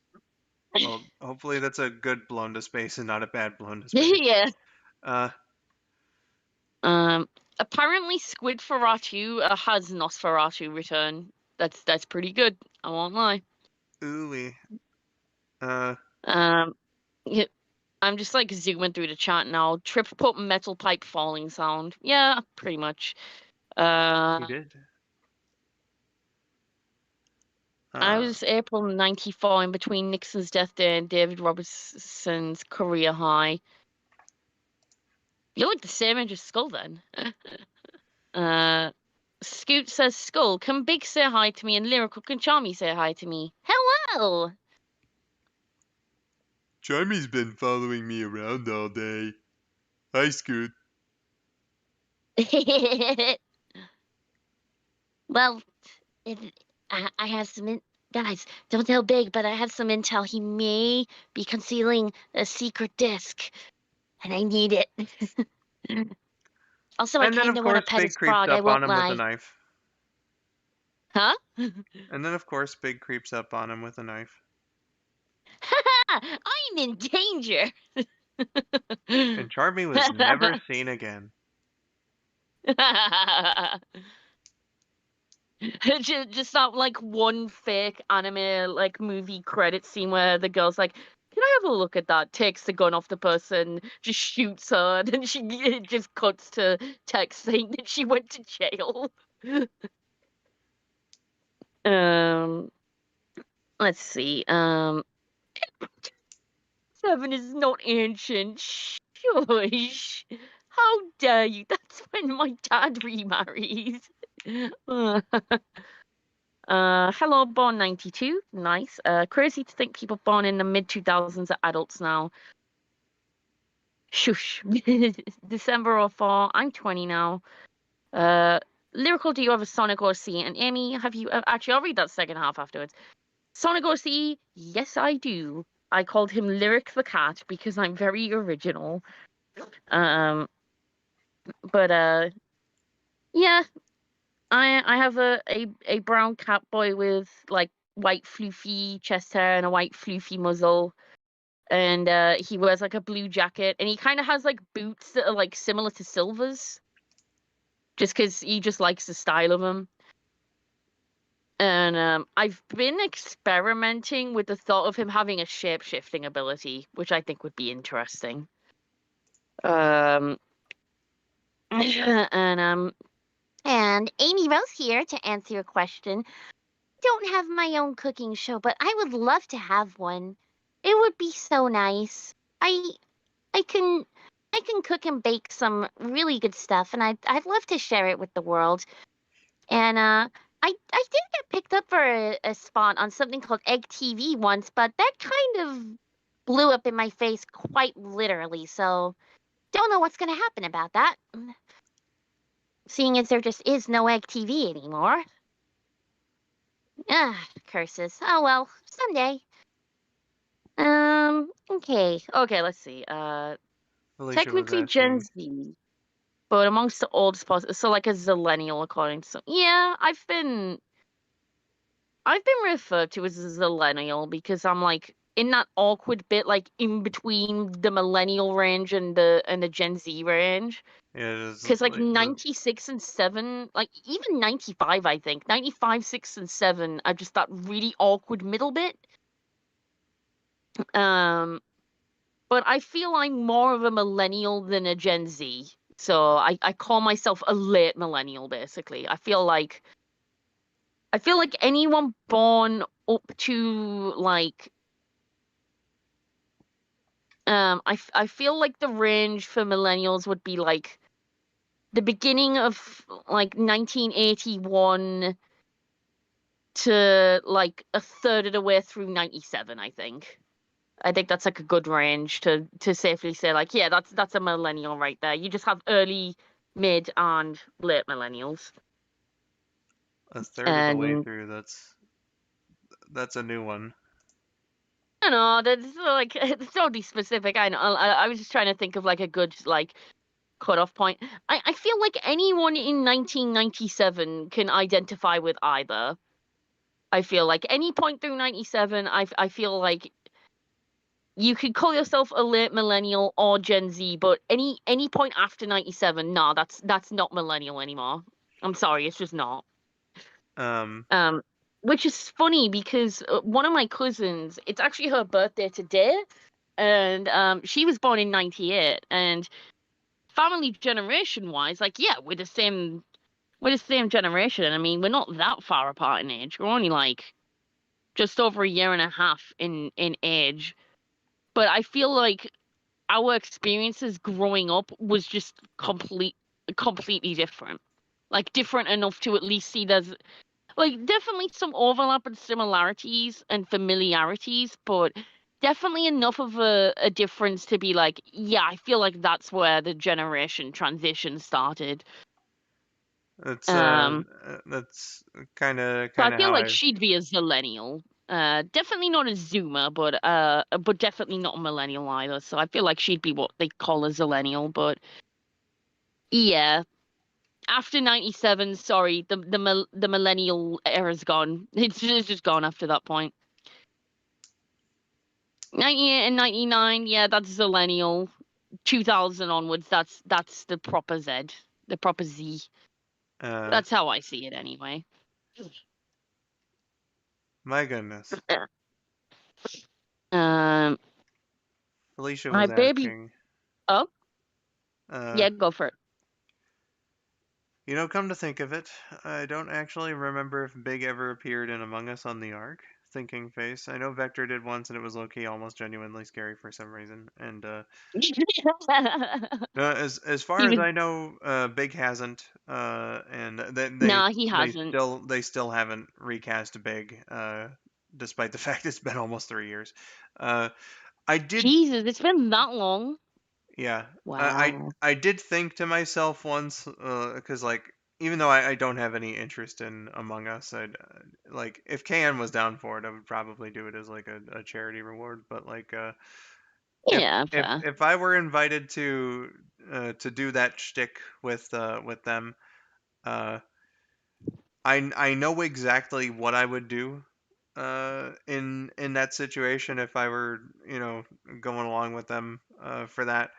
Well, hopefully that's a good blown to space and not a bad blown to space.
Yeah.
Uh,
Um. Apparently, Squid Ferratu has Nosferatu return. That's pretty good. I won't lie.
ooey. Uh,
Um. Yeah, I'm just like zooming through the chat now. Trip put metal pipe falling sound. Yeah, pretty much.
he
Uh.
did.
I
Uh,
was April '94 in between Nixon's death day and David Robertson's career high. You're like the same age as Skull then. uh, Scoot says, Skull, can Big say hi to me and Lyrical can Charmy say hi to me? Hello!
Charmy's been following me around all day. Hi, Scoot.
Well, if, I have guys, don't tell Big, but I have some intel. He may be concealing a secret disc, and I need it. Also, I
And then,
kind
of
of want to
course,
pet
Big
his
creeps
frog, I
up on
won't
him with a
lie.
knife.
Huh?
And then, of course, Big creeps up on him with a knife.
I'm in danger!
And Charmy was never seen again.
Just that like one fake anime like movie credit scene where the girl's like, "Can I have a look at that?" Takes the gun off the person, just shoots her, and she it just cuts to text saying that she went to jail. um, let's see. 7 is not ancient. Shush! How dare you? That's when my dad remarries. Hello, born 92. Nice. Crazy to think people born in the mid 2000s are adults now. Shush. December 04. I'm 20 now. Lyrical, do you have a Sonic OC? And Amy, have you actually? I'll read that second half afterwards. Sonic OC, yes, I do. I called him Lyric the Cat because I'm very original. But yeah, I have a brown cat boy with like white floofy chest hair and a white floofy muzzle, and he wears like a blue jacket, and he kind of has like boots that are like similar to Silver's, just because he just likes the style of them. And I've been experimenting with the thought of him having a shape-shifting ability, which I think would be interesting. And
And Amy Rose here to answer your question. Don't have my own cooking show, but I would love to have one. It would be so nice. I I can cook and bake some really good stuff, and I'd love to share it with the world. And I did get picked up for a spot on something called Egg TV once, but that kind of blew up in my face quite literally. So don't know what's gonna happen about that. Seeing as there just is no Egg TV anymore. Ah, curses. Oh well, someday. Okay.
okay, let's see.
Felicia was
Technically Gen
asking.
Z, but amongst the oldest possible, so like a zillennial according to some. Yeah, I've been referred to as a zillennial because I'm like in that awkward bit, like in between the millennial range and the Gen Z range.
Yeah, it is
Because like
like the
96 and 7, like even 95, I think 95, 6, and 7 are just that really awkward middle bit. Um, but I feel I'm more of a millennial than a Gen Z. So I call myself a late millennial, basically. I feel like anyone born up to like I feel like the range for millennials would be like the beginning of like 1981 to like a third of the way through 97, I think. I think that's like a good range to safely say like, yeah, that's a millennial right there. You just have early, mid, and late millennials.
a third of the way
And
through. That's a new one.
I don't know, that's like it's totally specific. I know. I was just trying to think of like a good like cutoff point. I feel like anyone in 1997 can identify with either. I feel like any point through 97, I feel like you could call yourself a late millennial or Gen Z, but any point after 97, nah, that's not millennial anymore. I'm sorry, it's just not.
Um,
Um, which is funny because one of my cousins, it's actually her birthday today, and she was born in 98, and family generation wise, like yeah, we're the same generation. I mean, we're not that far apart in age. We're only like just over a year and a half in age. But I feel like our experiences growing up was just completely different. Like different enough to at least see there's like definitely some overlap and similarities and familiarities, but definitely enough of a difference to be like, yeah, I feel like that's where the generation transition started.
that's
Um,
that's kind
so I
of
feel
how
like
I.
she'd be a zillennial. Definitely not a zoomer, but definitely not a millennial either. So I feel like she'd be what they call a zillennial. But yeah, after 97, sorry, the millennial era's gone. It's just gone after that point. 98 and 99, yeah, that's Zillennial. 2000 onwards, that's the proper Z, the proper Z.
Uh,
That's how I see it anyway.
my goodness.
Um,
Felicia
my
was
baby.
asking.
Oh,
Uh,
yeah, go for it.
come to think of it, I don't actually remember if Big ever appeared in Among Us on the Ark. Thinking face. I know Vector did once, and it was low-key almost genuinely scary for some reason. And as far
He
as
was.
I know, Big hasn't, and
Nah, he hasn't.
they still haven't recast Big, despite the fact it's been almost 3 years. Uh, I did,
Jesus, it's been that long.
yeah,
Wow.
I did think to myself once, because like even though I don't have any interest in Among Us, I'd like if KN was down for it, I would probably do it as like a charity reward. But like,
Yeah, fair.
if I were invited to do that shtick with them, uh, I know exactly what I would do in that situation if I were going along with them for that.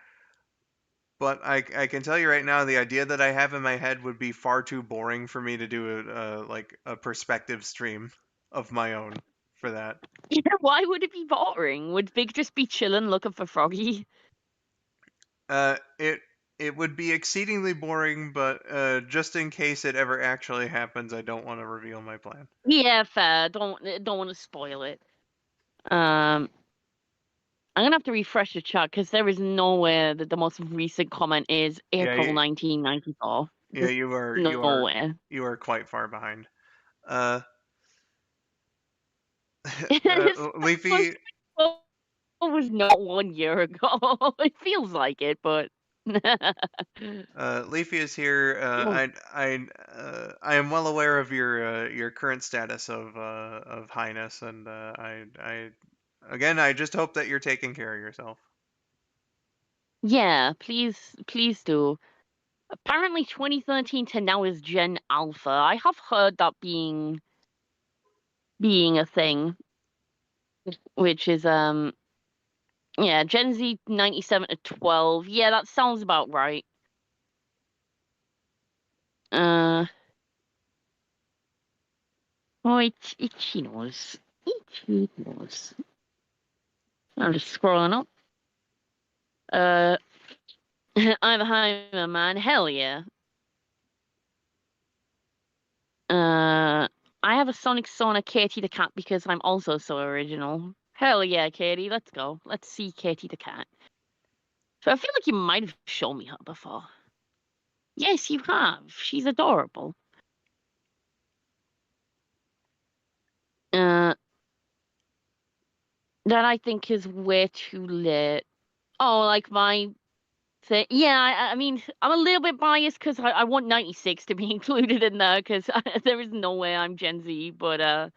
But I can tell you right now, the idea that I have in my head would be far too boring for me to do like a perspective stream of my own for that.
Yeah, why would it be boring? Would Big just be chilling looking for Froggy?
It would be exceedingly boring, but just in case it ever actually happens, I don't want to reveal my plan.
Yeah, fair. Don't want to spoil it. Um, I'm gonna have to refresh the chat because there is nowhere that the most recent comment is
Yeah,
April 1994.
yeah,
There's nowhere.
you are quite far behind. Uh,
This
Leafy
post was not 1 year ago. It feels like it, but
Leafy is here. I am well aware of your current status of highness, and again I just hope that you're taking care of yourself.
yeah, please do. Apparently 2013 to now is Gen Alpha. I have heard that being a thing, which is yeah, Gen Z 97 to 12. Yeah, that sounds about right. Uh oh, itchy nose. Itchy nose. I'm just scrolling up. I'm a Heimer man. Hell yeah. I have a Sonic Sona Katie the cat because I'm also so original. Hell yeah, Katie, let's go. Let's see Katie the cat. So I feel like you might have shown me her before. Yes, you have. She's adorable. Uh, that I think is way too late. Oh, like my thing. Yeah, I mean, I'm a little bit biased because I want 96 to be included in there because there is no way I'm Gen Z. But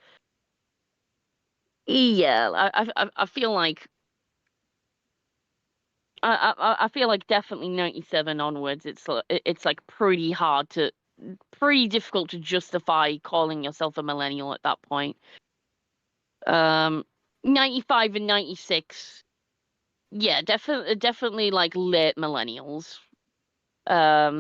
yeah, I feel like I feel like definitely 97 onwards. It's like pretty difficult to justify calling yourself a millennial at that point. 95 and 96. Yeah, definitely like late millennials. I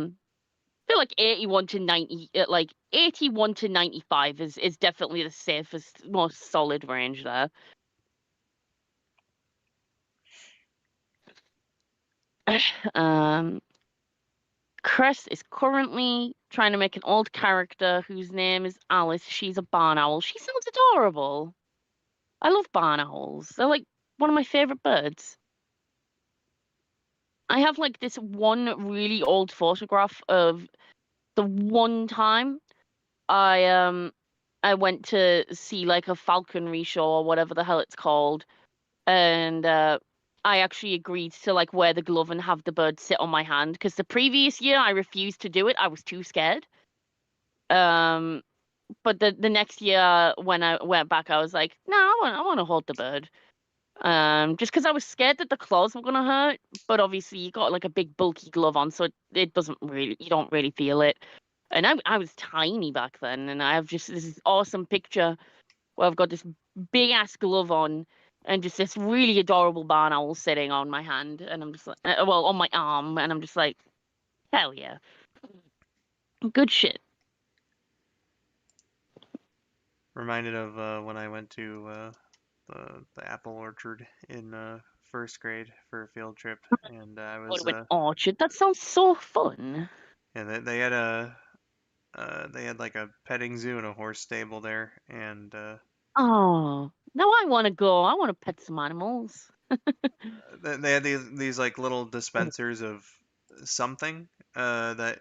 feel like 81 to 90, like 81 to 95 is definitely the safest, most solid range there. um, Chris is currently trying to make an old character whose name is Alice. She's a barn owl. She sounds adorable. I love barn owls. They're like one of my favorite birds. I have like this one really old photograph of the one time I went to see like a falconry show or whatever the hell it's called, and I actually agreed to like wear the glove and have the bird sit on my hand because the previous year I refused to do it. I was too scared. Um, but the next year when I went back, I was like, no, I want to hold the bird. Just because I was scared that the claws were gonna hurt, but obviously you got like a big bulky glove on, so it doesn't really, you don't really feel it. And I was tiny back then, and I have just this awesome picture where I've got this big ass glove on, and just this really adorable barn owl sitting on my hand, and I'm just like, well, on my arm, and I'm just like, hell yeah, good shit.
Reminded of when I went to the apple orchard in first grade for a field trip, and I
Go
was
to an orchard. That sounds so fun.
yeah, they had like a petting zoo and a horse stable there, and
Oh, now I want to go. I want to pet some animals.
they had these like little dispensers of something that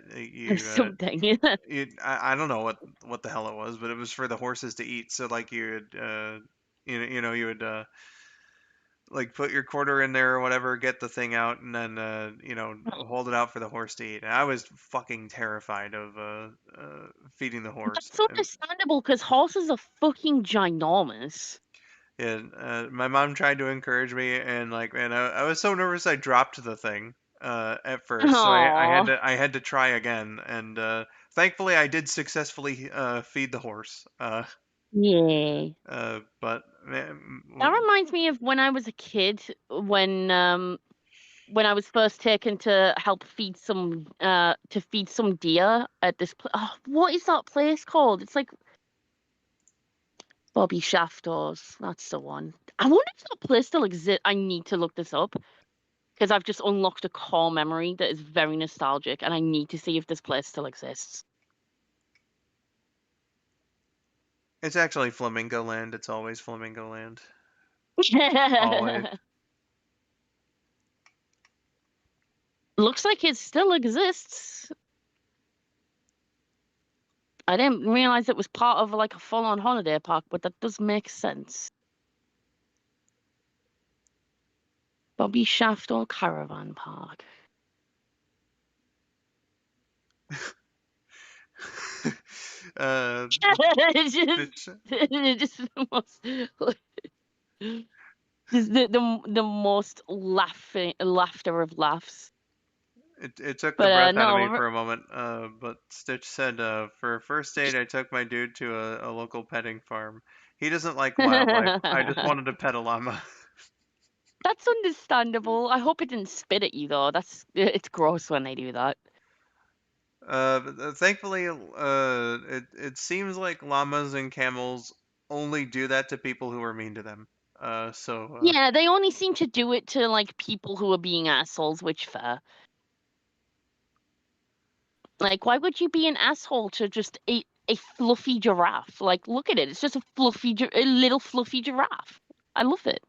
Something.
I don't know what the hell it was, but it was for the horses to eat. So like you would like put your quarter in there or whatever, get the thing out, and then hold it out for the horse to eat. And I was fucking terrified of feeding the horse.
That's understandable because horses are fucking ginormous.
Yeah, my mom tried to encourage me, and like, man, I was so nervous I dropped the thing at first, so
Oh,
I had to try again, and thankfully I did successfully feed the horse.
yeah.
But man,
That reminds me of when I was a kid, when I was first taken to help feed some deer at this oh, what is that place called? It's like Bobby Shafter's. That's the one. I wonder if that place still exists. I need to look this up because I've just unlocked a core memory that is very nostalgic, and I need to see if this place still exists.
it's actually Flamingo Land. It's always Flamingo Land. Always.
Looks like it still exists. I didn't realize it was part of like a full-on holiday park, but that does make sense. Bobby Shafter Caravan Park.
uh,
It's
bitch.
just the most, just the most laughter of laughs.
It took the
But
breath out of me
no,
for a moment. But Stitch said, for a first date, I took my dude to a local petting farm. He doesn't like wildlife. I just wanted to pet a llama.
that's understandable. I hope it didn't spit at you though. It's gross when they do that.
Thankfully, it seems like llamas and camels only do that to people who are mean to them.
Yeah, they only seem to do it to like people who are being assholes, which fair. Like, why would you be an asshole to just a fluffy giraffe? Like, look at it. It's just a little fluffy giraffe. I love it.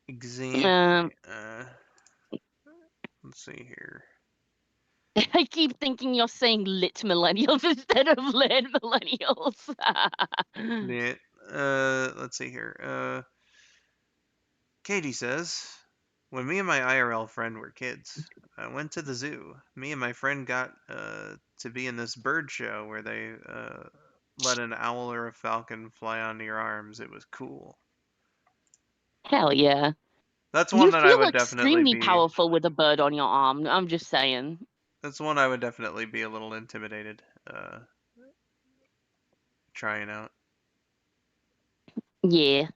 Um,
exactly. Let's see here.
I keep thinking you're saying lit millennials instead of lit millennials.
Yeah, let's see here. Katie says, when me and my IRL friend were kids, I went to the zoo. Me and my friend got to be in this bird show where they let an owl or a falcon fly onto your arms. It was cool.
Hell yeah.
That's one
You
that I
feel
would definitely
extremely
be.
powerful with a bird on your arm. I'm just saying.
That's one I would definitely be a little intimidated trying out.
Yeah.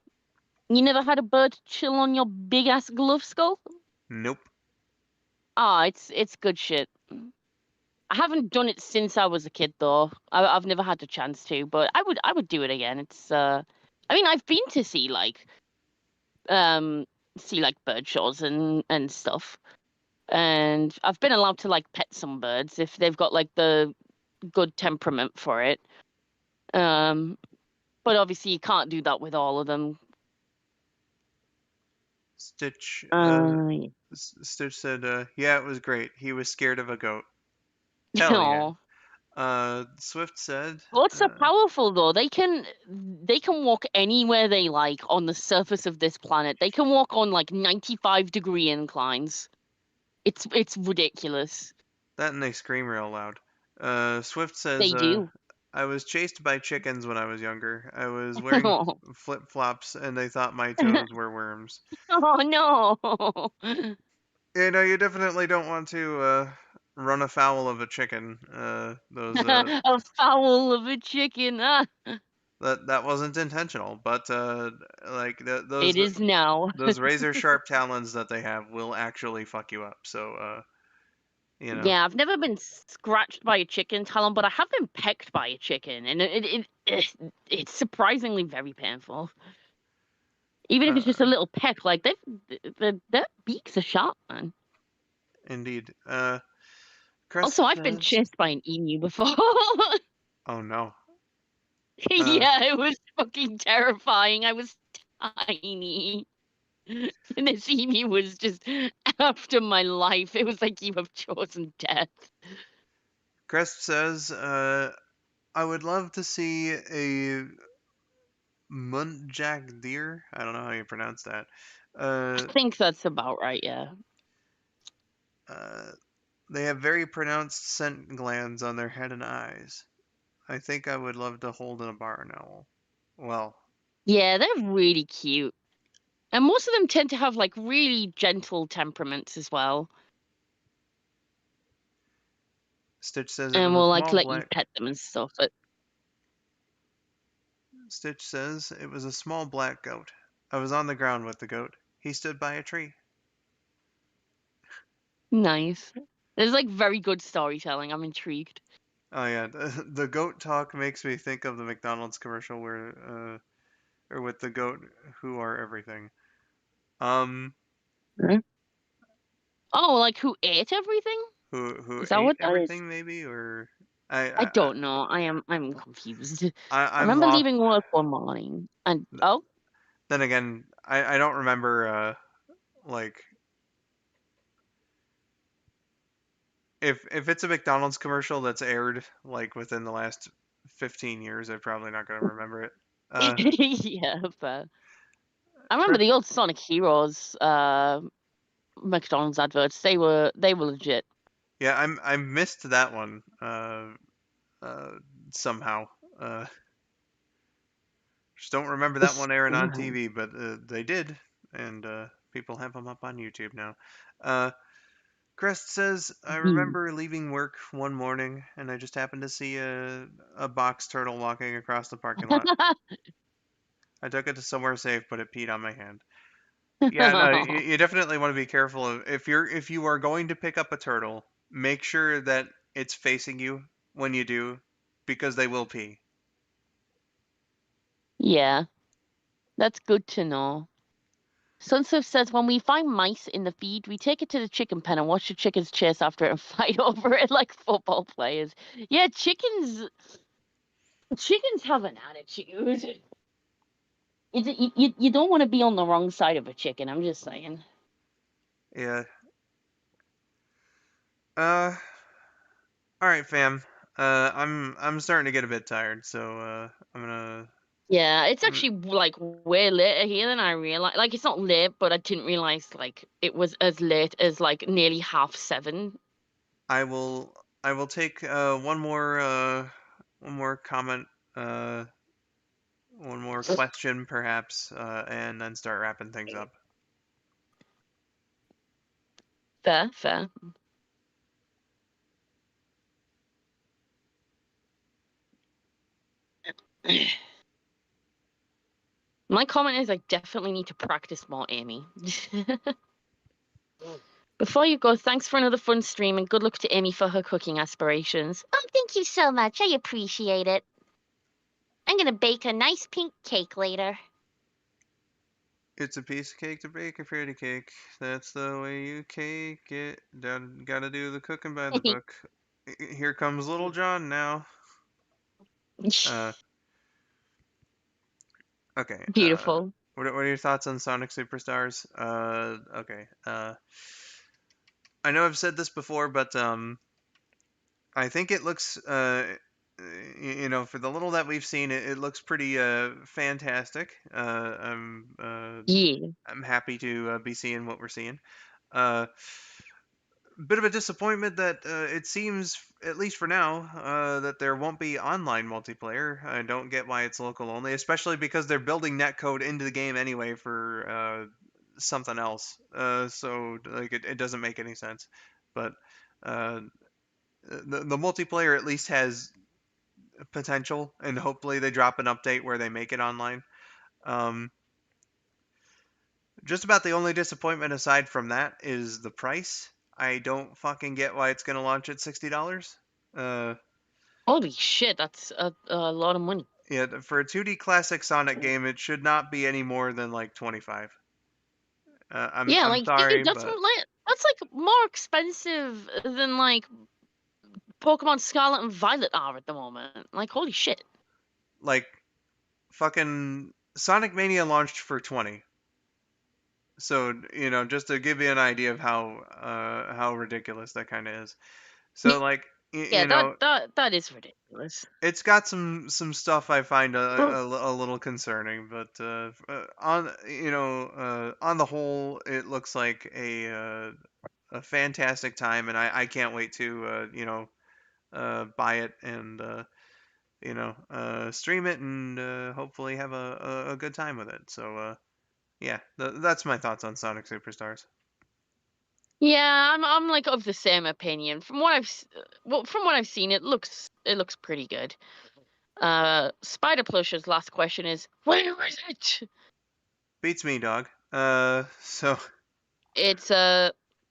You never had a bird chill on your big ass glove skull?
Nope.
Ah, it's good shit. I haven't done it since I was a kid though. I've never had the chance to, but I would do it again. It's I mean I've been to um see like bird shows and stuff. And I've been allowed to like pet some birds if they've got like the good temperament for it. Um but obviously you can't do that with all of them.
Stitch.
Uh
Stitch said, "Yeah, it was great. He was scared of a goat. Hell yeah."
oh.
Swift said,
Goats are powerful though. They can walk anywhere they like on the surface of this planet. They can walk on like 95-degree inclines. It's ridiculous.
that and they scream real loud. Swift says,
They do.
I was chased by chickens when I was younger. I was wearing flip flops and they thought my toes were worms.
Oh no.
You know, you definitely don't want to run afoul of a chicken. Those
A fowl of a chicken. Ah.
that wasn't intentional, but like
It is now.
those razor sharp talons that they have will actually fuck you up. So you know,
Yeah, I've never been scratched by a chicken, Talon, but I have been pecked by a chicken, and it's surprisingly very painful. Even if it's just a
uh,
little peck, like their beaks are sharp, man.
indeed. Crest
Also, I've been
says,
chased by an emu before.
"Oh no." Uh,
Yeah, it was fucking terrifying. I was tiny. And this emu was just after my life. It was like you have chosen death.
Crest says, "I would love to see a muntjac deer. I don't know how you pronounce that.
I
Uh,
think that's about right, yeah.
uh, they have very pronounced scent glands on their head and eyes. I think I would love to hold in a barn owl. Well,
Yeah, they're really cute. And most of them tend to have like really gentle temperaments as well.
Stitch says it
And
was a
will like
small
let you
black.
pet them and stuff. But
Stitch says it was a small black goat. I was on the ground with the goat. He stood by a tree.
nice. There's like very good storytelling. I'm intrigued.
Oh yeah, the goat talk makes me think of the McDonald's commercial where, or with the goat who are everything. Um,
Mhm. Oh, like who ate everything?
who
Is that
ate
what that is?
everything maybe, or I
I
I
don't know. I'm confused. I
I'm
remember
lost.
leaving work one morning and oh,
Then again, I don't remember like if it's a McDonald's commercial that's aired like within the last 15 years, I'm probably not gonna remember it. Uh,
yeah, fair. I remember
Chris,
the old Sonic Heroes McDonald's adverts. They were legit.
yeah, I missed that one uh, somehow. Uh, just don't remember that one airing on
Somehow.
TV, but they did, and people have them up on YouTube now. Uh, Crest says, I
Hmm.
remember leaving work one morning, and I just happened to see a box turtle walking across the parking lot. I took it to somewhere safe, but it peed on my hand. Yeah, no, you definitely want to be careful of if you are going to pick up a turtle, make sure that it's facing you when you do, because they will pee.
Yeah, that's good to know. Sunsuf says when we find mice in the feed, we take it to the chicken pen and watch the chickens chase after it and fight over it like football players. Yeah, chickens have an attitude. You don't want to be on the wrong side of a chicken. I'm just saying.
Yeah. Uh, all right, fam. I'm starting to get a bit tired, so I'm gonna.
Yeah, it's
I'm,
actually like way later here than I realized. Like it's not late, but I didn't realize like it was as late as like nearly 7:30.
I will take one more comment, uh, one more question perhaps, and then start wrapping things up.
Fair, fair. My comment is I definitely need to practice more, Amy. Before you go, thanks for another fun stream and good luck to Amy for her cooking aspirations.
Oh, thank you so much. I appreciate it. I'm gonna bake a nice pink cake later.
It's a piece of cake to bake a pretty cake. That's the way you cake it. Done, gotta do the cooking by the book. Here comes Little John now. Uh, okay.
Beautiful.
What are your thoughts on Sonic Superstars? Okay. I know I've said this before, but I think it looks you know, for the little that we've seen, it looks pretty fantastic.
Yeah.
I'm happy to be seeing what we're seeing. Uh, Bit of a disappointment that it seems, at least for now, that there won't be online multiplayer. I don't get why it's local only, especially because they're building netcode into the game anyway for something else. So like it doesn't make any sense. But uh, the multiplayer at least has potential, and hopefully they drop an update where they make it online. Um, just about the only disappointment aside from that is the price. I don't fucking get why it's gonna launch at $60. Uh,
Holy shit, that's a lot of money.
yeah, for a 2D classic Sonic game, it should not be any more than like 25.
Yeah,
I'm
like dude,
sorry, but
that's like more expensive than like Pokemon Scarlet and Violet are at the moment. Like holy shit.
like fucking Sonic Mania launched for 20. So, just to give you an idea of how ridiculous that kind of is. So like
Yeah, that is ridiculous.
it's got some stuff I find
Well,
a little concerning, but on the whole, it looks like a fantastic time, and I can't wait to buy it and stream it and hopefully have a good time with it. So yeah, that's my thoughts on Sonic Superstars.
yeah, I'm like of the same opinion. From what I've seen, it looks pretty good. Spider Plush's last question is, where is it?
Beats me, dog. So
It's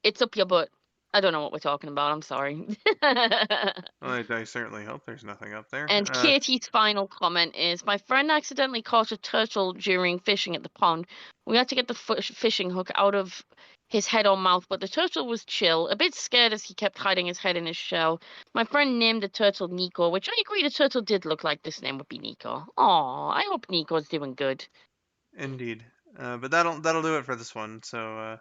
it's up your butt. I don't know what we're talking about. I'm sorry.
I certainly hope there's nothing up there.
And Katie's final comment is, my friend accidentally caught a turtle during fishing at the pond. We had to get the fishing hook out of his head or mouth, but the turtle was chill, a bit scared as he kept hiding his head in his shell. My friend named the turtle Nico, which I agree the turtle did look like this name would be Nico. Aw, I hope Nico's doing good.
Indeed. But that'll do it for this one. So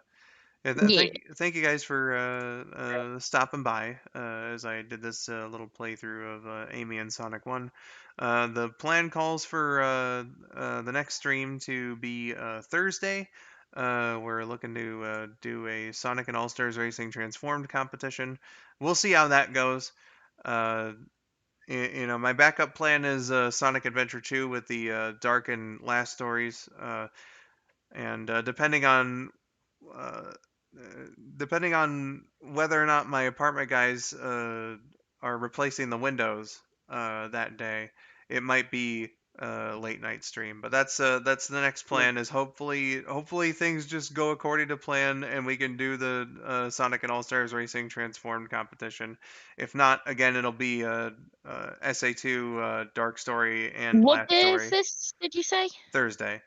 yeah,
Yeah.
thank you guys for stopping by as I did this little playthrough of Amy and Sonic One. The plan calls for the next stream to be Thursday. We're looking to do a Sonic and All Stars Racing Transformed competition. We'll see how that goes. Uh, my backup plan is Sonic Adventure 2 with the Dark and Last stories. And uh, depending on whether or not my apartment guys are replacing the windows that day, it might be a late night stream. But that's the next plan. Is hopefully things just go according to plan and we can do the Sonic and All Stars Racing Transformed competition. If not, again it'll be SA2 Dark Story and
What
Last
day is
Story
this, did you say?
Thursday.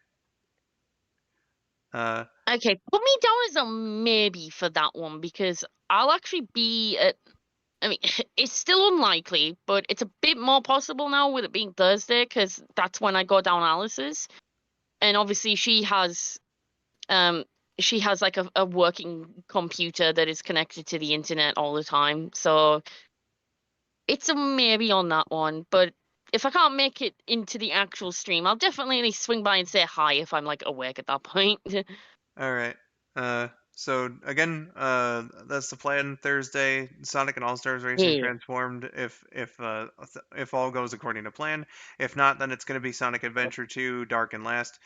Uh,
Okay, put me down as a maybe for that one because I'll actually be at. I mean, it's still unlikely, but it's a bit more possible now with it being Thursday because that's when I go down Alice's, and obviously um, she has like a working computer that is connected to the internet all the time, so it's a maybe on that one. But if I can't make it into the actual stream, I'll definitely at least swing by and say hi if I'm like awake at that point.
All right. So again, that's the plan. Thursday, Sonic and All Stars Racing
Yeah.
Transformed. If all goes according to plan. If not, then it's going to be Sonic Adventure 2, Dark and Last.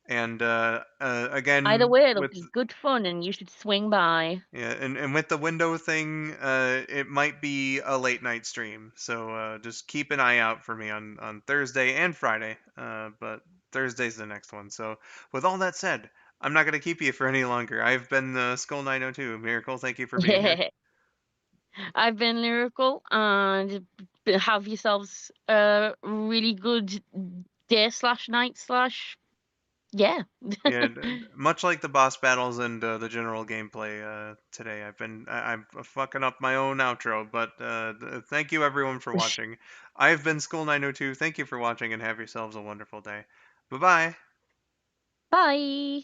And
Either
again,
way, it'll
with
be good fun, and you should swing by.
yeah, and with the window thing, it might be a late night stream. So just keep an eye out for me on Thursday and Friday. But Thursday's the next one. So with all that said, I'm not going to keep you for any longer. I've been skull902. Miracle, thank you for being here.
I've been lyrical, and have yourselves a really good day slash night slash yeah.
Yeah, much like the boss battles and the general gameplay today, I'm fucking up my own outro, but thank you everyone for watching. I've been Skull902. Thank you for watching and have yourselves a wonderful day. Bye bye.
Bye.